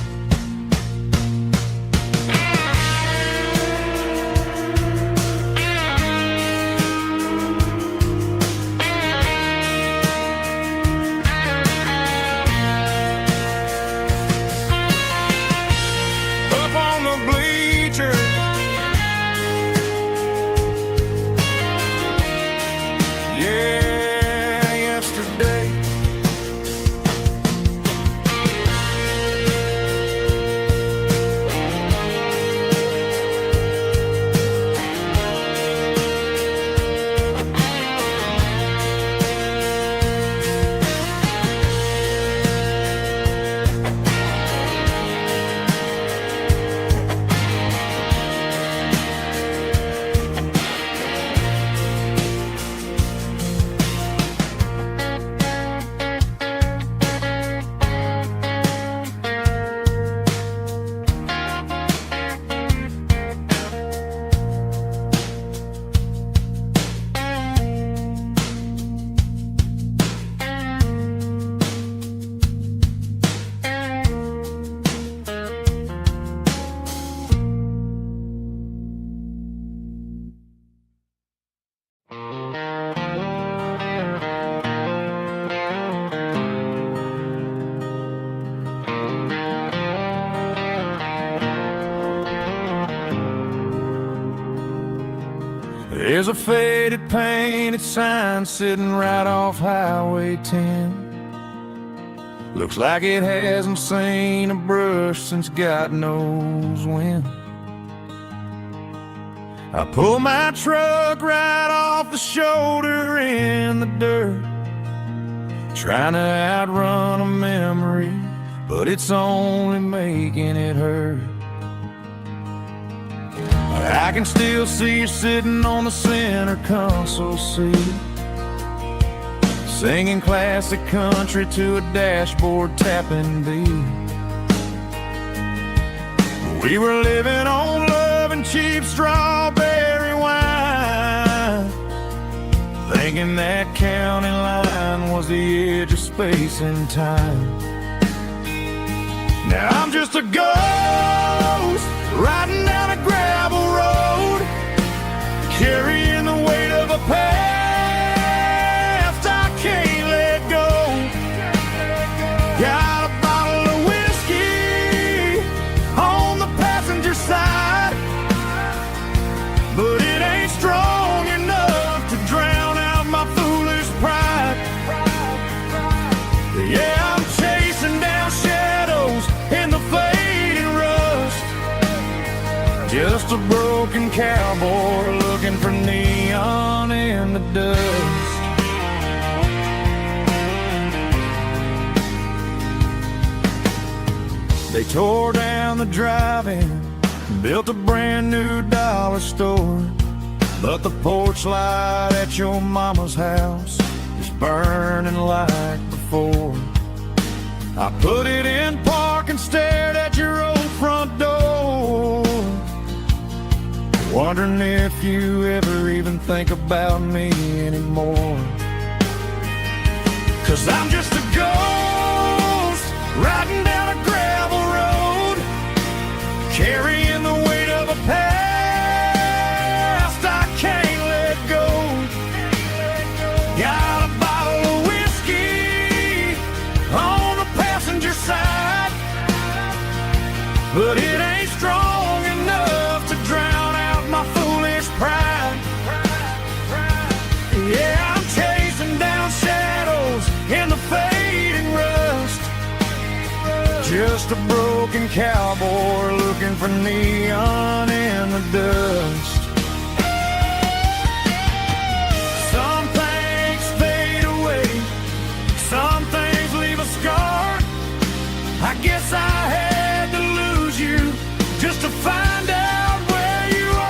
There's a faded painted sign sitting right off Highway 10. Looks like it hasn't seen a brush since God knows when. I pull my truck right off the shoulder in the dirt, trying to outrun a memory, but it's only making it hurt. I can still see you sitting on the center console seat, singing classic country to a dashboard tapping beat. We were living on love and cheap strawberry wine, thinking that county line was the edge of space and time. Now I'm just a ghost riding down a gravel road, carrying the weight of a past I can't let go. Got a bottle of whiskey on the passenger side, but it ain't strong enough to drown out my foolish pride. Yeah, I'm chasing down shadows in the fading rust, just a broken cowboy looking for neon in the dust. They tore down the drive-in, built a brand new dollar store, but the porch light at your mama's house is burning like before. I put it in park and stared at your old front door, wondering if you ever even think about me anymore. 'Cause I'm just a ghost riding down a gravel road, carrying the weight of a past I can't let go. Got a bottle of whiskey on the passenger side, but it ain't strong enough to drown out my foolish pride. Yeah, I'm chasing down shadows in the fading rust, just a broken cowboy looking for neon in the dust. Some things fade away, some things leave a scar. I guess I had to lose you just to find out where you are.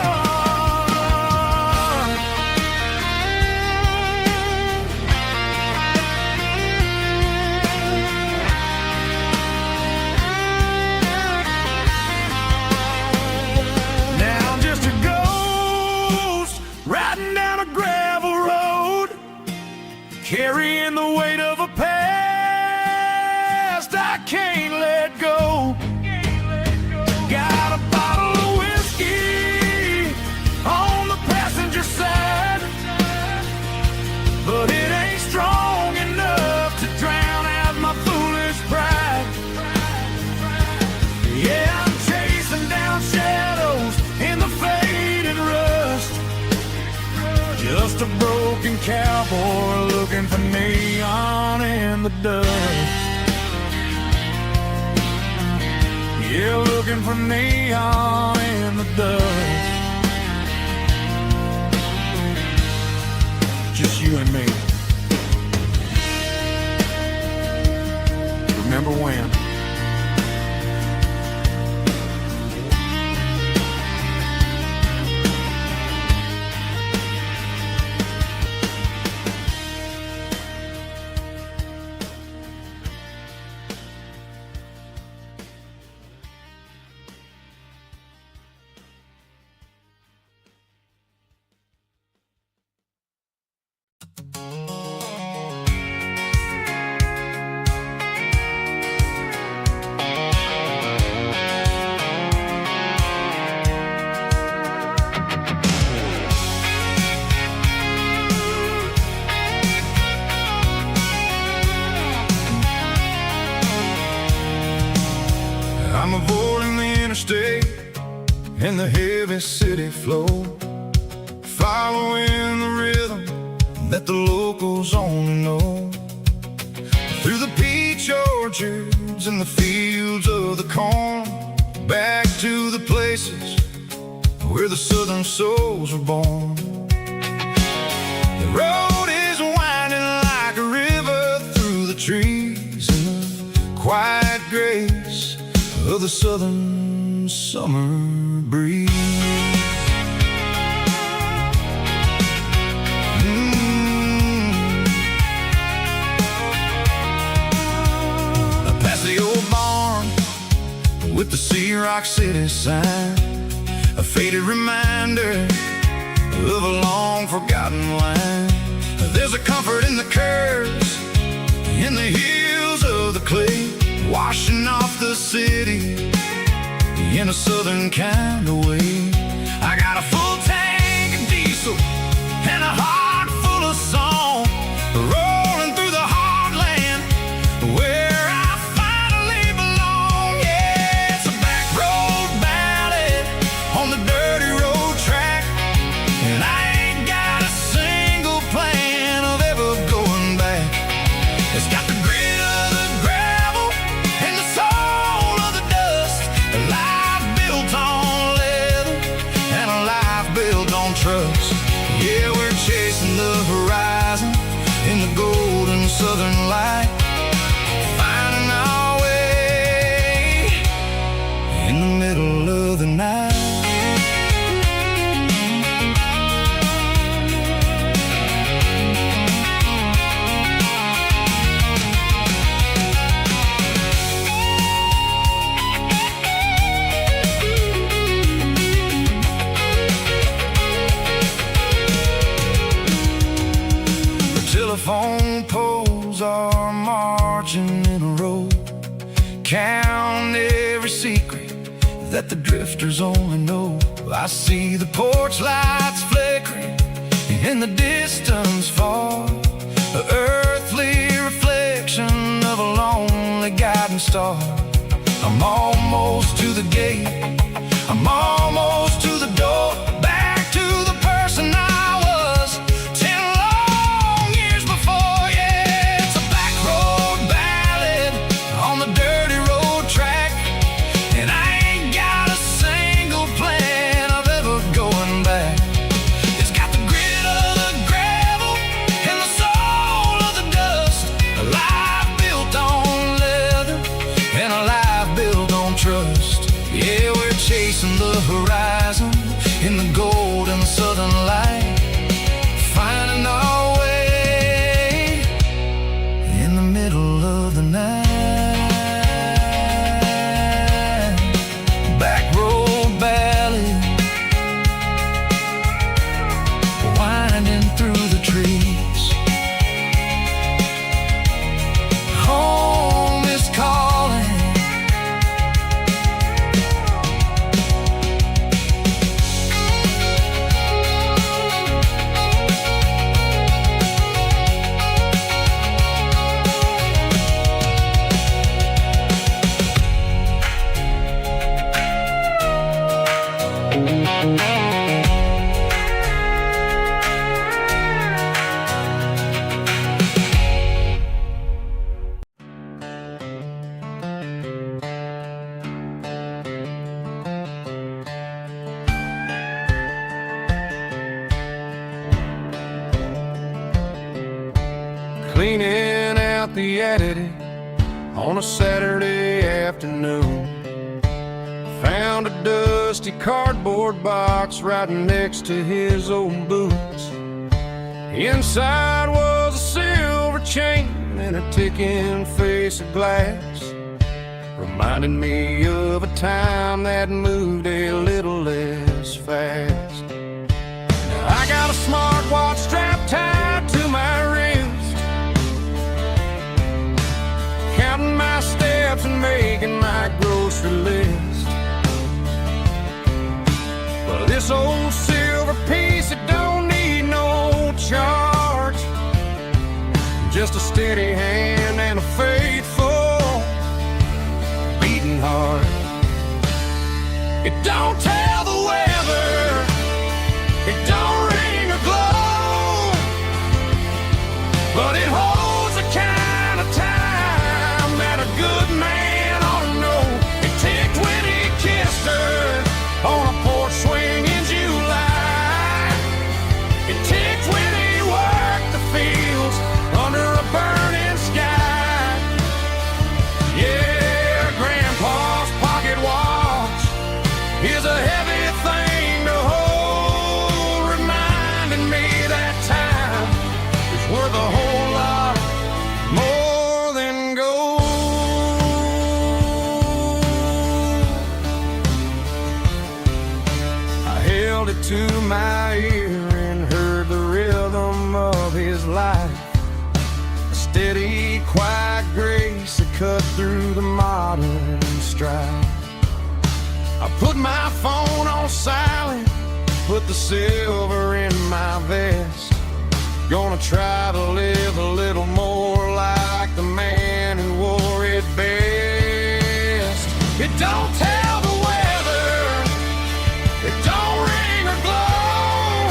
Now I'm just a ghost riding down a gravel road, carrying the weight of a past I can't let go. Got a bottle of whiskey on the passenger side, but it ain't strong enough to drown out my foolish pride. Yeah, I'm chasing down shadows in the faded rust, just a broken cowboy looking for neon in the dust. Yeah, looking for neon in the dust. Just you and me. Remember when? I'm avoiding the interstate and the heavy city flow, following the rhythm that the locals only know. Through the peach orchards and the fields of the corn, back to the places where the southern souls were born. The road is winding like a river through the trees in the quiet grace of the southern summer breeze. Past the old barn with the Sea Rock City sign, a faded reminder of a long forgotten line. There's a comfort in the curves, in the hills of the clay, washing off the city in a southern kind of way. I got a full tank of diesel and a heart full of song, rolling through the heartland where I finally belong. Yeah, it's a back road ballad on the dirty road track, and I ain't got a single plan of ever going back. It's got the grit of the gravel and the soul of the dust, a life built on leather and a life built on trust. Yeah, we're chasing the horizon in the golden southern light, finding our way in the middle of the night. down every secret that the drifters only know. I see the porch lights flickering in the distance far, an earthly reflection of a lonely guiding star. I'm almost to the gate, I'm almost to the door, back to the person I was 10 long years before. Yeah, it's a back road ballad on the dirty road track, and I ain't got a single plan of ever going back. It's got the grit of the gravel and the soul of the dust, a life built on leather and a life built on trust. Yeah, we're chasing the horizon in the golden southern light, finding our way in the middle of the night. Back road ballad, winding through the trees. Home is calling. Cleaning out the attic on a Saturday afternoon, found a dusty cardboard box right next to his old boots. Inside was a silver chain and a ticking face of glass, reminding me of a time that moved a little less fast. Now I got a smartwatch strapped tied to my wrist, counting my steps and making my grocery list. But this old silver piece, it don't need no charge, just a steady hand and a faithful beating heart. It don't tell the weather, it don't ring or glow, but it holds the kind of time that a good man ought to know. It ticked when he kissed her on a porch swing in July. It ticked when he worked the fields under a burning sky. Yeah, Grandpa's pocket watch is a heavy thing to hold, reminding me that time is worth a whole lot more than gold. I held it to my ear and heard the rhythm of his life, a steady, quiet grace that cut through the modern strife. I put my phone on silent, put the silver in my vest, gonna try to live a little more like the man who wore it best. It don't tell the weather, it don't ring or glow,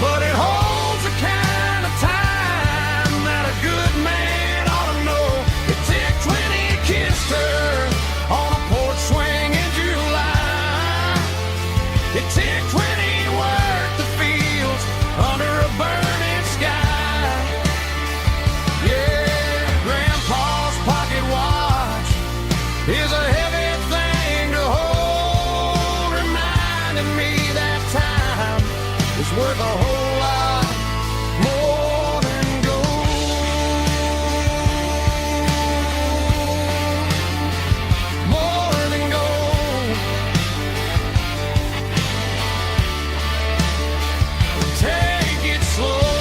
but it holds the kind of time that a good man ought to know. It ticked when he kissed her on a porch swing in July. It ticked when he worked the fields under a burning sky. Yeah, Grandpa's pocket watch is a heavy thing to hold, reminding me that time is worth a whole lot more than gold. More than gold. Take it slow.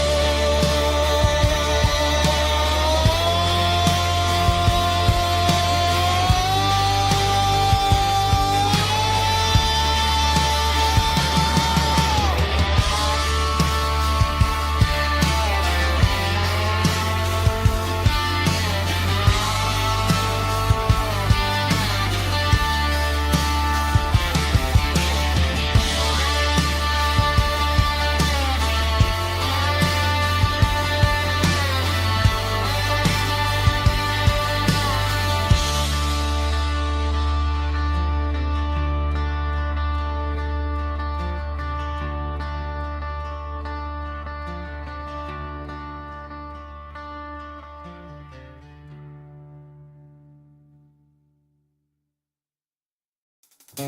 White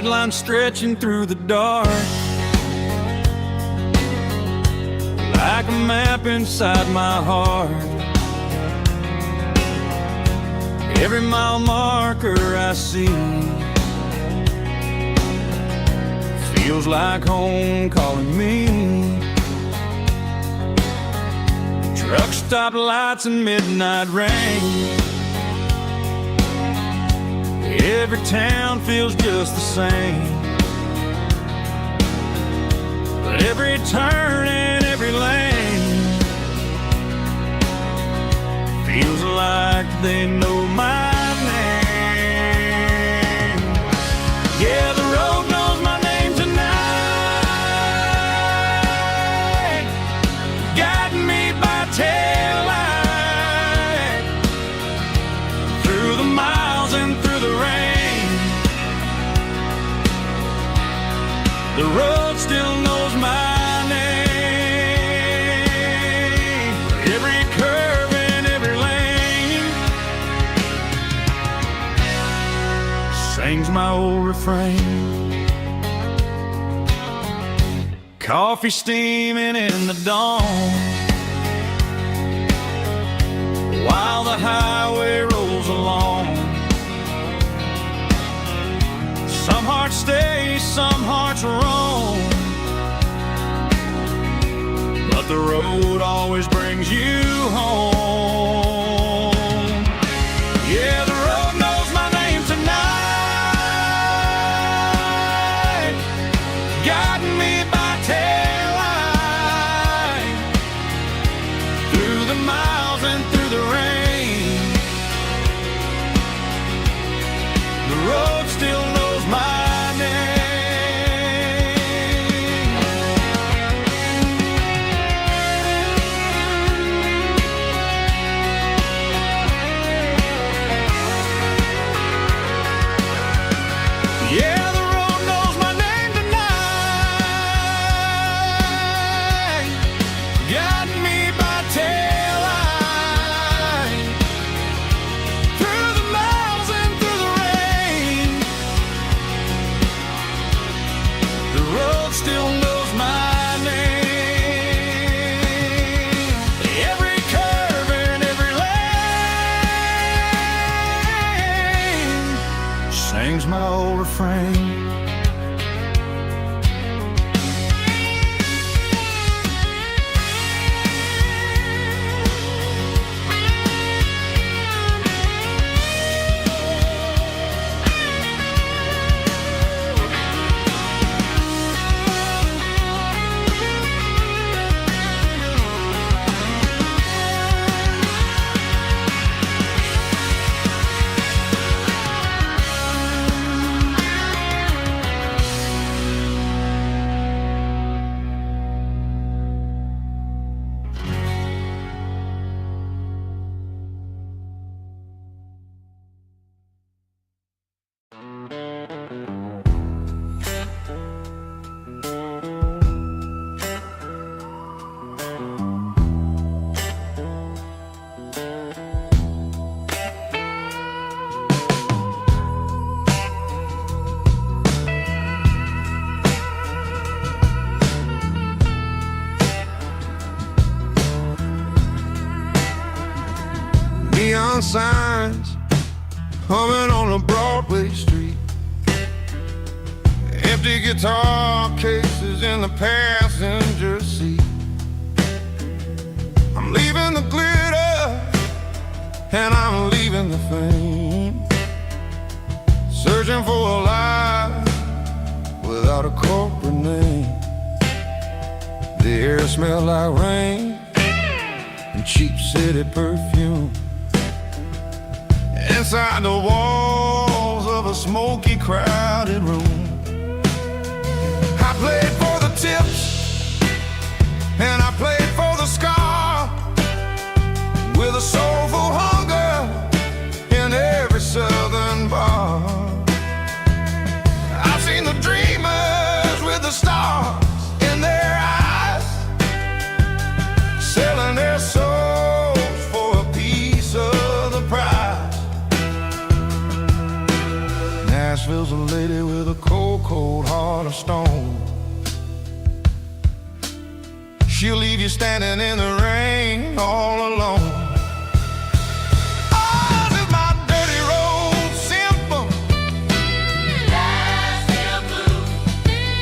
line stretching through the dark, like a map inside my heart. Every mile marker I see feels like home calling me. Truck stop lights and midnight rain. Every town feels just the same, but every turn and every lane feels like they know my name. Yeah, the road knows my name tonight, guiding me by taillight through the miles and through the rain. The road still knows my name. Every curve and every lane sings my old refrain. Coffee steaming in the dawn, while the highway rolls along. Some hearts stay, some hearts roam, but the road always brings you home. Yeah, the road knows my name tonight, guiding me by taillight through the miles and through the rain. The road still knows my name. Yeah, the road knows my name tonight, guiding me by taillight through the miles and through the rain. The road still knows my name. Every curve and every lane sings my old refrain. Neon signs humming on a Broadway street, empty guitar cases in the passenger seat. I'm leaving the glitter and I'm leaving the fame, searching for a life without a corporate name. The air smells like rain and cheap city perfume. Inside the walls of a smoky, crowded room, I played for the tips and I played for the scar, with a soulful hunger in every southern bar. I've seen the dreamers with the stars in their eyes, she'll leave you standing in the rain all alone. Oh, this is my dirty road symphony, Nashville blues,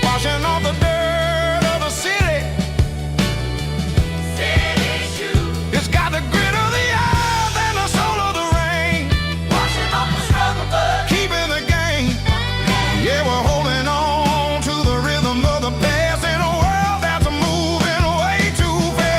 washing off the dirt of the city, city shoes. It's got the grit of the earth and the soul of the rain, washing off the struggle but keeping the game. Yeah, we're holding on to the rhythm of the past in a world that's moving way too fast.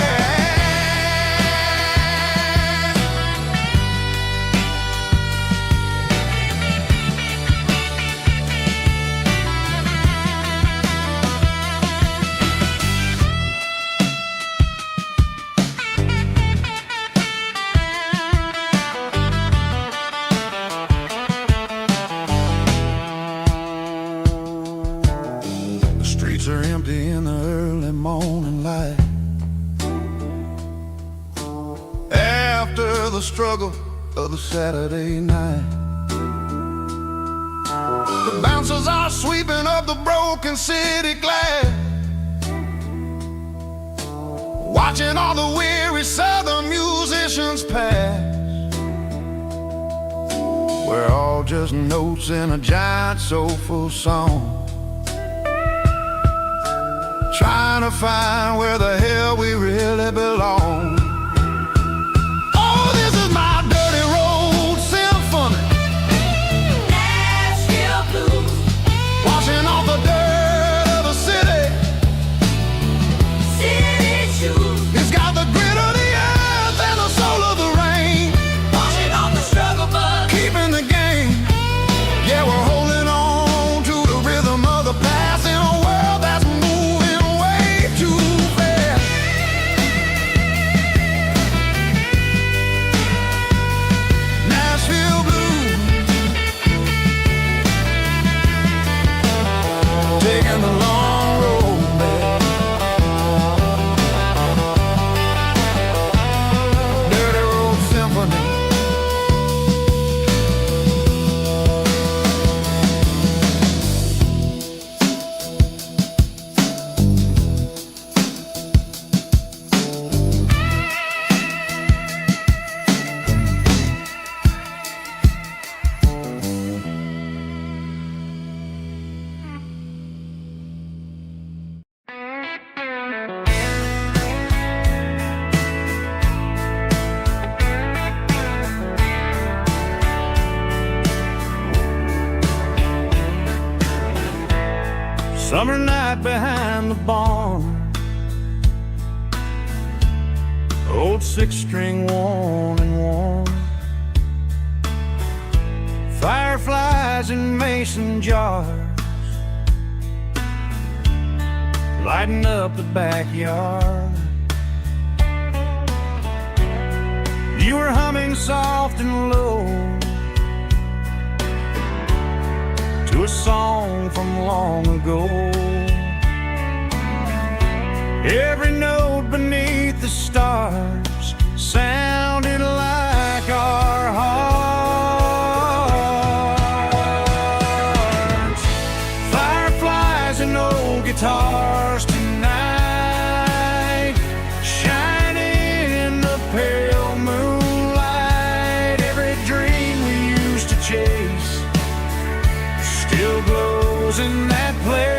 The streets are empty in the early morning light. After the struggle of the Saturday night, the bouncers are sweeping up the broken city glass, watching all the weary southern musicians pass. We're all just notes in a giant soulful song, trying to find where the hell we really belong. Oh, this is my dirty road symphony, Nashville blues, washing off the dirt of the city, city shoes. It's got the grit of the earth and the soul of the rain, washing off the struggle but keeping the game. Yeah, we're holding on to the rhythm of the past in a world that's moving way too fast. Nashville blues, taking the long road back. Dirty road symphony. Summer night behind the barn, old six-string worn and worn, fireflies in mason jars, lighting up the backyard. You were humming soft and low to a song from long ago. Every note beneath the stars sounded like our hearts. Fireflies and old guitars tonight, shining in the pale moonlight. Every dream we used to chase still glows in that place.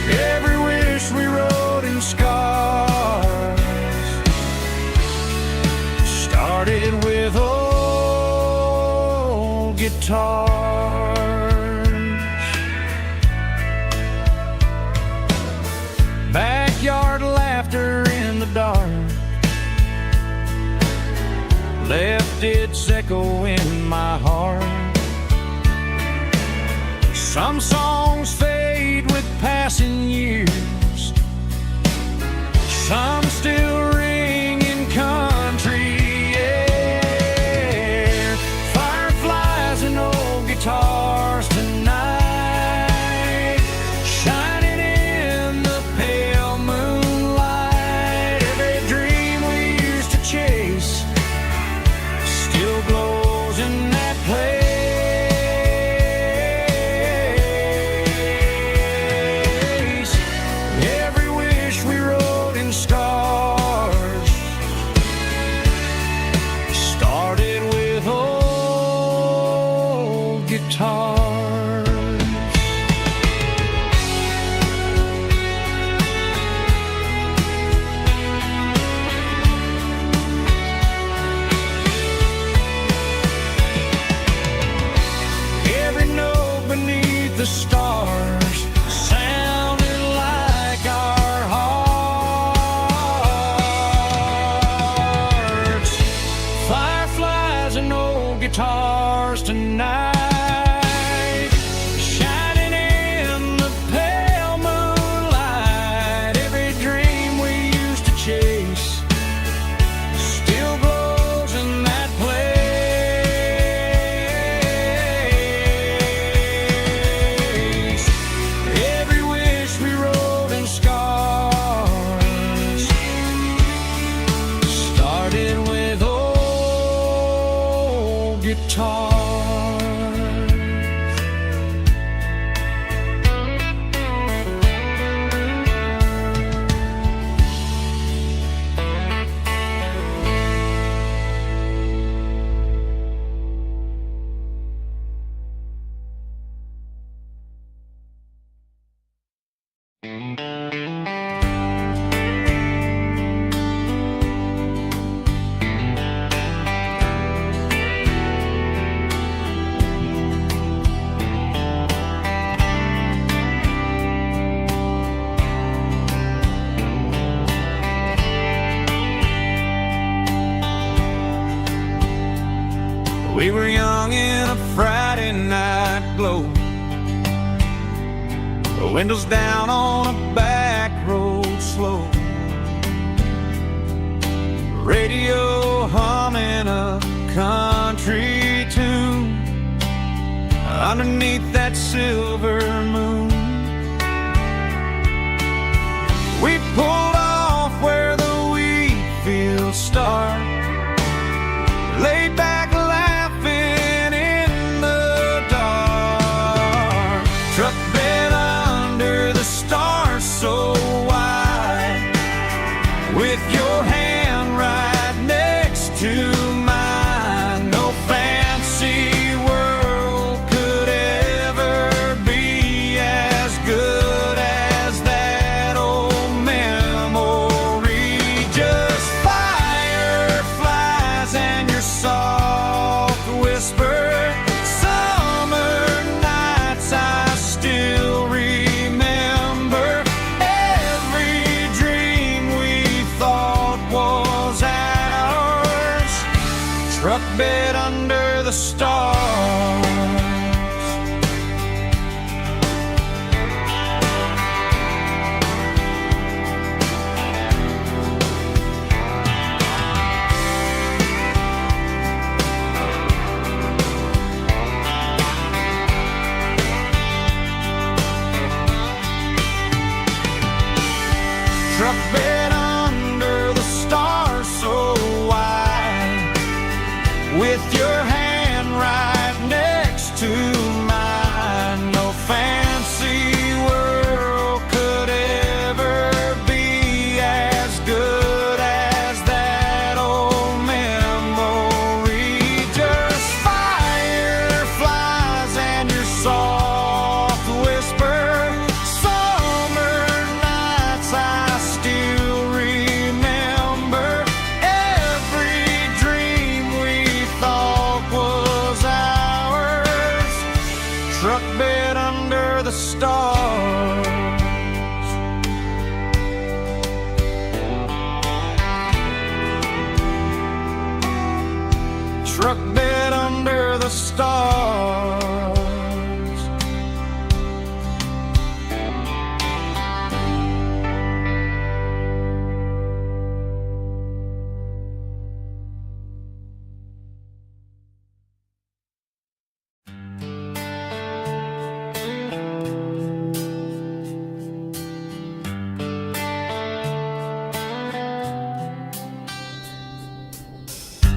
Every wish we wrote in scars started with old guitars. Backyard laughter in the dark left its echo in my heart. Some songs fade with passing years, some still ring in country air. Fireflies and old guitars tonight, shining in the pale moonlight. Every dream we used to chase still glows in that place. guitars. Every note beneath the stars sounded like our hearts. Fireflies and old guitars tonight, shining in the pale moonlight. Every dream we used to chase still glows in that place. Every wish we wrote in scars started with old guitars. We were young in a Friday night glow, the windows down on a back road slow, radio humming a country tune underneath that silver moon. We pulled off where the wheat fields start, laid back laughing in the dark. Truck bed under the stars so wide, with your hand right next to mine. No fancy world could ever be as good as that old memory. Just fireflies and your soft whisper. Summer nights I still remember. Every dream we thought was ours. Truck bed under the stars. Truck bed under the stars so wide, with your hand right next to mine. No fancy world could ever be as good as that old memory. Just fireflies and your soft whisper. Summer nights I still remember. Every dream we thought was ours. Truck bed under the stars. Truck bed under the stars.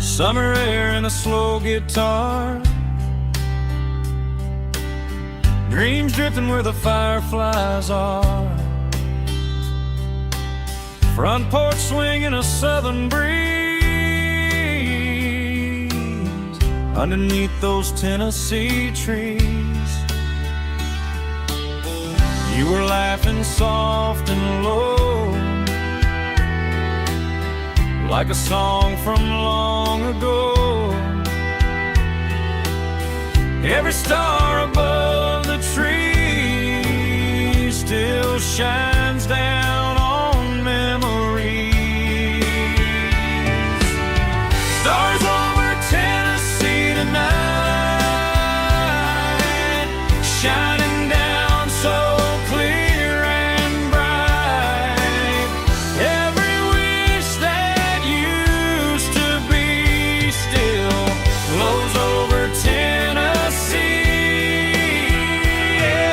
Summer air and a slow guitar, dreams drifting where the fireflies are. Front porch swinging a southern breeze, underneath those Tennessee trees. You were laughing soft and low, like a song from long ago. Every star above the tree still shines down on memories. Stars over Tennessee tonight, shining down so clear and bright. Every wish that used to be still flows over Tennessee.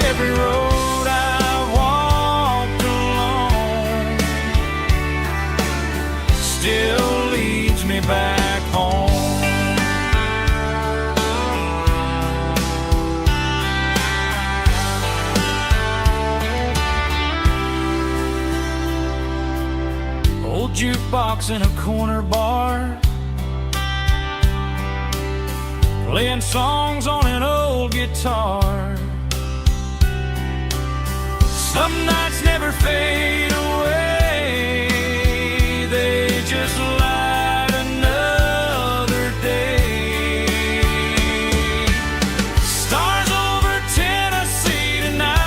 Every road I've walked along still leads me back home. Old jukebox in a corner bar, playing songs on an old guitar. Some nights never fade away, they just light another day. Stars over Tennessee tonight,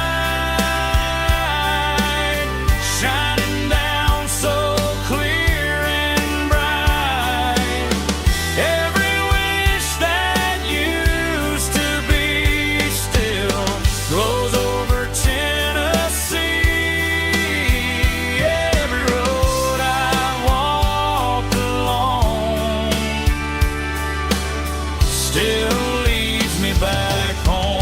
shining down so clear and bright. Every wish that used to be still glows over Tennessee. Every road I walked along still leads me back home.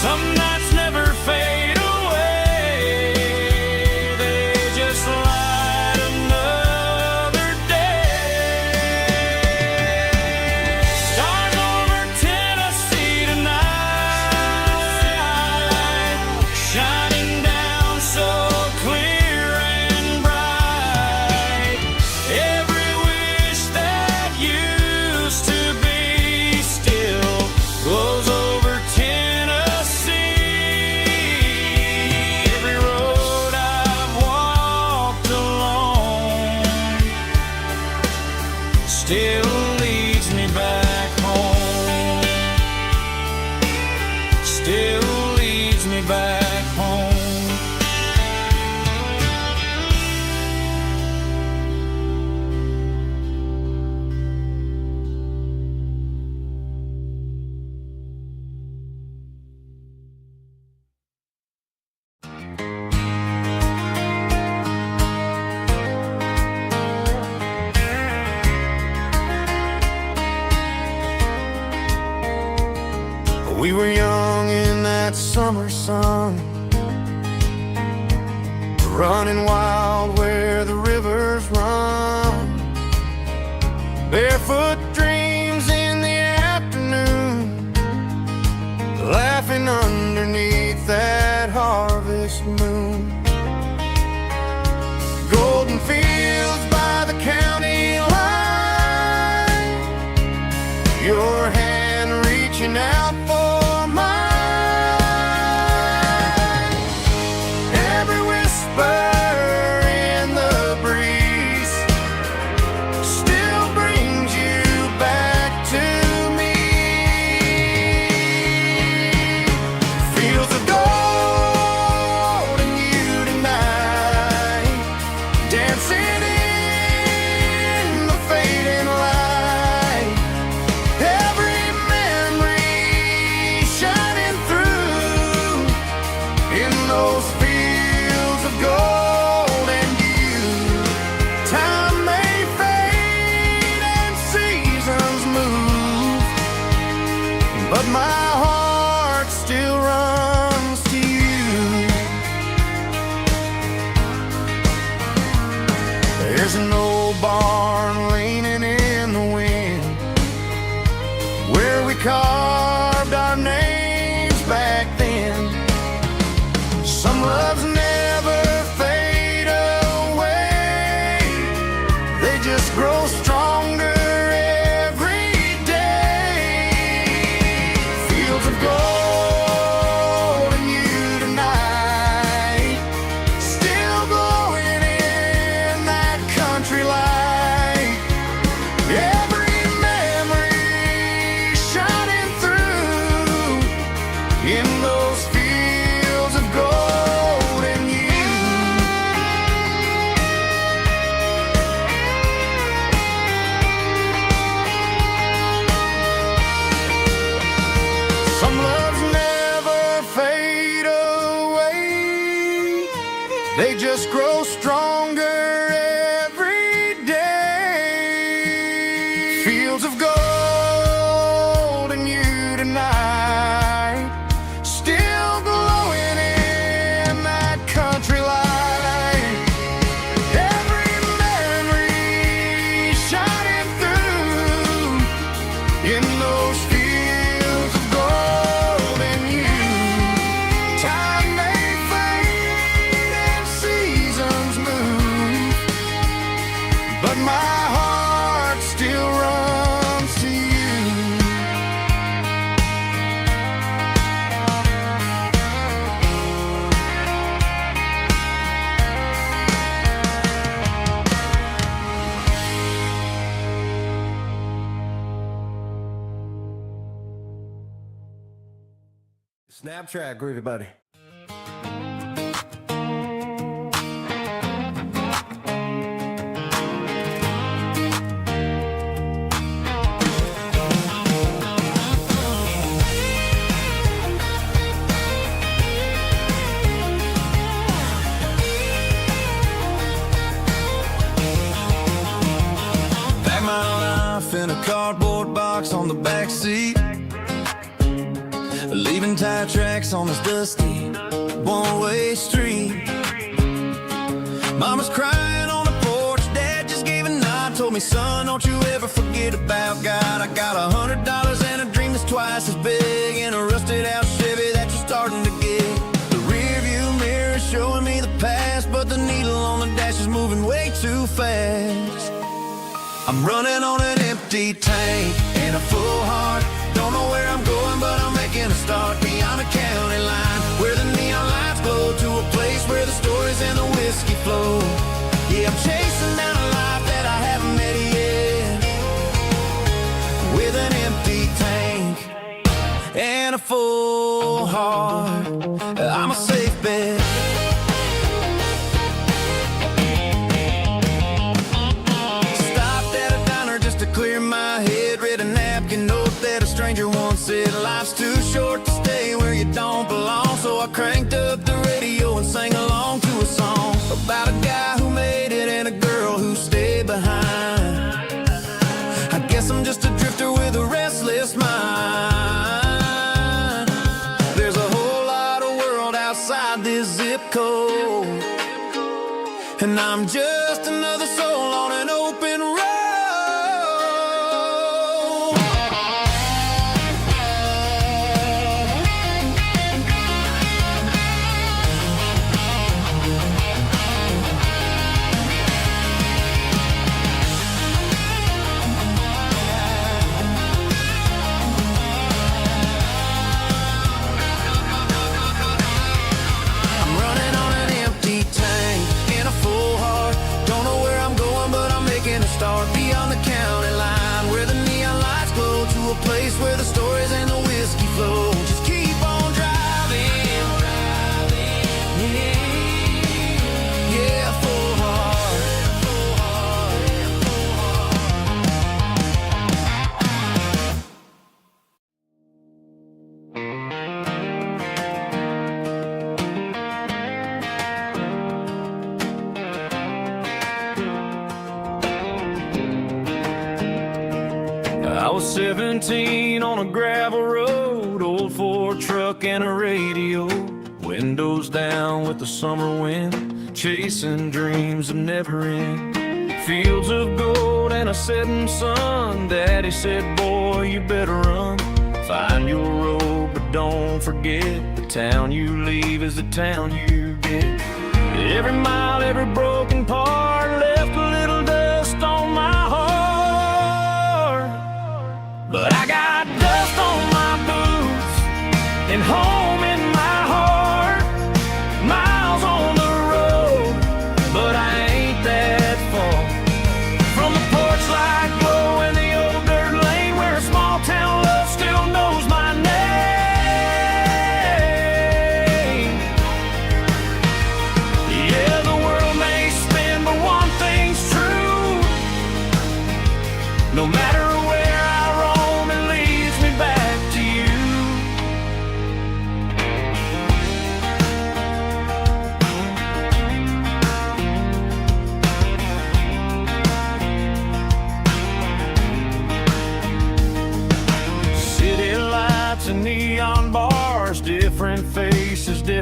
Some nights never fade away, they just light another day. Stars over Tennessee tonight, shining down so clear and bright. Every wish that used to be still glows over Tennessee. Every road I've walked along still leads me back home. Still leads me back home. We were young in that summer sun, running wild where the rivers run. Barefoot dreams in the afternoon, laughing underneath that harvest moon. Golden fields by the county line, your hand reaching out for mine. Every whisper in the breeze still brings you back to me. Fields of gold and you tonight, dancing in the fading light. Every memory shining through in those fields of gold and you. Time may fade and seasons move, but my heart still runs to you. There's an old barn leaning in the wind, where we carved our names back then. They just grow stronger every day. Fields of gold and you tonight, still glowing in that country light. Every memory shining through in those fields of gold and you. Time may fade and seasons move, but my heart still runs to you. Snap track, groovy buddy. Pack my life in a cardboard box on the back seat, leaving tire tracks on this dusty one-way street. Mama's crying on the porch, Dad just gave a nod, told me, son, don't you ever forget about God. I got $100 and a dream that's twice as big, and a rusted out Chevy that you're starting to get. The rear view mirror is showing me the past, but the needle on the dash is moving way too fast. I'm running on an empty tank and a full heart. Don't know where I'm going, but I'm making a start beyond the county line, where the neon lights glow, to a place where the stories and the whiskey flow. Yeah, I'm chasing down a life that I haven't met yet, with an empty tank and a full heart. I'm a safe bet. Clear my head, read a napkin note that a stranger once said, life's too short to stay where you don't belong. So I cranked up the radio and sang along to a song about a guy who made it and a girl who stayed behind. I guess I'm just a drifter with a restless mind. There's a whole lot of world outside this zip code, and I'm just another soul on an open road. Start beyond the county line, where the neon lights glow, to a place where the stories and the whiskey flow. Just keep on driving, yeah, full heart, full heart, full I was 17 on a gravel road, old Ford truck and a radio, windows down with the summer wind, chasing dreams of never end. Fields of gold and a setting sun, Daddy said, boy, you better run. Find your road, but don't forget, the town you leave is the town you get. Every mile, every broken part left a little dust on my heart. But I got dust on my boots and home in my heart. Miles on the road, but I ain't that far from the porch light glow and the old dirt lane, where a small town love still knows my name. Yeah, the world may spin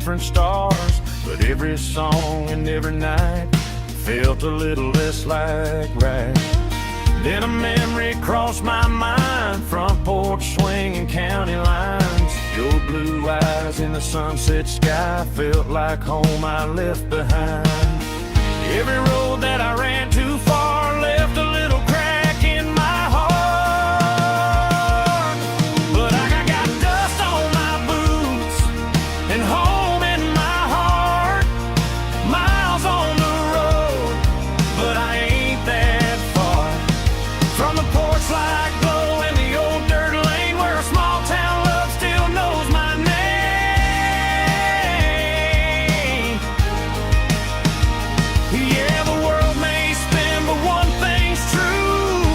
different stars, but every song and every night felt a little less like right. Then a memory crossed my mind, front porch swinging county lines. Your blue eyes in the sunset sky felt like home I left behind. Every road that I ran too far left a little crack in my heart. But I got dust on my boots and home in my heart. Miles on the road, but I ain't that far from the porch light glow in the old dirt lane where a small town love still knows my name. Yeah, the world may spin, but one thing's true.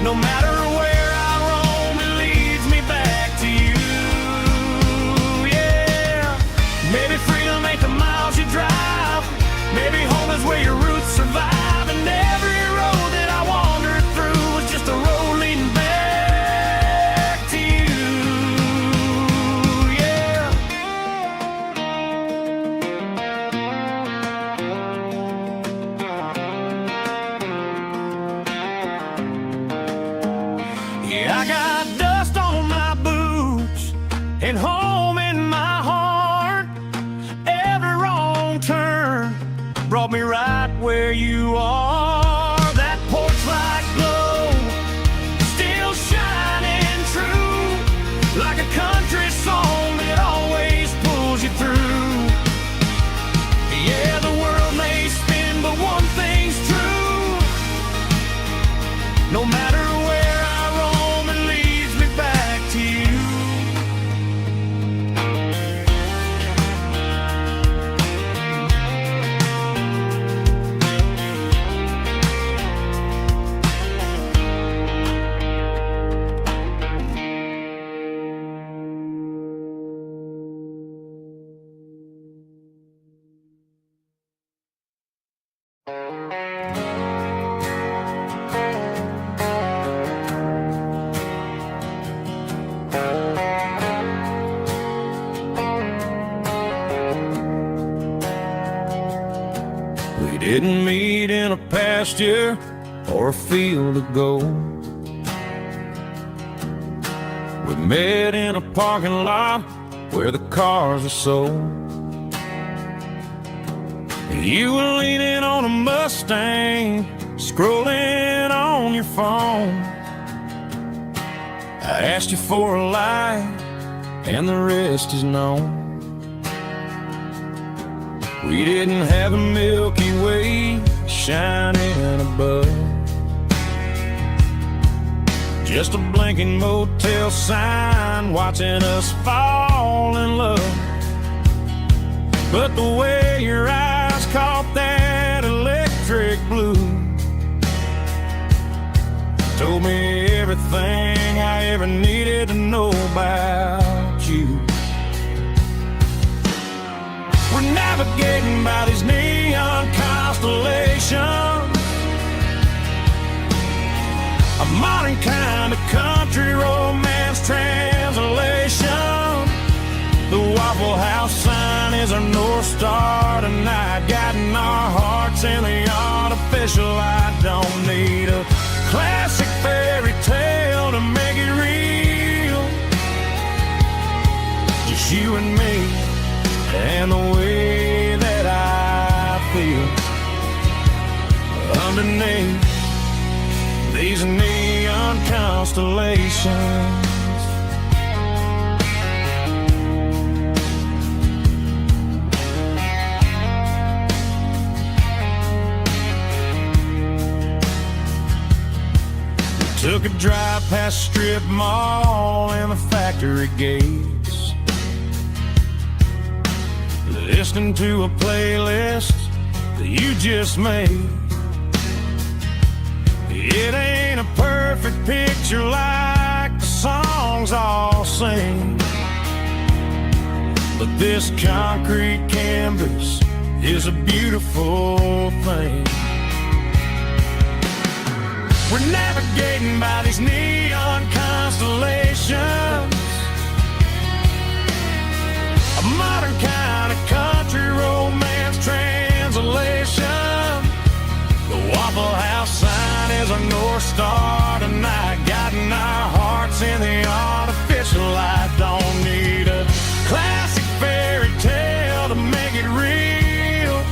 No matter where I roam, it leads me back to you. Yeah, maybe freedom ain't the miles you drive. Maybe home is where your roots survive. And every road that I wandered through was just a road leading back to you. Yeah. Yeah, I got dust on my boots and home in my heart. Every wrong turn brought me right where you are. That porch light glow still shining true, like a country song that always pulls you through. Yeah, the world may spin, but one thing's true. No matter where I roam, it leads me back to you. We didn't meet in a pasture or a field of gold. We met in a parking lot where the cars are sold. You were leaning on a Mustang, scrolling on your phone. I asked you for a light, and the rest is known. We didn't have a Milky Way shining above, just a blinking motel sign watching us fall in love. But the way your eyes caught that electric blue told me everything I ever needed to know about you. We're navigating by these neon constellations, a modern kind of country romance translation. The Waffle House sign is our North Star tonight, guiding our hearts in the artificial light. Don't need a classic fairy tale to make it real, just you and me and the way that I feel underneath these neon constellations. We took a drive past strip mall and the factory gates, listening to a playlist that you just made. It ain't a perfect picture like the songs all sing, but this concrete canvas is a beautiful thing. We're navigating by these neon constellations, a modern kind of country romance translation. The Waffle House sign is a North Star tonight, guiding our hearts in the artificial light. Don't need a classic fairy tale to make it real.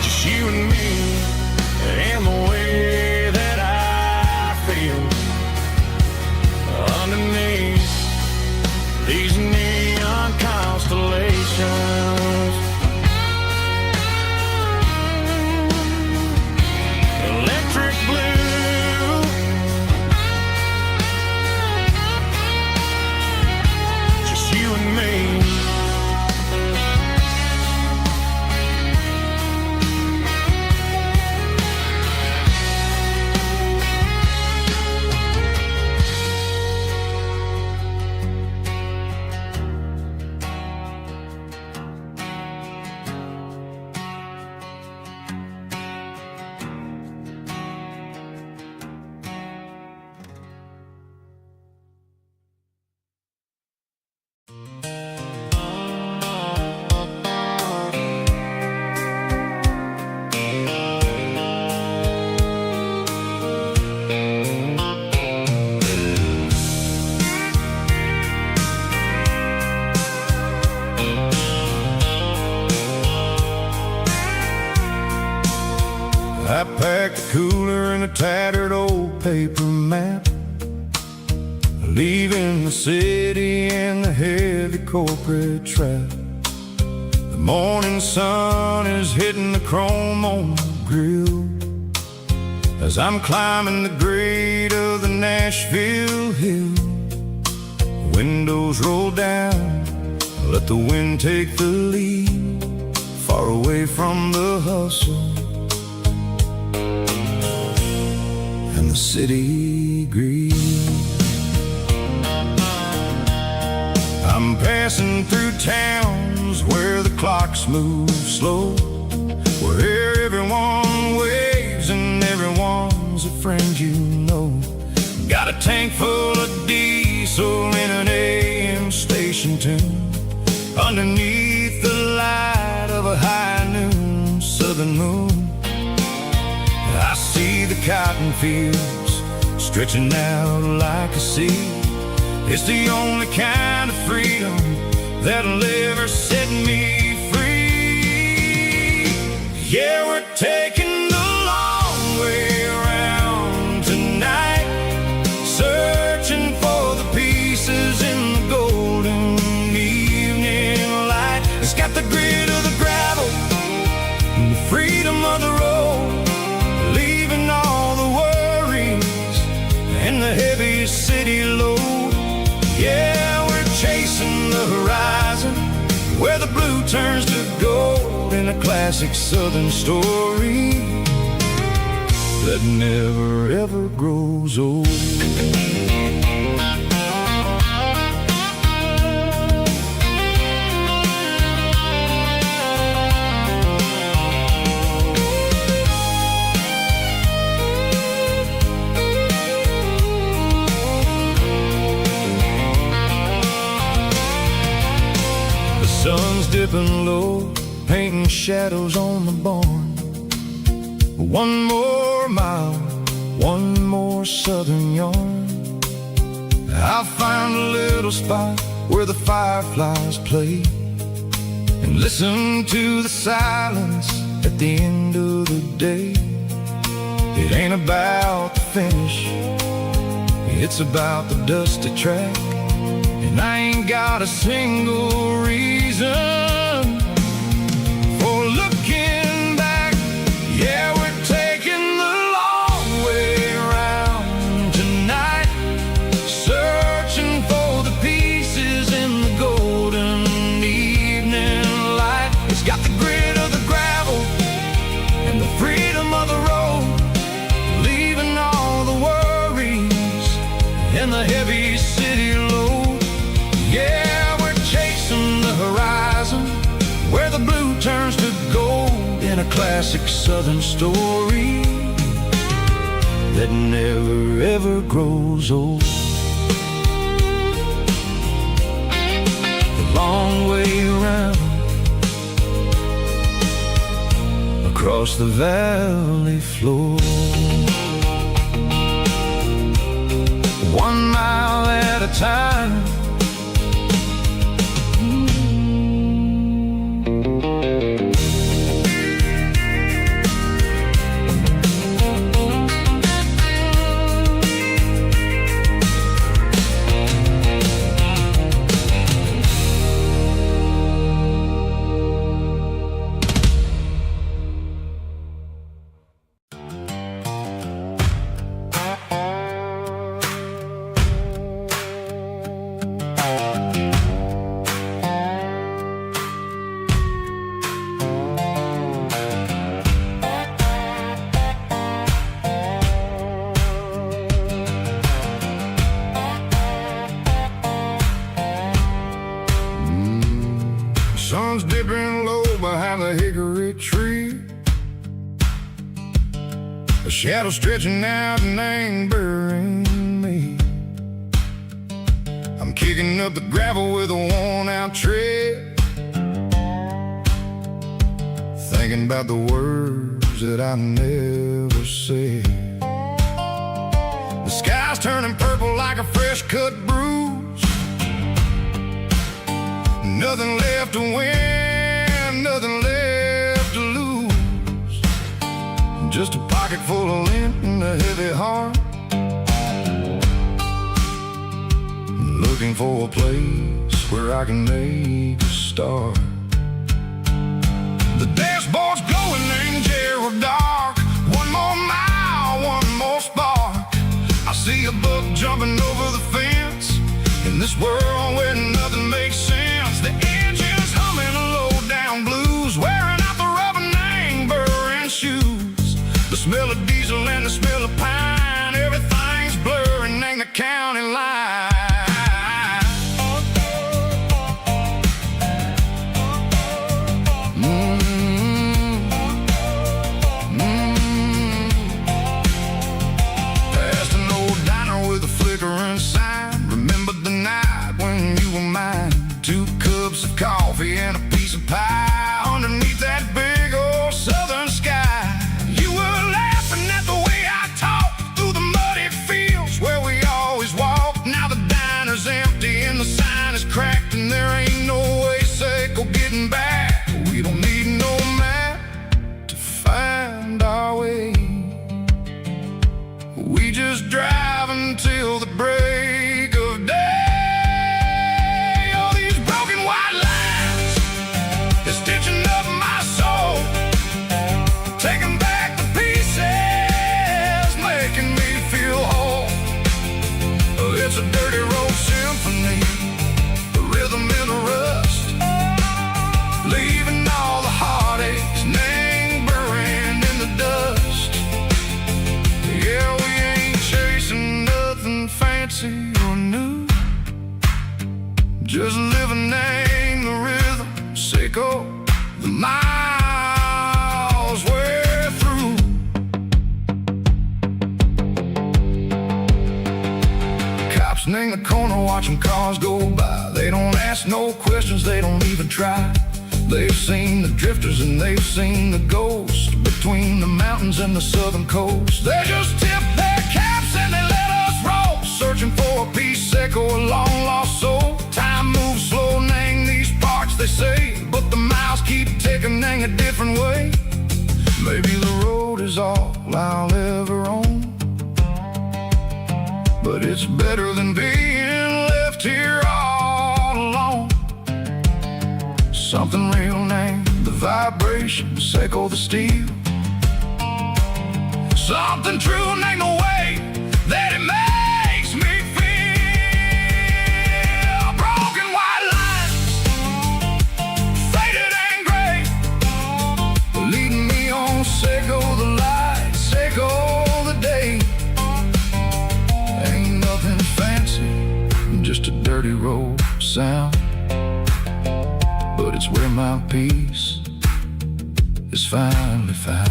Just you and me and the way that I feel underneath these neon constellations. Electric blue, just you and me. I packed a cooler and a tattered old paper map, leaving the city and the heavy corporate trap. The morning sun is hitting the chrome on the grill as I'm climbing the grade of the Nashville hill. The windows roll down, I let the wind take the lead, far away from the hustle and the city greed. I'm passing through towns where the clocks move slow, where everyone waves and everyone's a friend you know. Got a tank full of diesel in an AM station tune, underneath the light of a high noon southern moon. I see the cotton fields stretching out like a sea. It's the only kind of freedom that'll ever set me free. Yeah, we're taking the long way around tonight, searching for the pieces in the golden evening light. It's got the grit of the gravel and the freedom of the road, leaving all the worries and the heavy city load. Yeah, we're chasing the horizon where the blue turns to gold, in a classic southern story that never ever grows old. Sun's dipping low, painting shadows on the barn. One more mile, one more southern yarn. I'll find a little spot where the fireflies play and listen to the silence at the end of the day. It ain't about the finish, it's about the dusty track. And I ain't got a single reason for looking back. Yeah, we're taking the long way around tonight, searching for the pieces in the golden evening light. It's got the grit of the gravel and the freedom of the road, leaving all the worries and the heavy city load. Yeah, we're chasing the horizon where the blue turns to gold, in a classic southern story that never ever grows old. long way around, across the valley floor. 1 mile at a time. Sun's dipping low behind the hickory tree. A shadow stretching out and angering me. I'm kicking up the gravel with a worn-out tread, thinking about the words that I never said. The sky's turning purple like a fresh-cut bruise. Nothing left to win, nothing left to lose. Just a pocket full of lint and a heavy heart, looking for a place where I can make a start. The dashboard's glowing angel dark. 1 more mile, 1 more spark. I see a buck jumping over the fence in this world where nothing makes sense. The engine's humming a low-down blues, wearing out the rubber-nang burring shoes. The smell of diesel and the smell of pine, everything's blurring, ain't the county line. Past an old diner with a flickering sign. Remember the night when you were mine. 2 cups of coffee and a piece of pie underneath that big old southern sky. You were laughing at the way I talked through the muddy fields where we always walked. Now the diner's empty and the sign is cracked, and there ain't no way Seiko getting back. We don't need no map to find our way. We just drive until the break of day. Stitching up my soul, taking back the pieces, making me feel whole. It's a dirty road symphony, the rhythm in the rust, leaving all the heartaches lingering in the dust. Yeah, we ain't chasing nothing fancy or new, just living in the rhythm. Seiko, the miles we're through. Cops in the corner watching cars go by. They don't ask no questions, they don't even try. They've seen the drifters and they've seen the ghosts between the mountains and the southern coast. They just tip their caps and they let us roll, searching for a piece, Seiko, a long lost soul. Time moves slow, nang these parts, they say, but the miles keep ticking, nang a different way. Maybe the road is all I'll ever own, but it's better than being left here all alone. Something real, name the vibration, Seiko the steel. Something true, name the way that it makes me feel. Broken white lines, faded and gray, leading me on. Seiko the light, Seiko the day. Ain't nothing fancy, just a dirty road sound, but it's where my peace is finally found.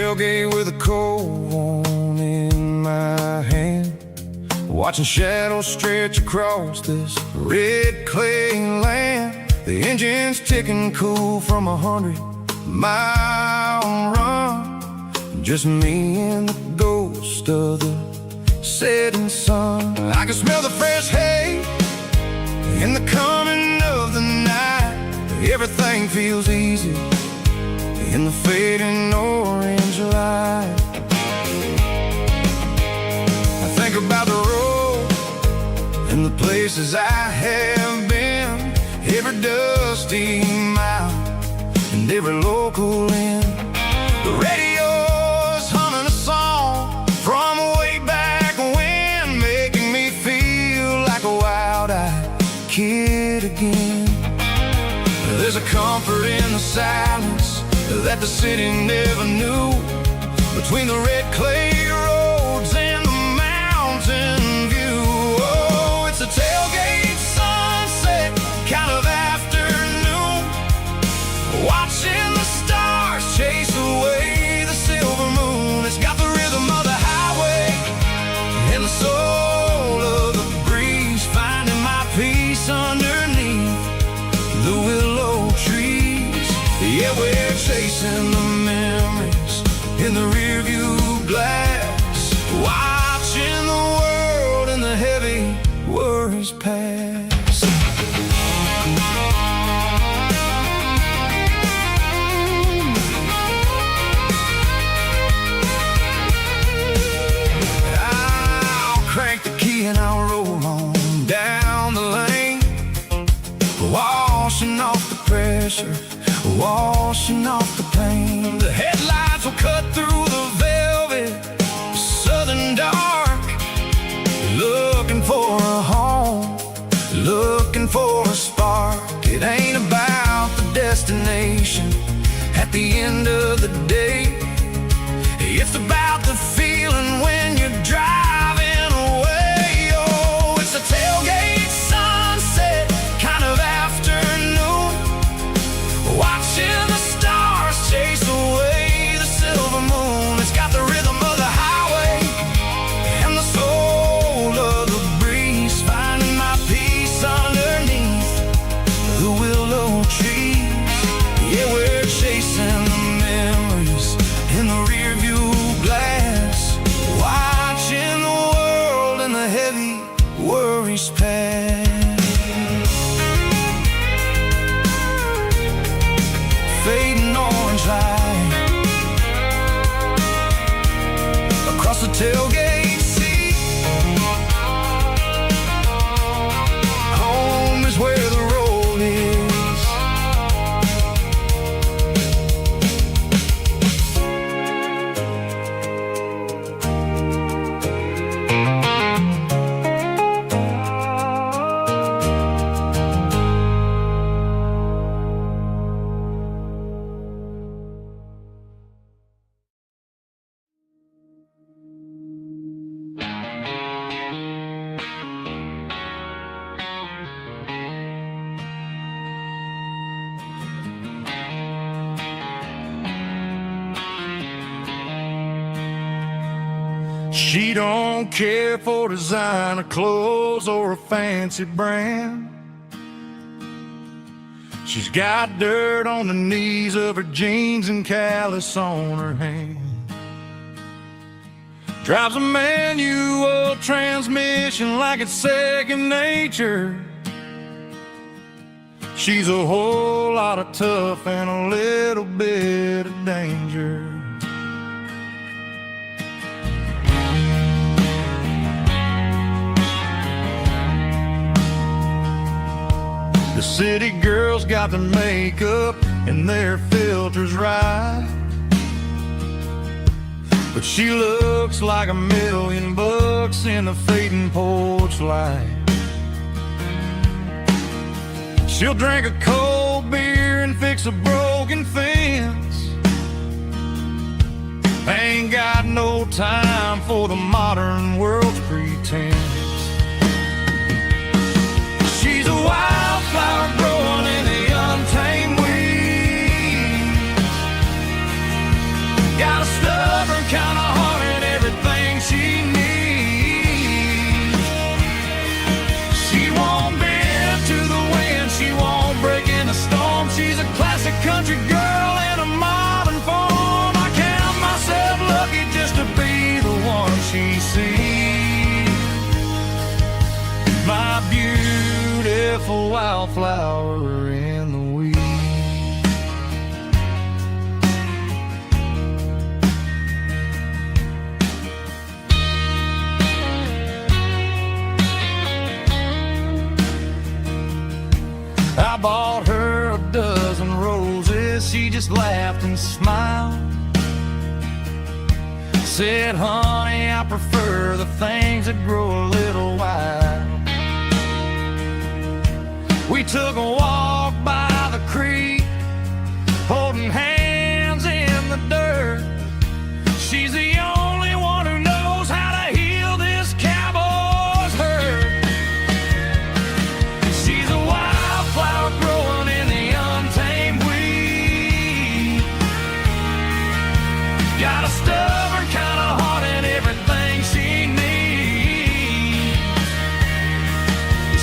tailgate with a cold one in my hand, watching shadows stretch across this red clay land. The engine's ticking cool from 100-mile run. Just me and the ghost of the setting sun. I can smell the fresh hay in the coming of the night. Everything feels easy in the fading orange light. I think about the road and the places I have been, every dusty mile and every local inn. The radio's humming a song from way back when, making me feel like a wild-eyed kid again. There's a comfort in the silence that the city never knew, between the red clay roads and the mountain view. Oh, it's a tailgate sunset kind of afternoon, watching the stars chase away the silver moon. It's got the rhythm of the highway and the soul of the breeze, finding my peace underneath the willow trees. Yeah, we're chasing the memories in the rearview glass, watching the world and the heavy worries pass. I'll crank the key and I'll roll on down the lane, washing off the pressure, washing off the pain. The headlights will cut through the velvet southern dark, looking for a home, looking for a spark. It ain't about the destination at the end of the day, it's about the feeling when you're driving away. Oh, it's a tailgate sunset kind of afternoon, watching the stars chase away the silver moon. It's got the rhythm of the highway and the soul of the breeze, finding my peace underneath the willow trees. Yeah, we're chasing the memories in the rearview glass, watching the world and the heavy worries pass. Fading orange light across the tailgate seat. Home is where the road is. She don't care for designer clothes or a fancy brand. She's got dirt on the knees of her jeans and callus on her hand. Drives a manual transmission like it's second nature. She's a whole lot of tough and a little bit of danger. The city girls got their makeup and their filters right, but she looks like $1,000,000 in the fading porch light. She'll drink a cold beer and fix a broken fence. Ain't got no time for the modern world's pretense. She's a wildflower growing in the untamed weeds. Got a stuff beautiful wildflower in the weeds. I bought her a dozen roses, she just laughed and smiled. Said, honey, I prefer the things that grow a little wild. We took a walk by the creek, holding hands in the dirt. She's the only one who knows how to heal this cowboy's hurt. She's a wildflower growing in the untamed weed. Got a stubborn kind of heart and everything she needs.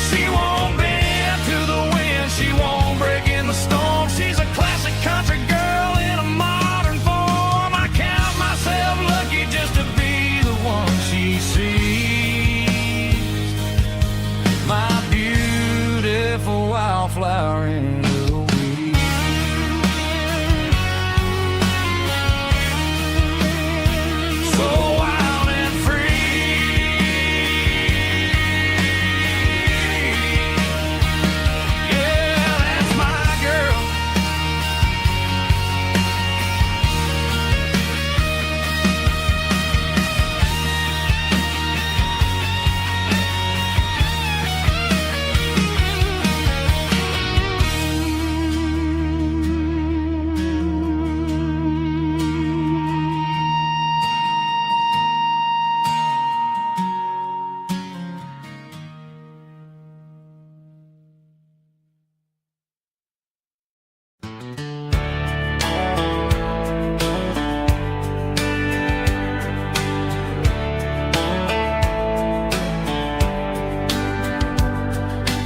She won't bend to the wind, she won't break in the storm. She's a classic country girl in a modern form. I count myself lucky just to be the one she sees. My beautiful wildflower in the weeds. So wild and free. Yeah, that's my girl.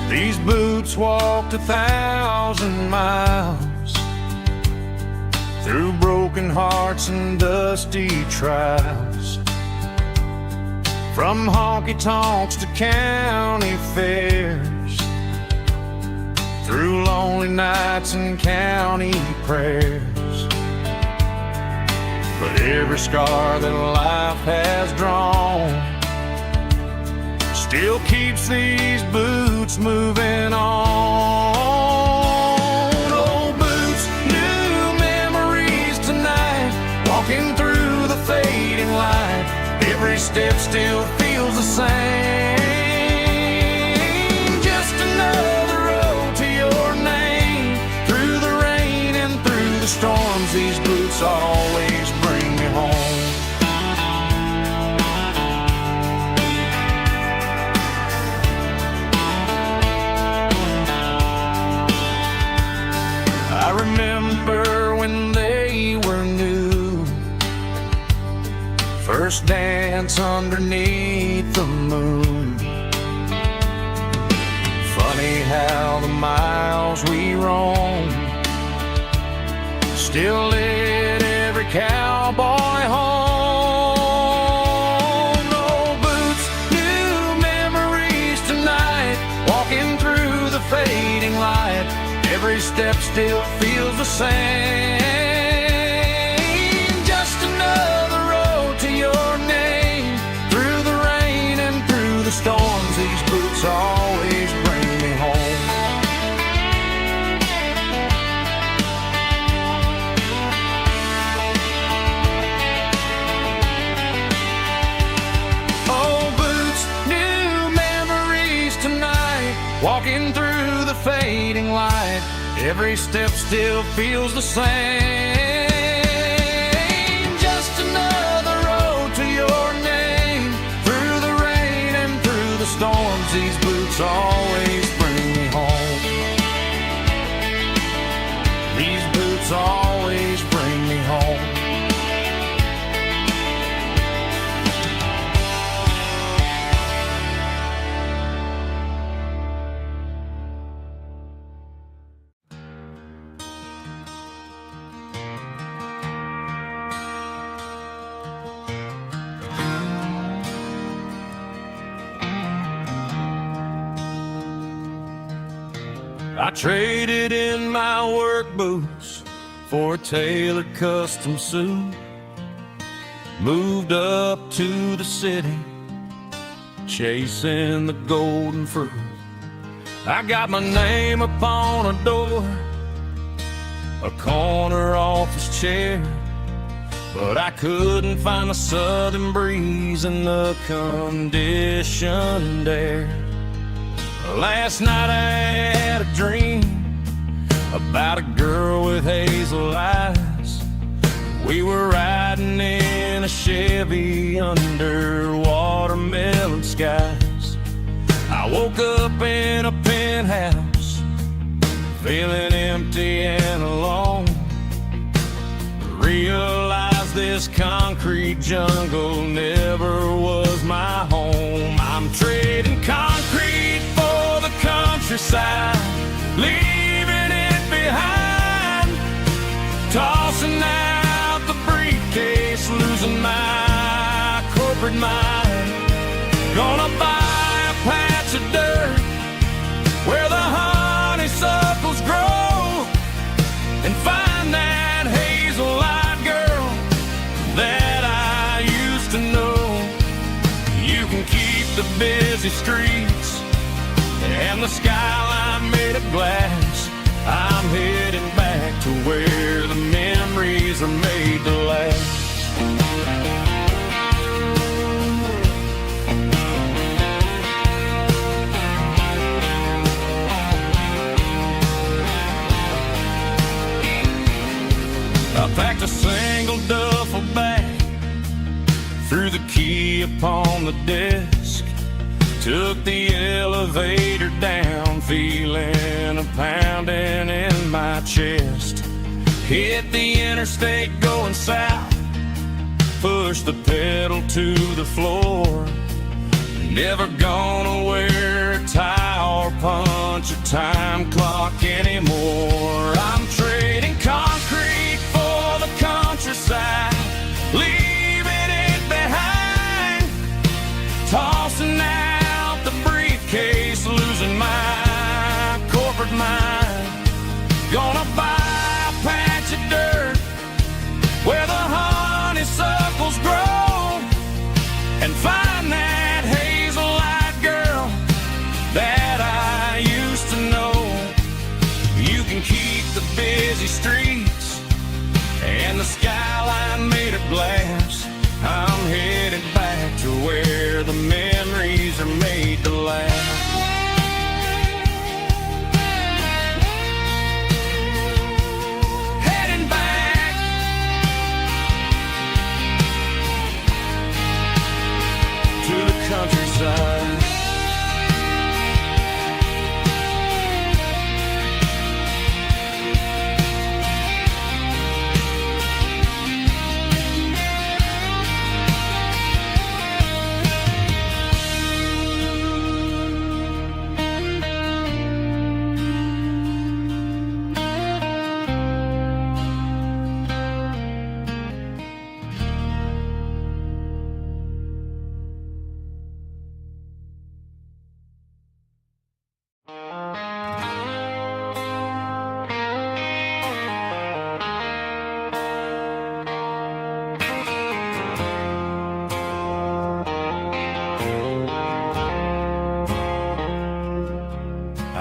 These boots walked 1,000 miles through broken hearts and dusty trials, from honky-tonks to county fairs, through lonely nights and county prayers. But every scar that life has drawn still keeps these boots moving on. Old boots, new memories tonight, walking through the fading light. Every step still feels the same. Just another road to your name. Through the rain and through the storms, these boots always bring me home. I remember when they were new, first dance underneath the moon. Funny how the miles we roam still lit every cowboy home. Old boots, new memories tonight, walking through the fading light. Every step still feels the same. Just another road to your name. Through the rain and through the storms, these boots always bring me home. Old boots, new memories tonight, walking through the fading light. Every step still feels the same. Just another road to your name. Through the rain and through the storms, these boots always bring me home. These boots always bring me home. I traded in my work boots for a tailored custom suit. Moved up to the city, chasing the golden fruit. I got my name upon a door, a corner office chair, but I couldn't find the southern breeze in the conditioned air. Last night I had a dream about a girl with hazel eyes. We were riding in a Chevy under watermelon skies. I woke up in a penthouse, feeling empty and alone. Realized this concrete jungle never was my home. I'm trading concrete for the countryside, leaving it behind, tossing out the briefcase, losing my corporate mind. Gonna buy a patch of dirt where the honeysuckles grow and find that hazel-eyed girl that I used to know. You can keep the busy streets and the skyline made of glass. I'm heading back to where the memories are made to last. I packed a single duffel bag, threw the key upon the desk, took the elevator down, feeling a pounding in my chest. Hit the interstate going south, pushed the pedal to the floor. Never gonna wear a tie or punch a time clock anymore. I'm trading concrete for the countryside, leaving it behind, tossing out the briefcase, losing my corporate mind. Gonna buy a patch of dirt where the honeysuckles grow and find that hazel-eyed girl that I used to know. You can keep the busy streets and the skyline made of glass. I'm headed back to where the memories are made to last. Heading back to the countryside.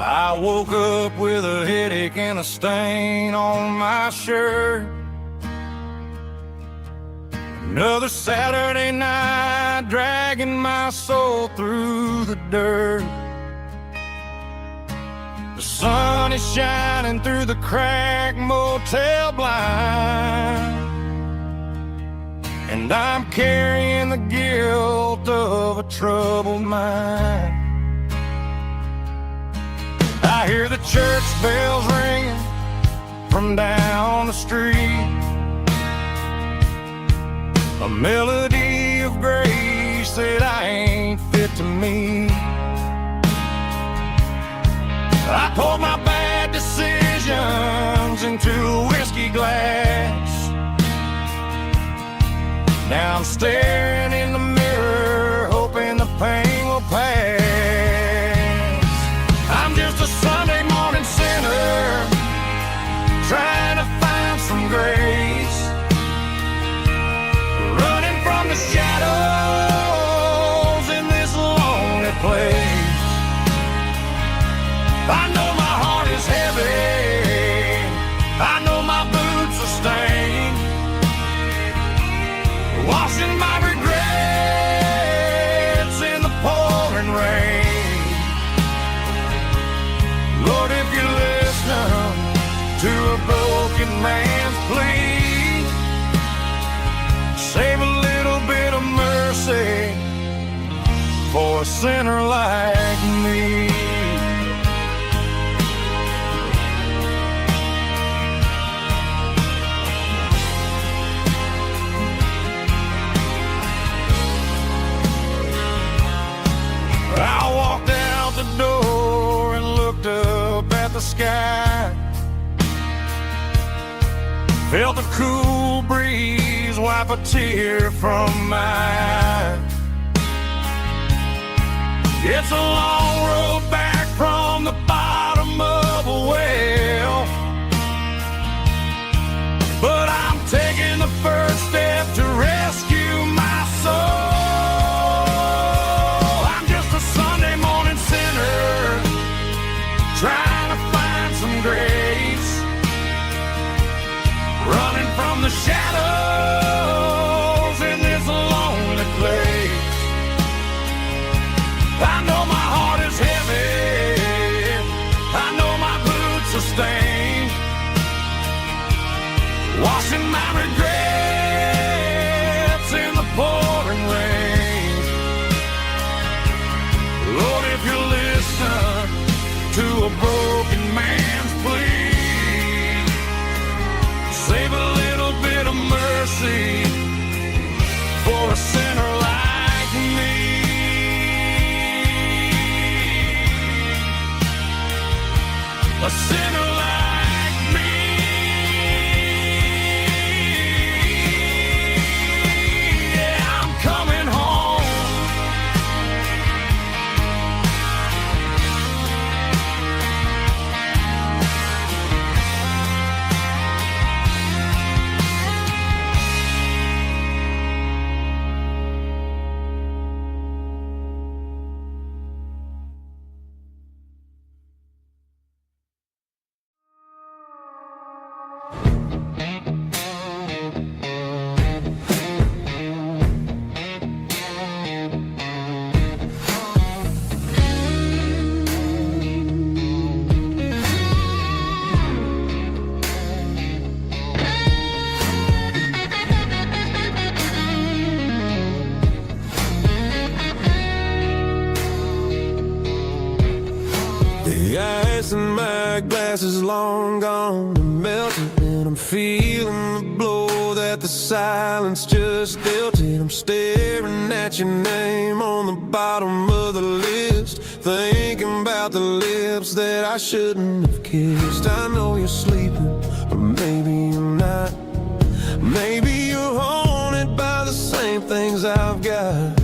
I woke up with a headache and a stain on my shirt. Another Saturday night, dragging my soul through the dirt. The sun is shining through the cracked motel blind, and I'm carrying the guilt of a troubled mind. I hear the church bells ringing from down the street, a melody of grace that I ain't fit to meet. I poured my bad decisions into a whiskey glass. Now I'm staring in the mirror, hoping the pain will pass. I'm just a Sunday morning sinner sinner like me. I walked out the door and looked up at the sky. Felt the cool breeze wipe a tear from my eye. It's a long road back from the bottom of a well, but I'm taking the first step to rescue my soul. I'm just a Sunday morning sinner trying to find some grace, running from the shadows in this lonely place. I know my heart is heavy, I know my boots are stained, washing my regrets in the pouring rain. Lord, if you listen to a broken man's plea, save a little bit of mercy for a sinner like me. A sinner like me. Yeah, I'm coming home. The ice in my glass is long gone and melted, and I'm feeling the blow that the silence just dealt it. I'm staring at your name on the bottom of the list, thinking about the lips that I shouldn't have kissed. I know you're sleeping, or maybe you're not. Maybe you're haunted by the same things I've got.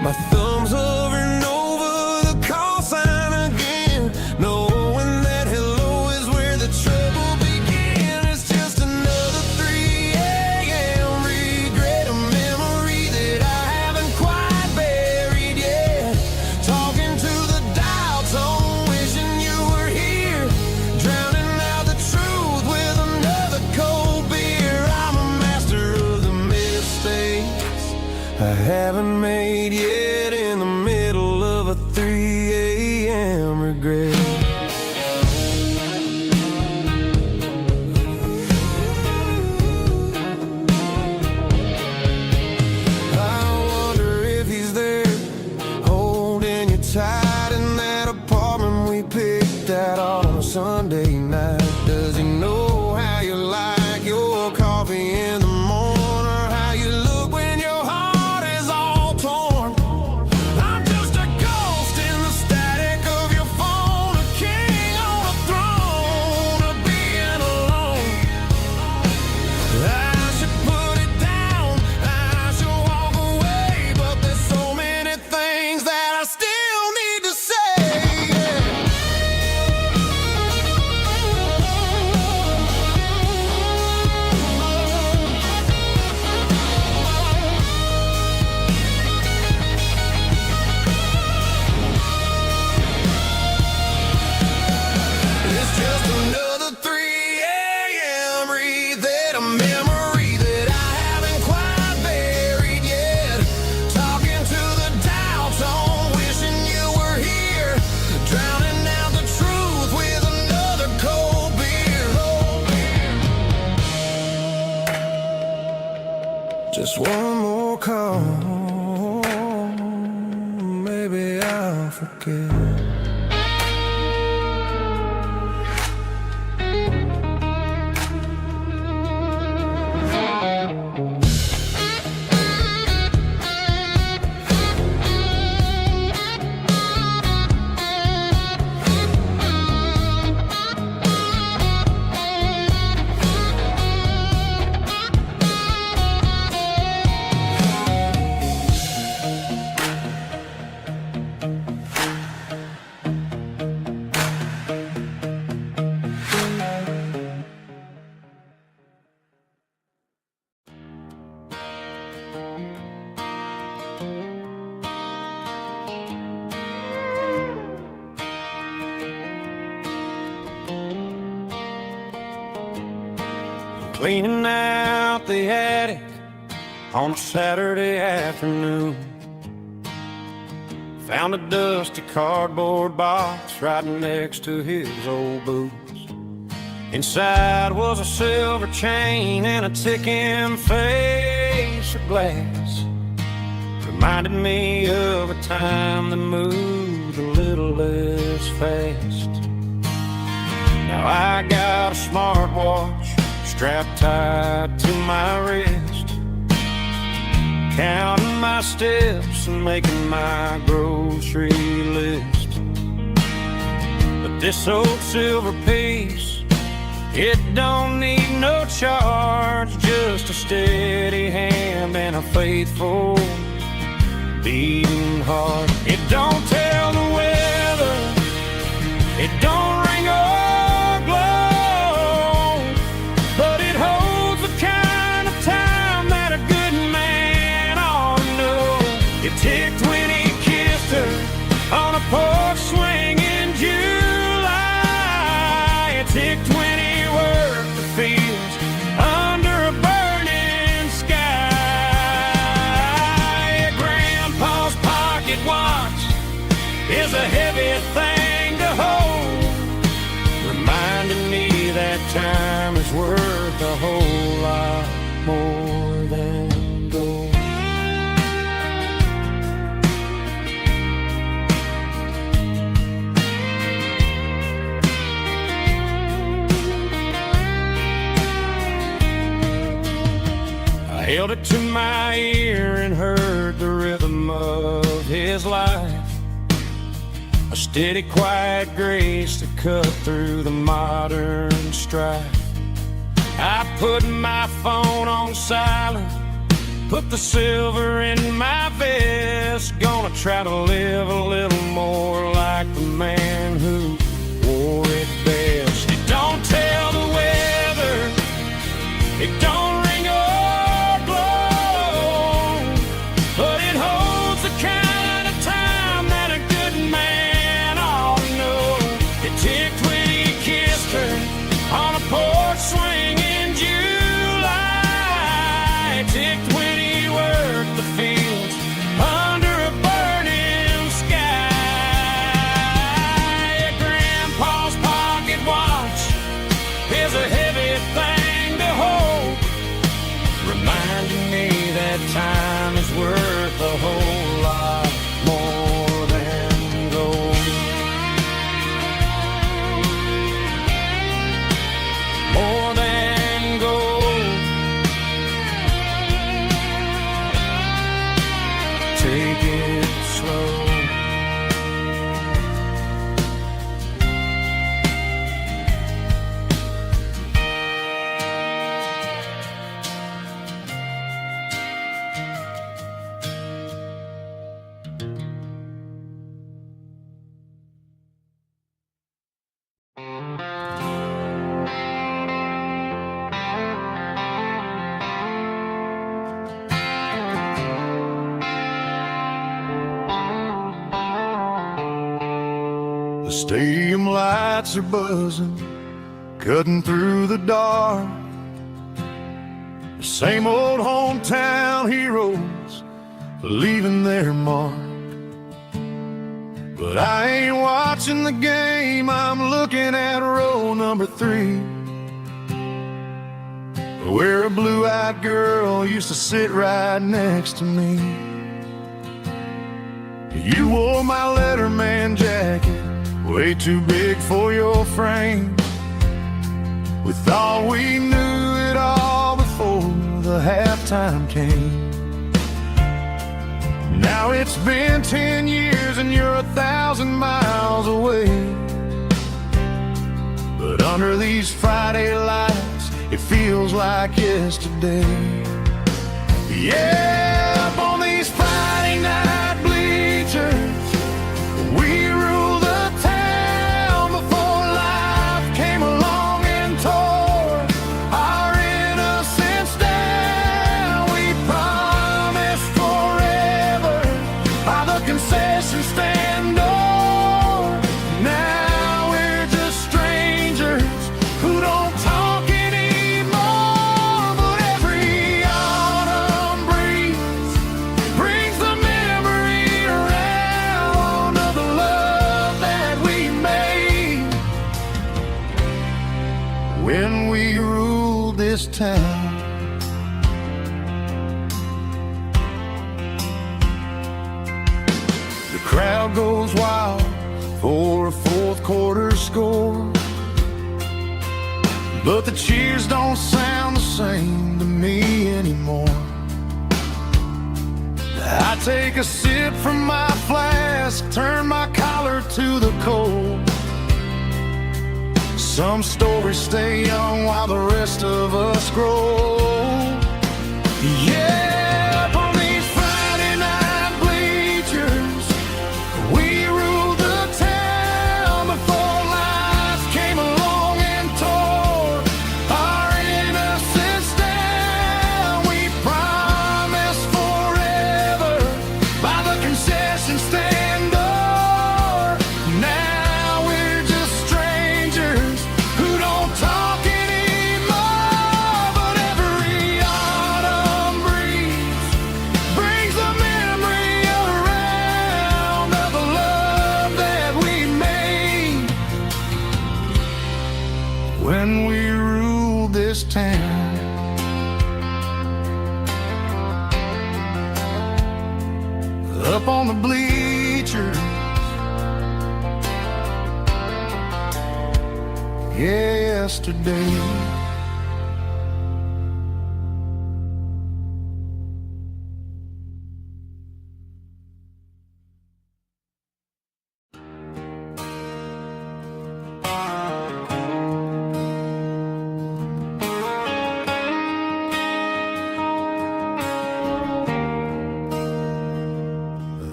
My thumb's hovering over the call sign again, knowing that hello is where the trouble began. It's just another 3 a.m. regret, a memory that I haven't quite buried yet. Talking to the dial tone, wishing you were here, drowning out the truth with another cold beer. I'm a master of the mistakes I haven't made yet, in the middle of a 3 a.m. regret. I wonder if he's there, holding you tight in that apartment we picked out on a Sunday night. Does he know how you like your coffee in the morning, or how you look when your heart is all torn? I'm just a ghost in the static of your phone, a king on a throne of being alone. I should put it down, I should walk away, but there's so many things that I still need to say. It's just another 3 a.m. read, a memory that I haven't quite buried yet. Talking to the dial tone, wishing you were here, drowning out the truth with another cold beer. Just one more call, cleaning out the attic on a Saturday afternoon. Found a dusty cardboard box right next to his old boots. Inside was a silver chain and a ticking face of glass. Reminded me of a time that moved a little less fast. Now I got a smartwatch strapped tight to my wrist, counting my steps and making my grocery list. But this old silver piece, it don't need no charge, just a steady hand and a faithful beating heart. It don't tell the weather, it don't ring or glow, but it holds the kind of time that a good man ought to know. It ticked when he kissed her on a porch swing in July. It ticked when he worked the fields under a burning sky. Grandpa's pocket watch is a heavy thing to hold, reminding me that time is worth a whole lot more than gold. I held it to my ear and heard the rhythm of his life, a steady, quiet grace to cut through the modern strife. I put my phone on silent, put the silver in my vest. Gonna try to live a little more like the man who wore it best. It don't tell the weather, it don't ring or blow, but it holds the kind of time that a good man ought to know. It ticked when he kissed her on a porch swing in July. It ticked when he worked the fields under a burning sky. Grandpa's pocket watch is a heavy thing to hold, reminding me that time is worth a whole lot more than gold. More than gold. Take it slow. The stadium lights are buzzing, cutting through the dark. The same old hometown heroes leaving their mark. But I ain't watching the game, I'm looking at row number 3, where a blue-eyed girl used to sit right next to me. You wore my Letterman jacket, way too big for your frame. We thought we knew it all before the halftime came. Now it's been 10 years and you're 1,000 miles away. But under these Friday lights, it feels like yesterday. Yeah, up on these Friday night bleachers, we rule the town before life came along and tore our innocence down. We promised forever by the concession stand door. Now we're just strangers who don't talk anymore. this town. The crowd goes wild for a fourth quarter score, but the cheers don't sound the same to me anymore. I take a sip from my flask, turn my collar to the cold. Some stories stay young while the rest of us grow. Yeah, up on these Friday night bleachers, we ruled the town before life came along and tore our innocence down. We promised forever by the concession stand door. Now we're just strangers who don't talk anymore. But every autumn breeze brings the memory around of the love that we made when we ruled this town. Up on the bleachers, yesterday.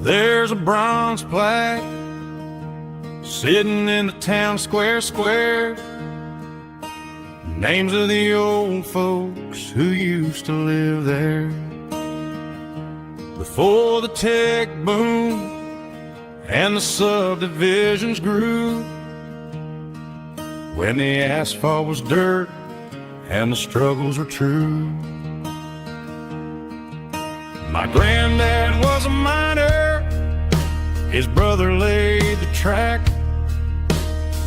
There's a bronze plaque sitting in the town square. Names of the old folks who used to live there before the tech boom and the subdivisions grew, when the asphalt was dirt and the struggles were true. My granddad was a miner, his brother laid the track.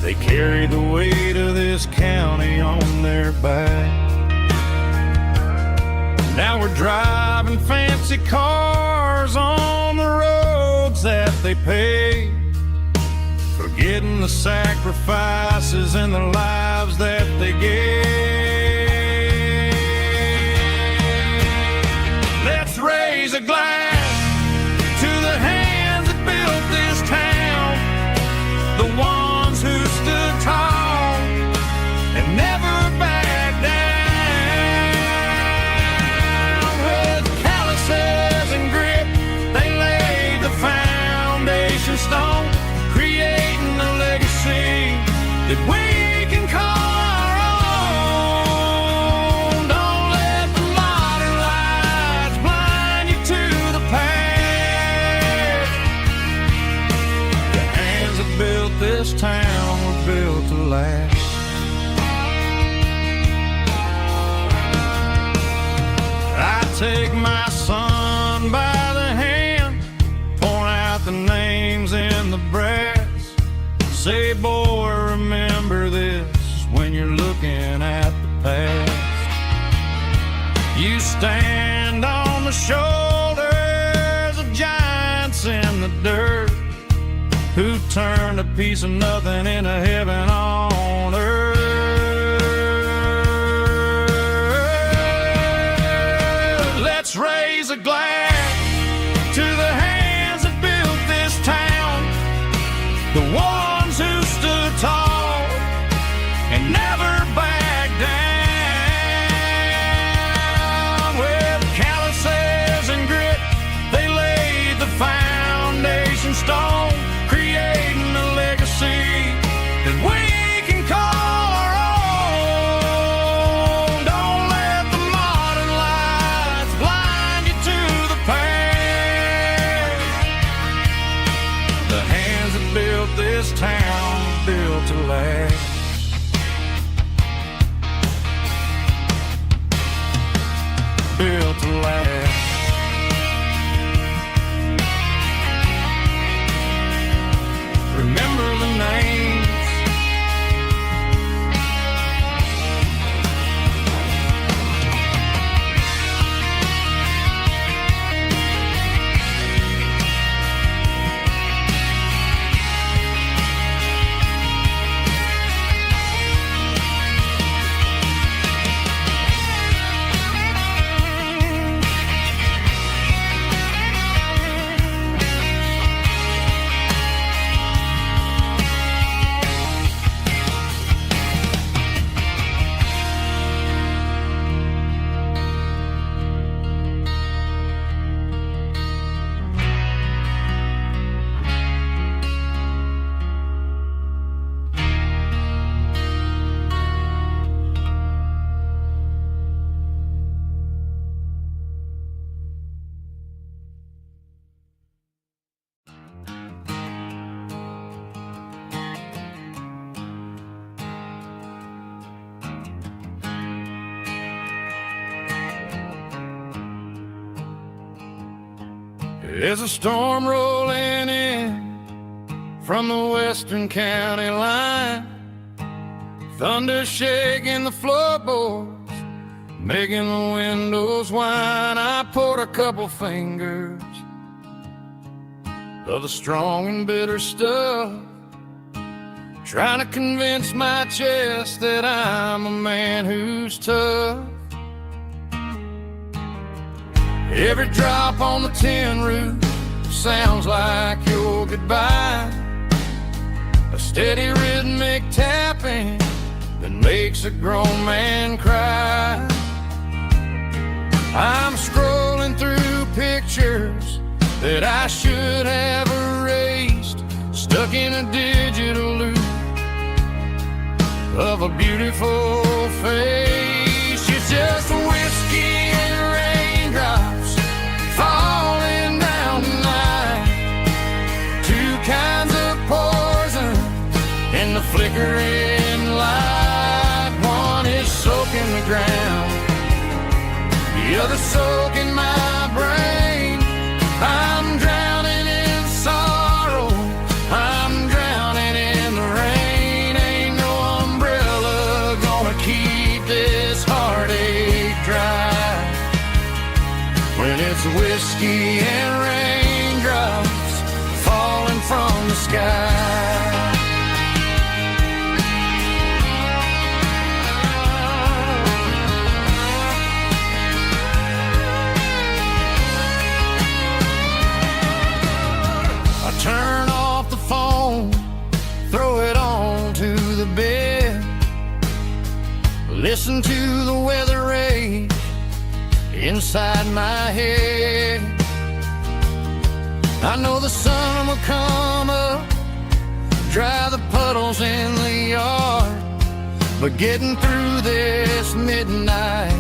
They carried the weight of this county on their back. Now we're driving fancy cars on the roads that they paved, forgetting the sacrifices and the lives that they gave. Let's raise a glass to the hands that built this town, the ones who stood tall and never backed down. With calluses and grit, they laid the foundation stone, creating a legacy that we can call our own. Don't let the modern lights blind you to the past. The hands that built this town were built to last. I take my son by the hand, point out the names in the brass. Say, boy, remember this when you're looking at the past. You stand on the shoulders of giants in the dirt, who turned a piece of nothing into heaven on earth. Let's raise a glass to the hands that built this town, the ones who stood tall and never backed down. With calluses and grit, they laid the foundation stone, creating a legacy that we can call our own. Don't let the modern lights blind you to the past. The hands that built this town were built to last. Built to last. Remember the names. There's a storm rolling in from the western county line, thunder shaking the floorboards, making the windows whine. I poured a couple fingers of the strong and bitter stuff, trying to convince my chest that I'm a man who's tough. Every drop on the tin roof sounds like your goodbye, a steady rhythmic tapping that makes a grown man cry. I'm scrolling through pictures that I should have erased, stuck in a digital loop of a beautiful face. It's just whiskey and raindrops falling down tonight, two kinds of poison in the flickering light. One is soaking the ground, the other soaking my brain. I'm drowning in sorrow, I'm drowning in the rain. Ain't no umbrella gonna keep this heartache dry when it's whiskey and raindrops falling from the sky. Turn off the phone, throw it on to the bed, listen to the weather rage inside my head. I know the sun will come up, dry the puddles in the yard, but getting through this midnight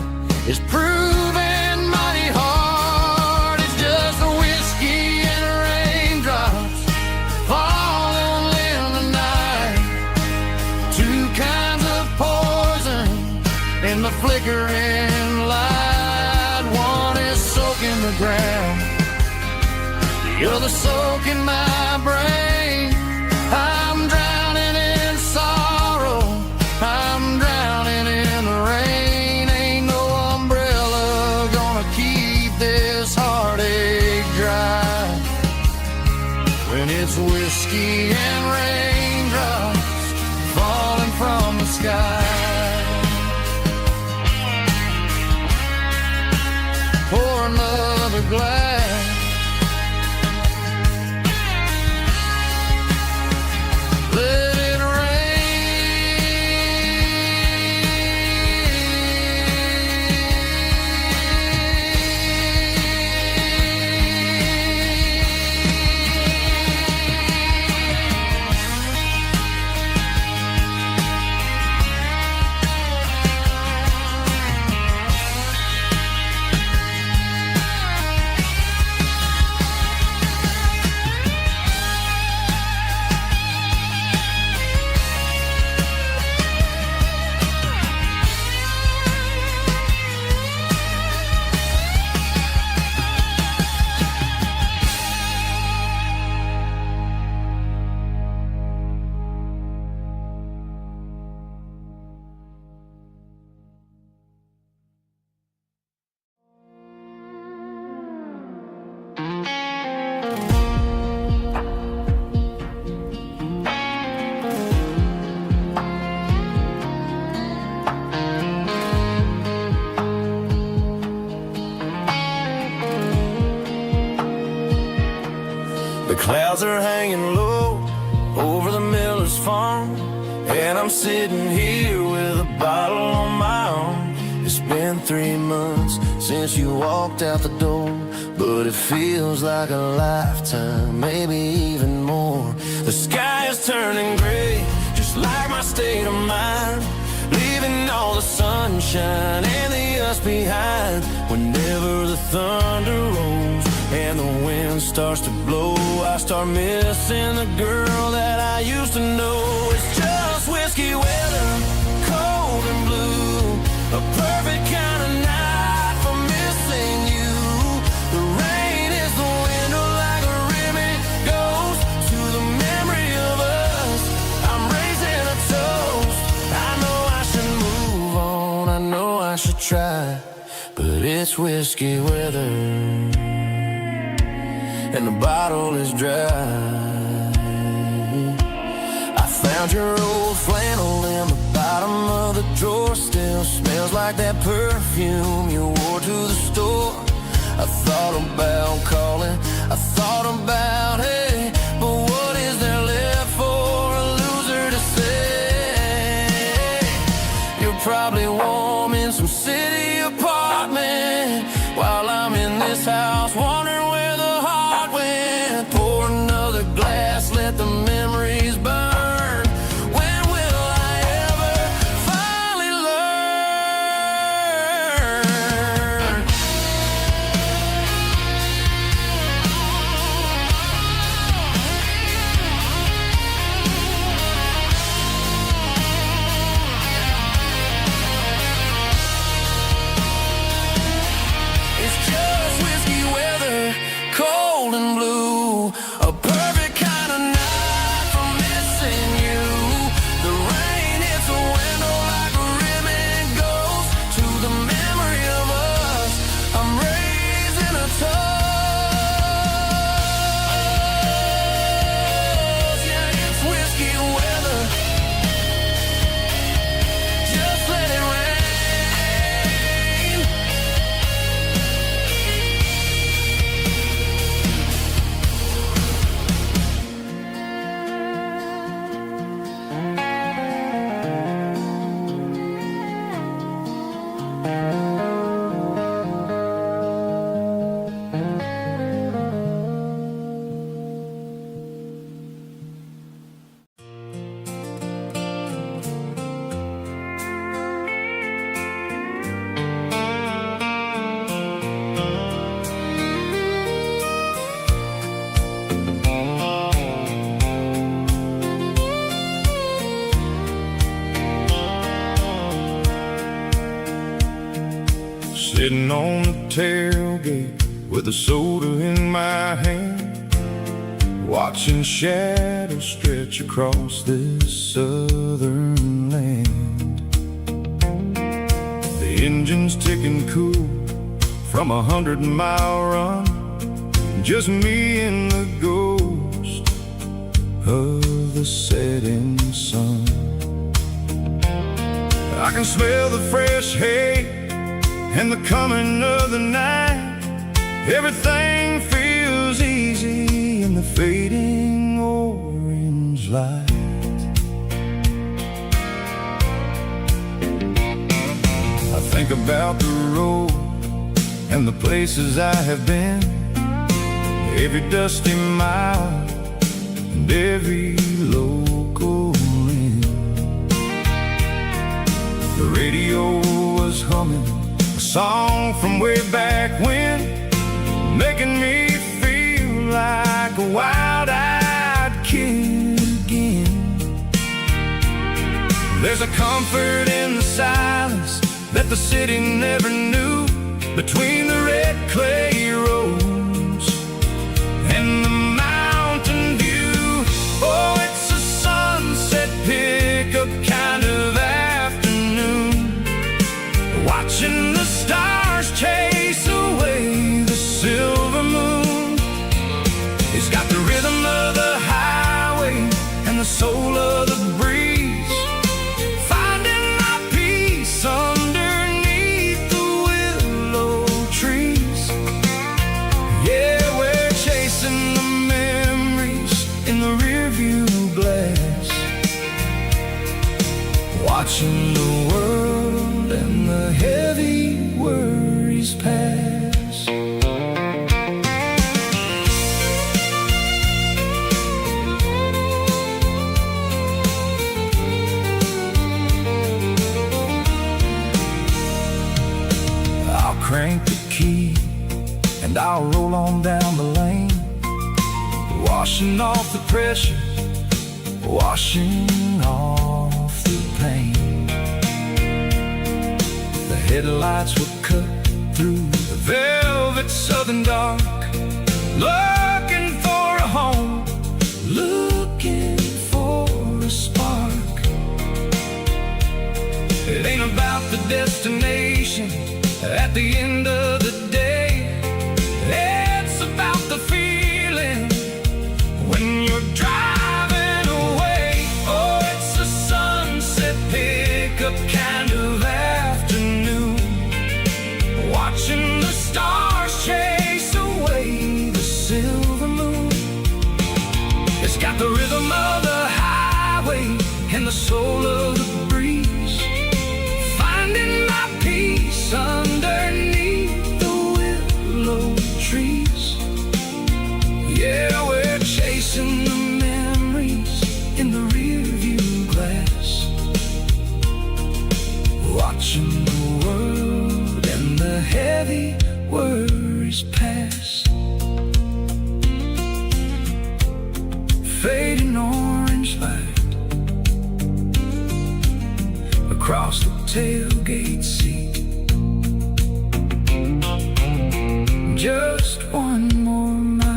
is proving mighty hard. It's just a whiskey and raindrops falling in the night, two kinds of poison in the flickering light. One is soaking the ground, the other soaking my brain. I'm drowning in sorrow, I'm drowning in the rain. Ain't no umbrella gonna keep this heartache dry when it's whiskey and raindrops falling from the sky. Pour another glass, let it The clouds are hanging low over the miller's farm, and I'm sitting here with a bottle on my arm. It's been 3 months since you walked out the door, but it feels like a lifetime, maybe even more. The sky is turning gray, just like my state of mind, leaving all the sunshine and the us behind. Whenever the thunder rolls and the wind starts to blow, I start missing the girl that I used to know. It's just whiskey weather, cold and blue, a perfect kind of night for missing you. The rain is the window try, but it's whiskey weather, and the bottle is dry. I found your old flannel in the bottom of the drawer. Still smells like that perfume you wore to the store. I thought about calling, I thought about, hey, but what is there left for a loser to say? You're probably warm in some city apartment, while I'm in this house wondering where the heart went. Pour another glass, let the memories burn. When will I ever finally learn? It's just whiskey weather, cold and blue, a perfect kind of night for missing you. The rain hits the window like a ribbon goes to the memory of us. I'm raising a toast. Yeah, it's whiskey weather. Just let it rain. Sitting on the tailgate with a soda in my hand, watching shadows stretch across this southern land. The engine's ticking cool from 100-mile run, just me and the ghost of the setting sun. I can smell the fresh hay and the coming of the night. Everything feels easy in the fading orange light. I think about the road and the places I have been, every dusty mile and every local inn. The radio was humming a song from way back when, making me feel like a wild-eyed kid again. There's a comfort in the silence that the city never knew, between the red clay roads and the mountain view. Oh, it's a sunset pickup kind of afternoon, watching the stars chase away the silver moon. It's got the rhythm of the highway and the soul of the breeze, finding my peace underneath the willow trees. Yeah, we're chasing the memories in the rearview glass, watching the world and the heavy worries pass. I'll crank the key and I'll roll on down the lane, washing off the pressure, washing off the pain. The headlights were cut through the velvet southern dark, looking for a home, looking for a spark. It ain't about the destination at the end of the day. It's about the feeling when you're driving away. Oh, it's a sunset pickup kind of afternoon, watching the stars chase away the silver moon. It's got the rhythm of the highway and the soul of the breeze, finding my peace underneath the willow trees. Yeah, we're chasing the memories in the rearview glass, watching the world and the heavy worries pass. Fading orange light across the tailgate seat. Just one more mile.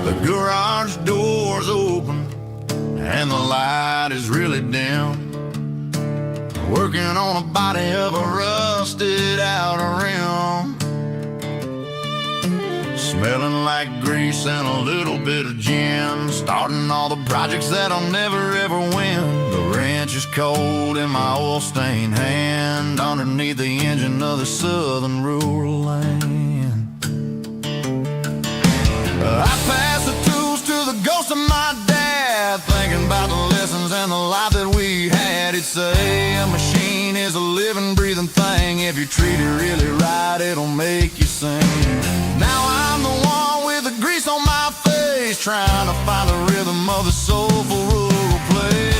The garage door's open and the light is really dim. Working on a body of a rusted out rim, smelling like grease and a little bit of gin. Starting all the projects that I'll never ever win. The wrench is cold in my oil-stained hand, underneath the engine of the southern rural land. I pass the tools to the ghost of my dad, thinking about the lessons and the life that we had. He'd say a machine is a living, breathing thing. If you treat it really right, it'll make you sing. Now I'm the one with the grease on my face, trying to find the rhythm of the soulful rural place.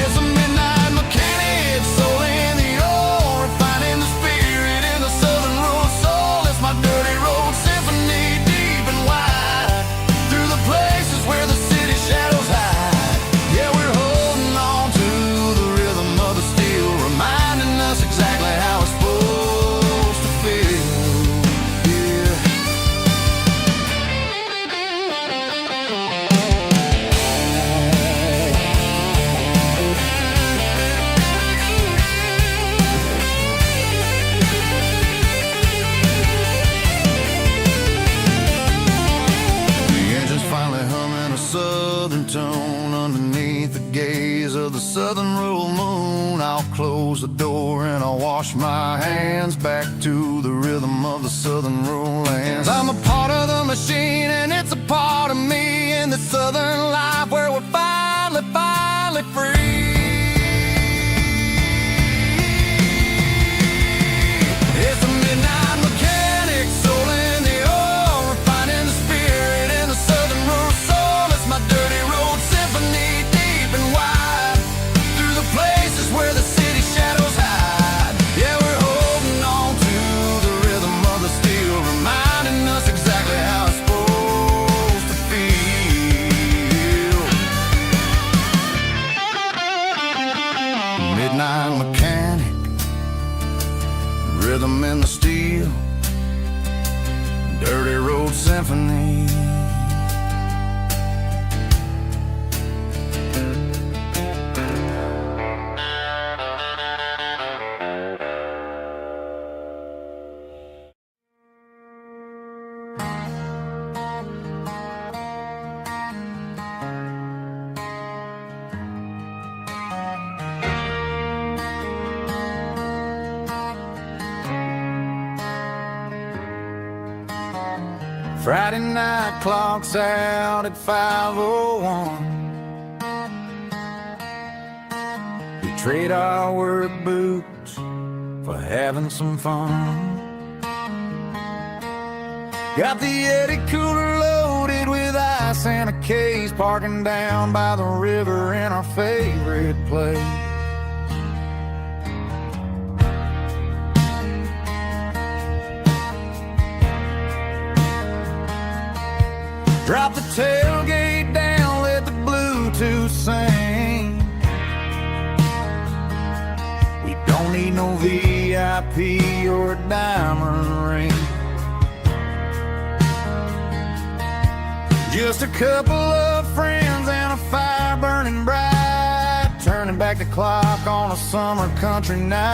It's a midnight mechanic, soul in the ore, refining the spirit in the southern rural soul. It's my dirty road symphony, deep and wide, through the places where the city shadows hide. Yeah, we're holding on to the rhythm of the steel, reminding us exactly how it's supposed to feel. Yeah. The engine's finally humming a southern tone underneath the gaze of the southern rural moon. I'll close the door and I'll wash my hands, back to the rhythm of the southern rural lands. I'm a part of the machine and it's a part of me, in the southern life where we're finally free. It's a midnight mechanic, soul in the ore, refining the spirit in the southern rural soul. It's my dirty road symphony, deep and wide, through the places where the city shadows hide. Yeah, we're holding on to the rhythm of the steel, reminding us exactly how it's supposed to feel. Midnight mechanic, rhythm in the steel, dirty road symphony. Friday night clock's out at 5:01. We trade our work boots for having some fun. Got the Eddie cooler loaded tailgate with ice and a case, parking down by the river in our favorite place. Drop the tailgate down, let the Bluetooth sing. We don't need no VIP or a diamond ring. Just a couple of friends and a fire burning bright, turning back the clock on a summer country night.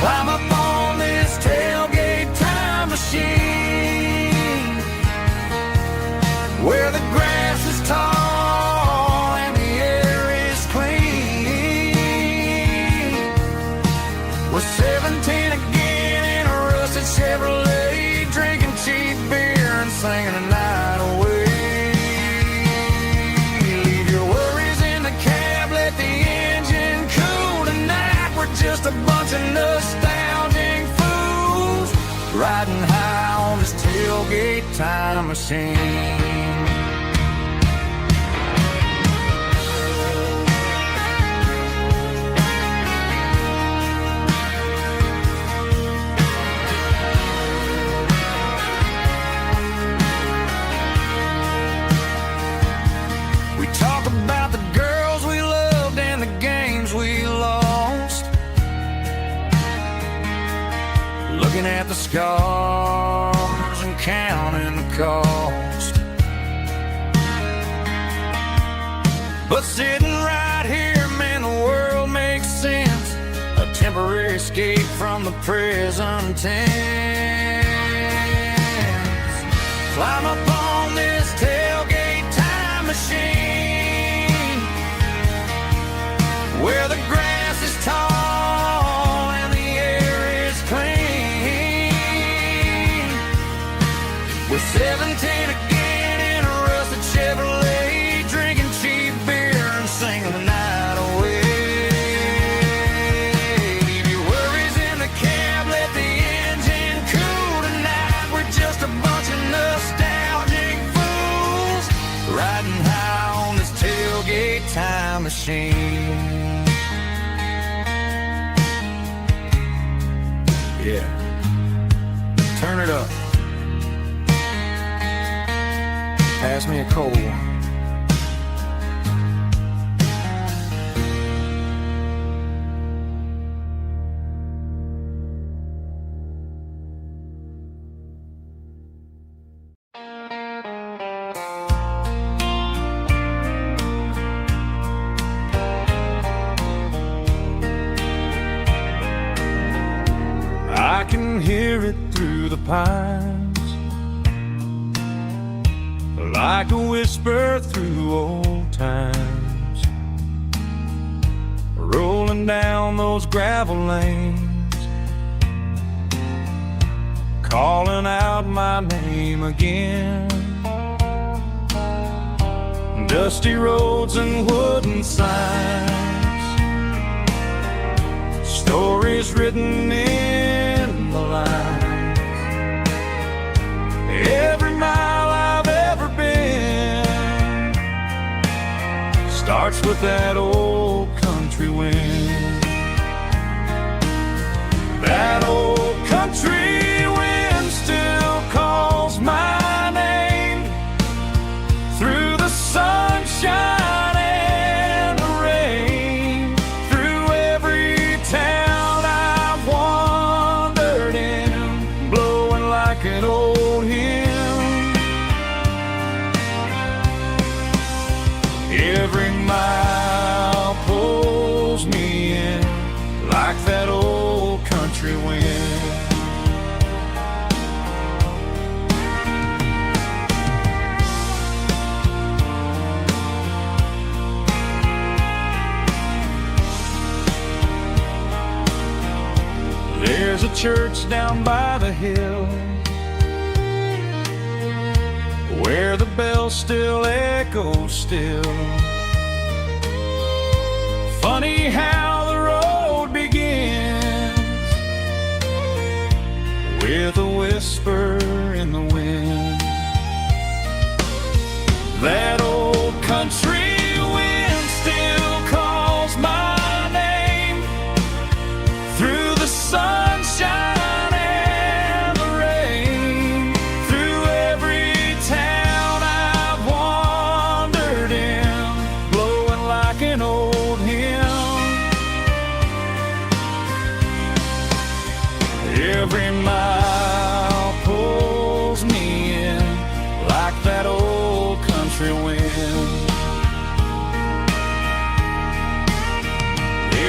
Climb up on this tailgate time machine, where the grass is tall and the air is clean. We're 17 again in a rusted Chevrolet, drinking cheap beer and singing the night away. Leave your worries in the cab, let the engine cool tonight. We're just a bunch of nostalgic fools, riding high on this tailgate time machine. Talk about the girls we loved and the games we lost, looking at the scars and counting the cost. But sitting right here, man, the world makes sense, a temporary escape from the present tense. Climb up on this tailgate time machine, where the grass is tall and the air is clean. We're 17 again in a rusted Chevrolet, drinking cheap beer and singing the night away. Leave your worries in the cab, let the engine cool tonight. We're just a bunch of nostalgic fools, riding high on this tailgate time machine. Yeah, turn it up. Pass me a cold one. I can hear it through the pines, like a whisper through old times, rolling down those gravel lanes, calling out my name again. Dusty roads and wooden signs, stories written in the lines. Every mile I've ever been starts with that old country wind. That old country wind still calls my name through the sunshine and the rain, through every town I've wandered in, blowing like an old hymn. Every mile pulls me in like that old country wind. There's a church down by the hill where the bells still echo still. Funny how the road begins with a whistle whisper in the wind. That old country wind still calls my name through the sunshine and the rain, through every town I've wandered in, blowing like an old hymn. Every mile pulls me in like that old country wind.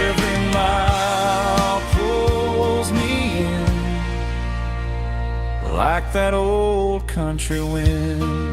Every mile pulls me in like that old country wind.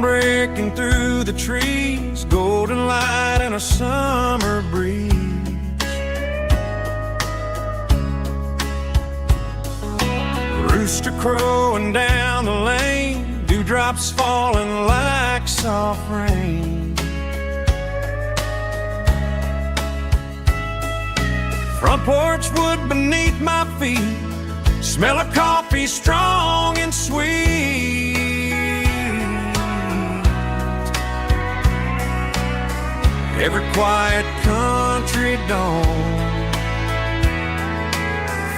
Breaking through the trees, golden light and a summer breeze. Rooster crowing down the lane, dewdrops falling like soft rain. Front porch wood beneath my feet, smell of coffee strong and sweet. Every quiet country dawn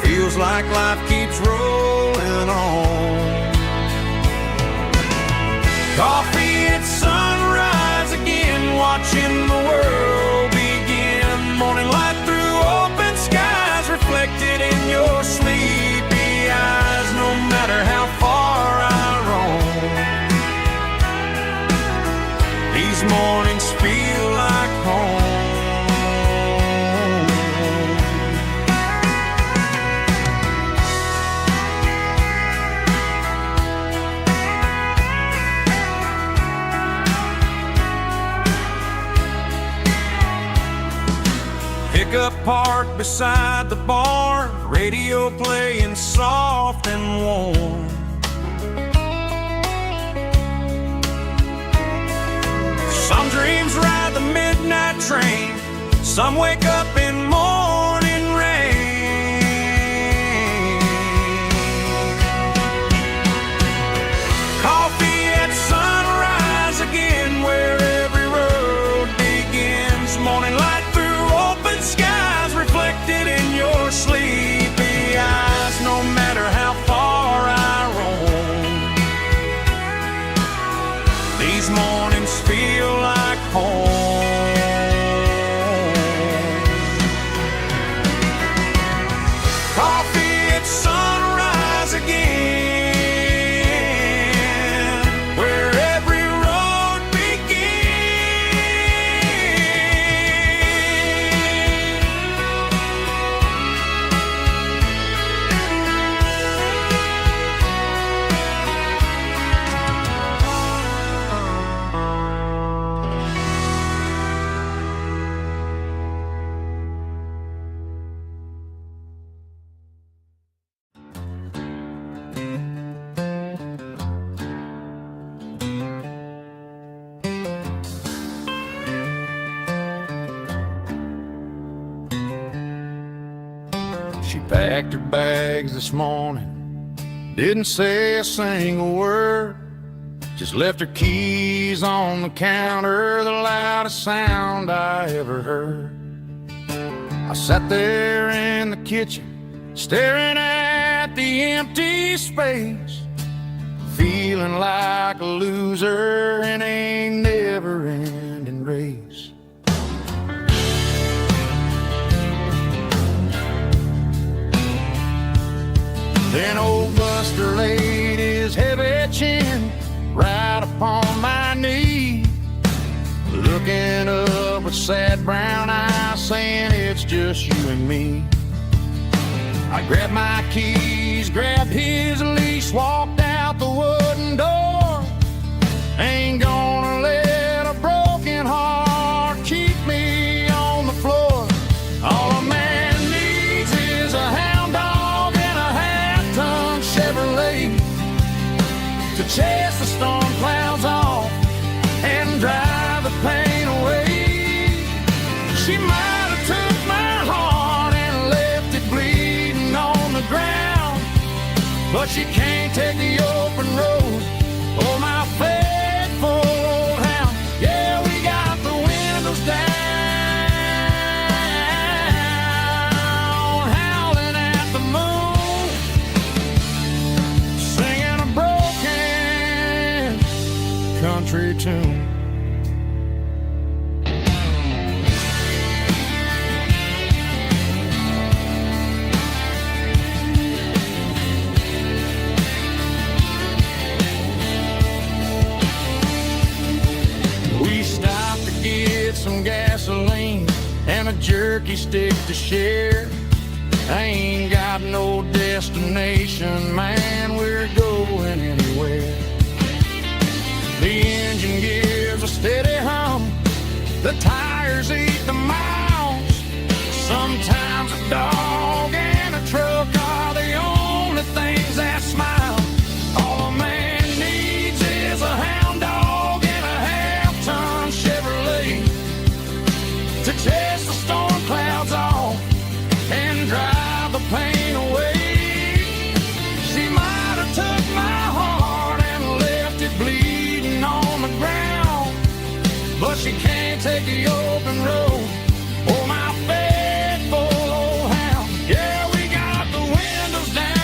feels like life keeps rolling on. Coffee at sunrise again, watching the world begin. Morning light through open skies, reflected in your sleepy eyes. No matter how far I roam, these mornings feel like home. Pickup parked beside the barn, radio playing soft and warm. Some dreams ride the midnight train, some wake up in morning rain. Coffee at sunrise again, where every road begins. Morning light through open skies, reflected in your sleepy eyes. No matter how far I roam, these mornings feel like home. Coffee at sunrise again, where every road She packed her bags this morning, didn't say a single word, just left her keys on the counter, the loudest sound I ever heard. I sat there in the kitchen, staring at the empty space, feeling like a loser in a never-ending race. Then old Buster laid his heavy chin right upon my knee, looking up with sad brown eyes, saying it's just you and me. I grabbed my keys, grabbed his leash, walked out the wooden door. Ain't gonna let a broken heart keep she can't take the open road. Oh, my faithful old hound. Yeah, we got the windows down, howling at the moon, singing a broken country tune. Some gasoline and a jerky stick to share. I ain't got no destination, man, we're going anywhere. The engine gives a steady hum, the tires eat the miles. Sometimes a dog and a truck are the only things that smile. All a man needs is a hound dog and a half-ton Chevrolet to chase the storm clouds off and drive the pain away. She might have took my heart and left it bleeding on the ground, but she can't take the open road. Oh, my faithful old hound. Yeah, we got the windows down,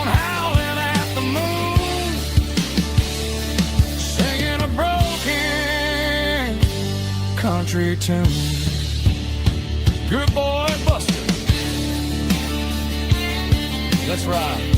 howling at the moon, singing a broken country tune. Good boy, Buster. Let's ride.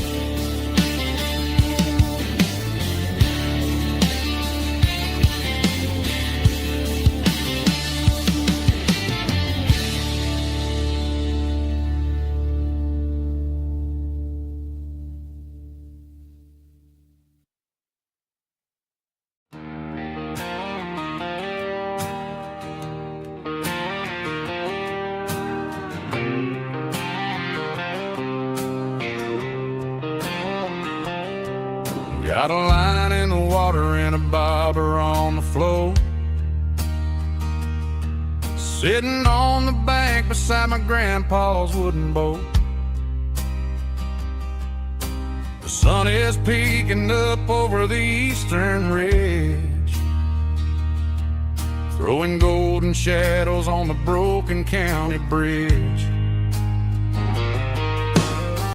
Got a line in the water and a bobber on the floor, sitting on the bank beside my grandpa's wooden boat. The sun is peeking up over the eastern ridge, throwing golden shadows on the broken county bridge.